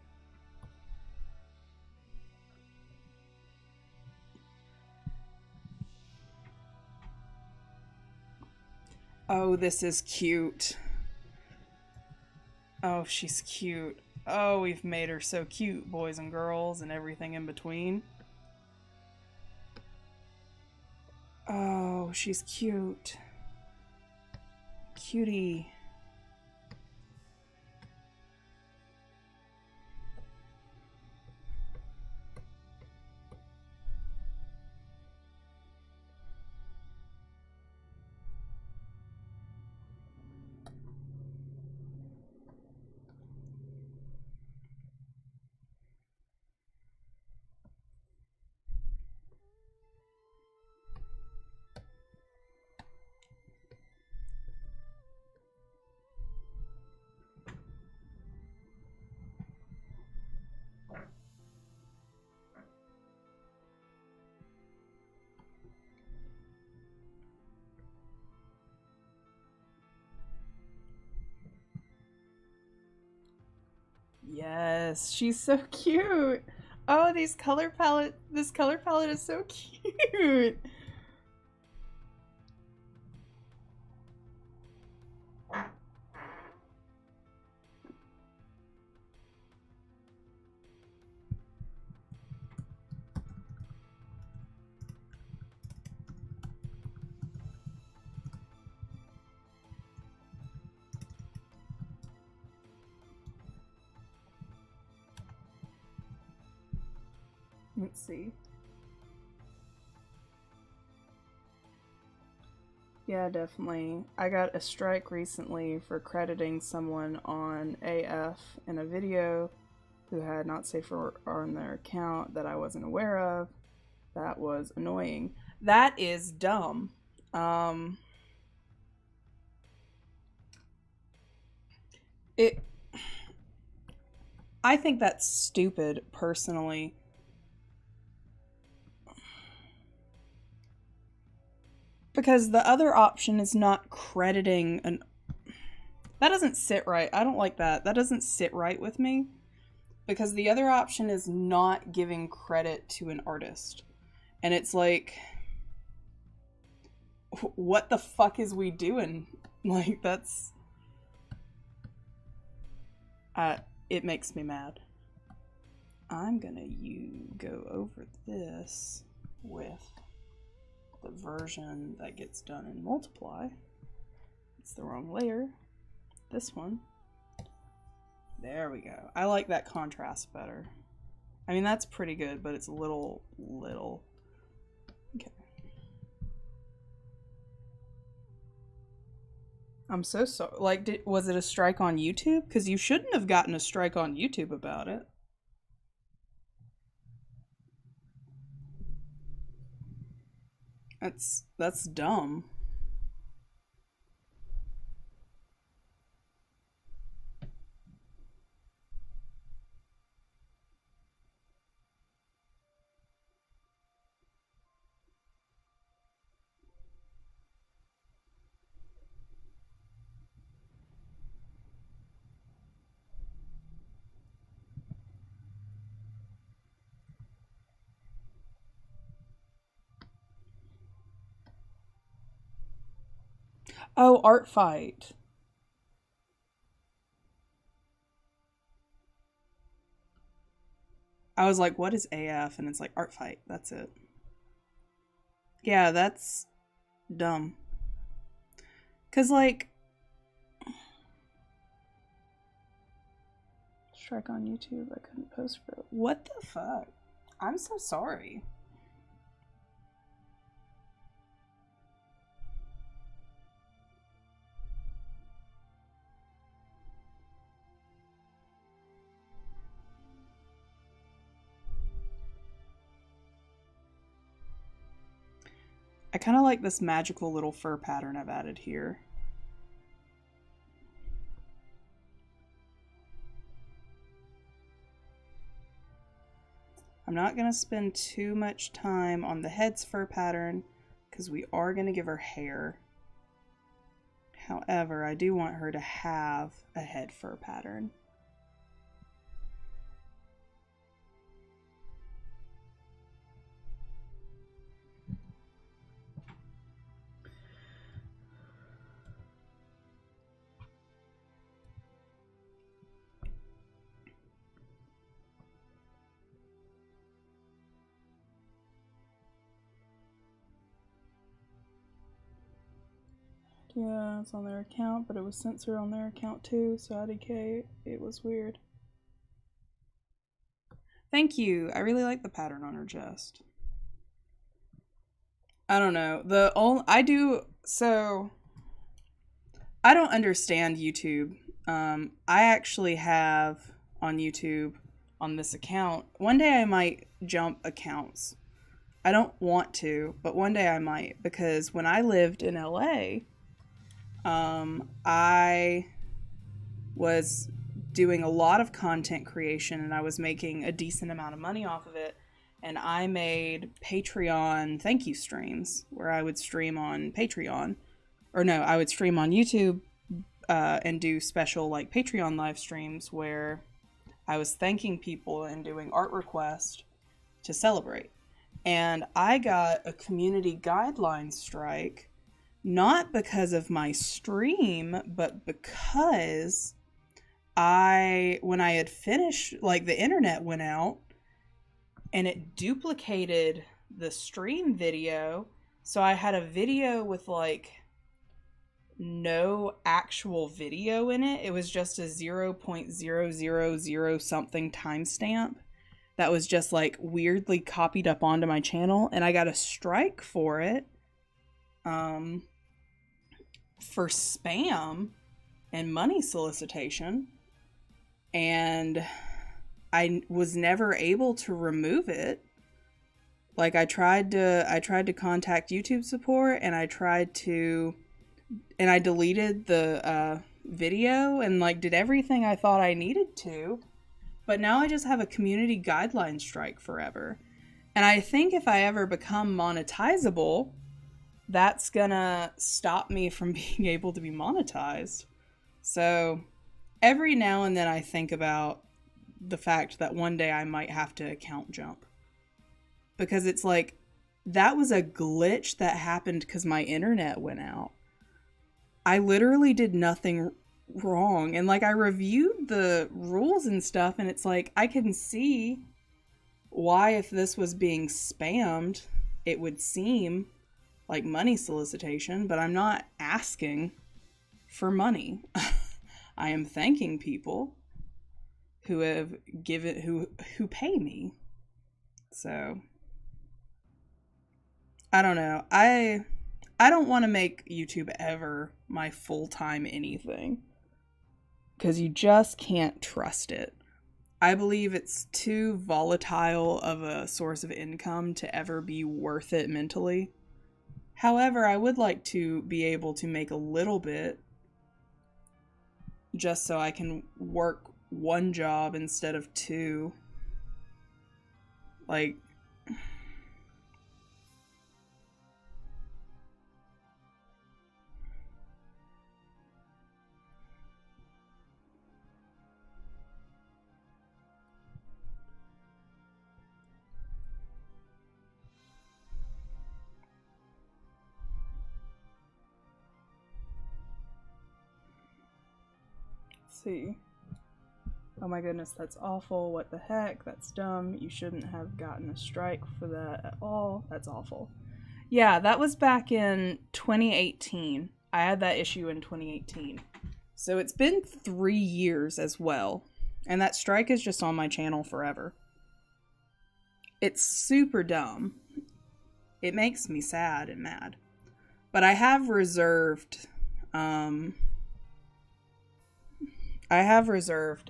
Oh, this is cute. Oh, she's cute. Oh, we've made her so cute, boys and girls, and everything in between. Oh, she's cute. Cutie. Yes, she's so cute. Oh, this color palette is so cute. Let's see. Yeah, definitely. I got a strike recently for crediting someone on AF in a video who had not safe for on their account that I wasn't aware of. That was annoying. That is dumb. It I think that's stupid personally. Because the other option is not crediting an... That doesn't sit right. I don't like that. That doesn't sit right with me. Because the other option is not giving credit to an artist. And it's like... What the fuck is we doing? Like, that's... it makes me mad. I'm gonna go over this with the version that gets done in multiply. It's the wrong layer. This one. There we go. I like that contrast better. I mean, that's pretty good, but it's a little. Okay. I'm so sorry. Like, was it a strike on YouTube? Because you shouldn't have gotten a strike on YouTube about it. That's dumb. Oh, Art Fight. I was like, what is AF? And it's like, Art Fight. That's it. Yeah, that's dumb. Because, like... Strike on YouTube. I couldn't post for it. What the fuck? I'm so sorry. I kind of like this magical little fur pattern I've added here. I'm not going to spend too much time on the head's fur pattern because we are going to give her hair. However, I do want her to have a head fur pattern. Yeah, it's on their account, but it was censored on their account too, so IDK, it was weird. Thank you. I really like the pattern on her chest. I don't know. I don't understand YouTube. I actually have on YouTube on this account. One day I might jump accounts. I don't want to, but one day I might, because when I lived in LA, I was doing a lot of content creation and I was making a decent amount of money off of it. And I made Patreon thank you streams where I would stream on Patreon. Or no, I would stream on YouTube and do special like Patreon live streams where I was thanking people and doing art requests to celebrate. And I got a community guidelines strike, not because of my stream, but because when I had finished, like, the internet went out and it duplicated the stream video. So I had a video with like no actual video in it. It was just a 0.000 something timestamp that was just like weirdly copied up onto my channel, and I got a strike for it for spam and money solicitation, and I was never able to remove it. Like, I tried to contact YouTube support, and I deleted the video and like did everything I thought I needed to, but now I just have a community guideline strike forever. And I think if I ever become monetizable, that's gonna stop me from being able to be monetized. So every now and then I think about the fact that one day I might have to account jump. Because it's like, that was a glitch that happened because my internet went out. I literally did nothing wrong. And like, I reviewed the rules and stuff, and it's like, I can see why, if this was being spammed, it would seem like money solicitation, but I'm not asking for money. I am thanking people who have given, who pay me. So I don't know. I don't want to make YouTube ever my full-time anything, because you just can't trust it. I believe it's too volatile of a source of income to ever be worth it mentally. However, I would like to be able to make a little bit just so I can work one job instead of two. Like, see. Oh my goodness, that's awful. What the heck? That's dumb. You shouldn't have gotten a strike for that at all. That's awful. Yeah, that was back in 2018. I had that issue in 2018. So it's been 3 years as well. And that strike is just on my channel forever. It's super dumb. It makes me sad and mad. But I have reserved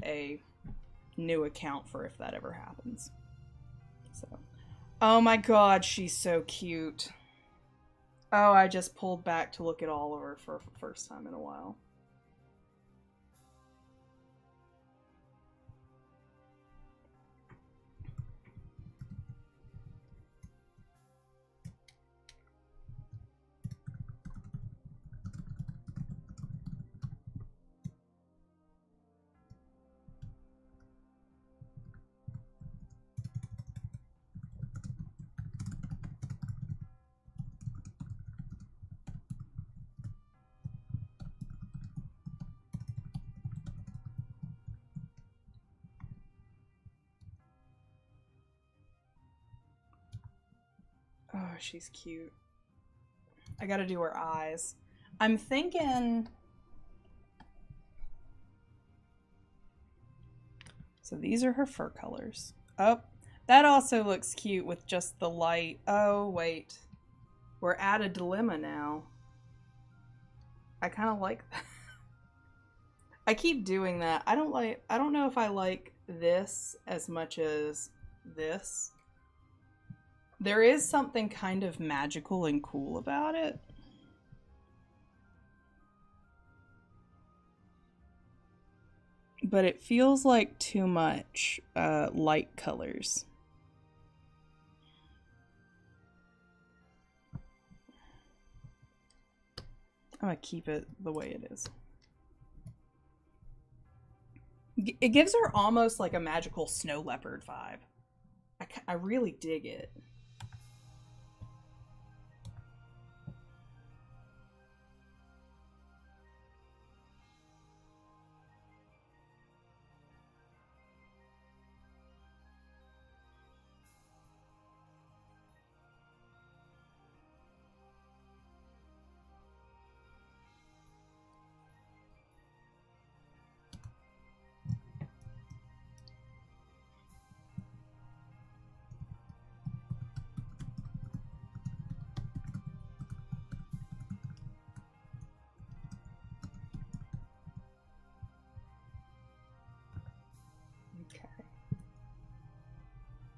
a new account for if that ever happens. So, oh my god, she's so cute. Oh, I just pulled back to look at Oliver for the first time in a while. Oh, she's cute. I gotta do her eyes. I'm thinking... So these are her fur colors. Oh, that also looks cute with just the light. Oh, wait. We're at a dilemma now. I kind of like that. I keep doing that. I don't know if I like this as much as this. There is something kind of magical and cool about it. But it feels like too much light colors. I'm gonna keep it the way it is. It gives her almost like a magical snow leopard vibe. I really dig it.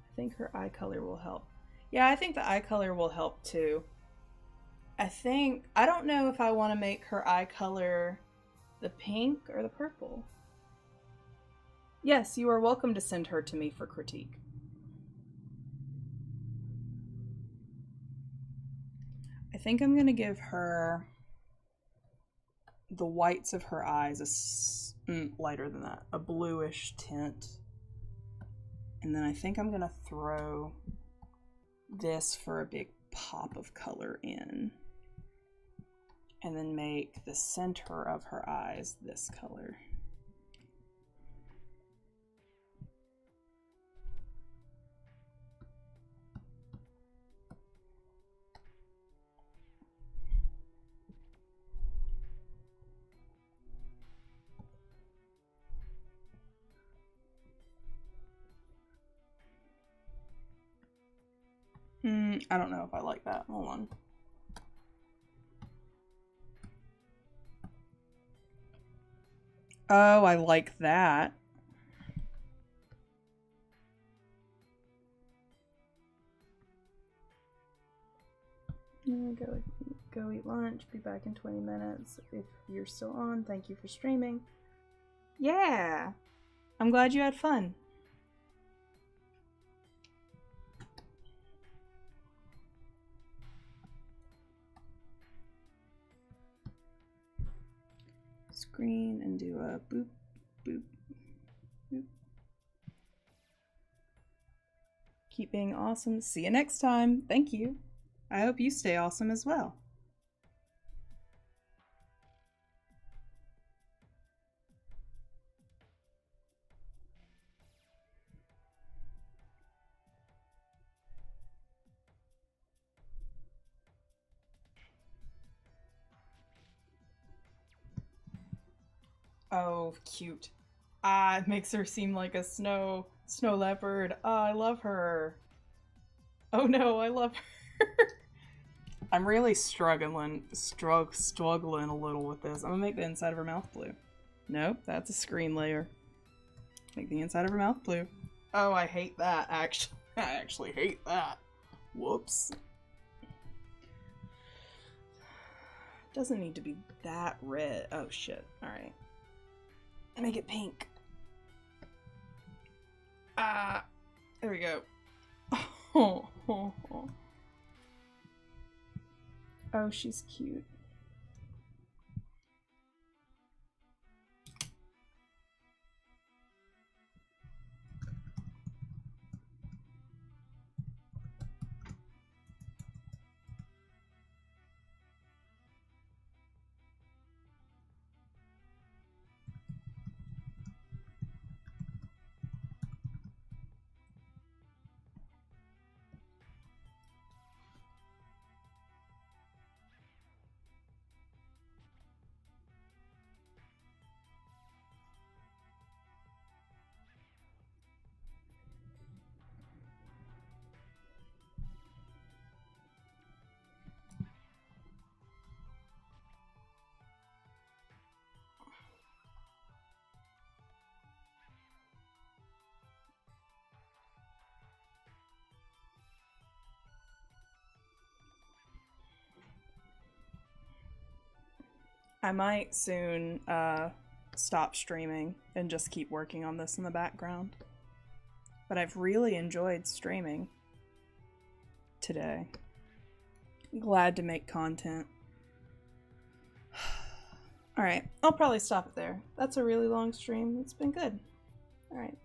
I think her eye color will help. Yeah, I think the eye color will help too. I don't know if I want to make her eye color the pink or the purple. Yes, you are welcome to send her to me for critique. I think I'm going to give her the whites of her eyes lighter than that, a bluish tint. And then I think I'm going to throw this for a big pop of color in. And then make the center of her eyes this color. I don't know if I like that. Hold on. Oh, I like that. Go eat lunch. Be back in 20 minutes. If you're still on, thank you for streaming. Yeah. I'm glad you had fun. Screen and do a boop, boop, boop. Keep being awesome. See you next time. Thank you. I hope you stay awesome as well. Oh, cute. Ah, it makes her seem like a snow leopard. Ah, I love her. Oh no, I love her. I'm really struggling a little with this. I'm gonna make the inside of her mouth blue. Nope, that's a screen layer. Make the inside of her mouth blue. Oh, I hate that, actually. I actually hate that. Whoops. Doesn't need to be that red. Oh shit, alright. Make it pink. Ah, there we go. Oh, she's cute. I might soon stop streaming and just keep working on this in the background. But I've really enjoyed streaming today. I'm glad to make content. Alright, I'll probably stop it there. That's a really long stream. It's been good. All right.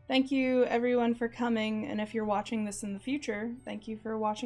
Thank you everyone for coming, and if you're watching this in the future, thank you for watching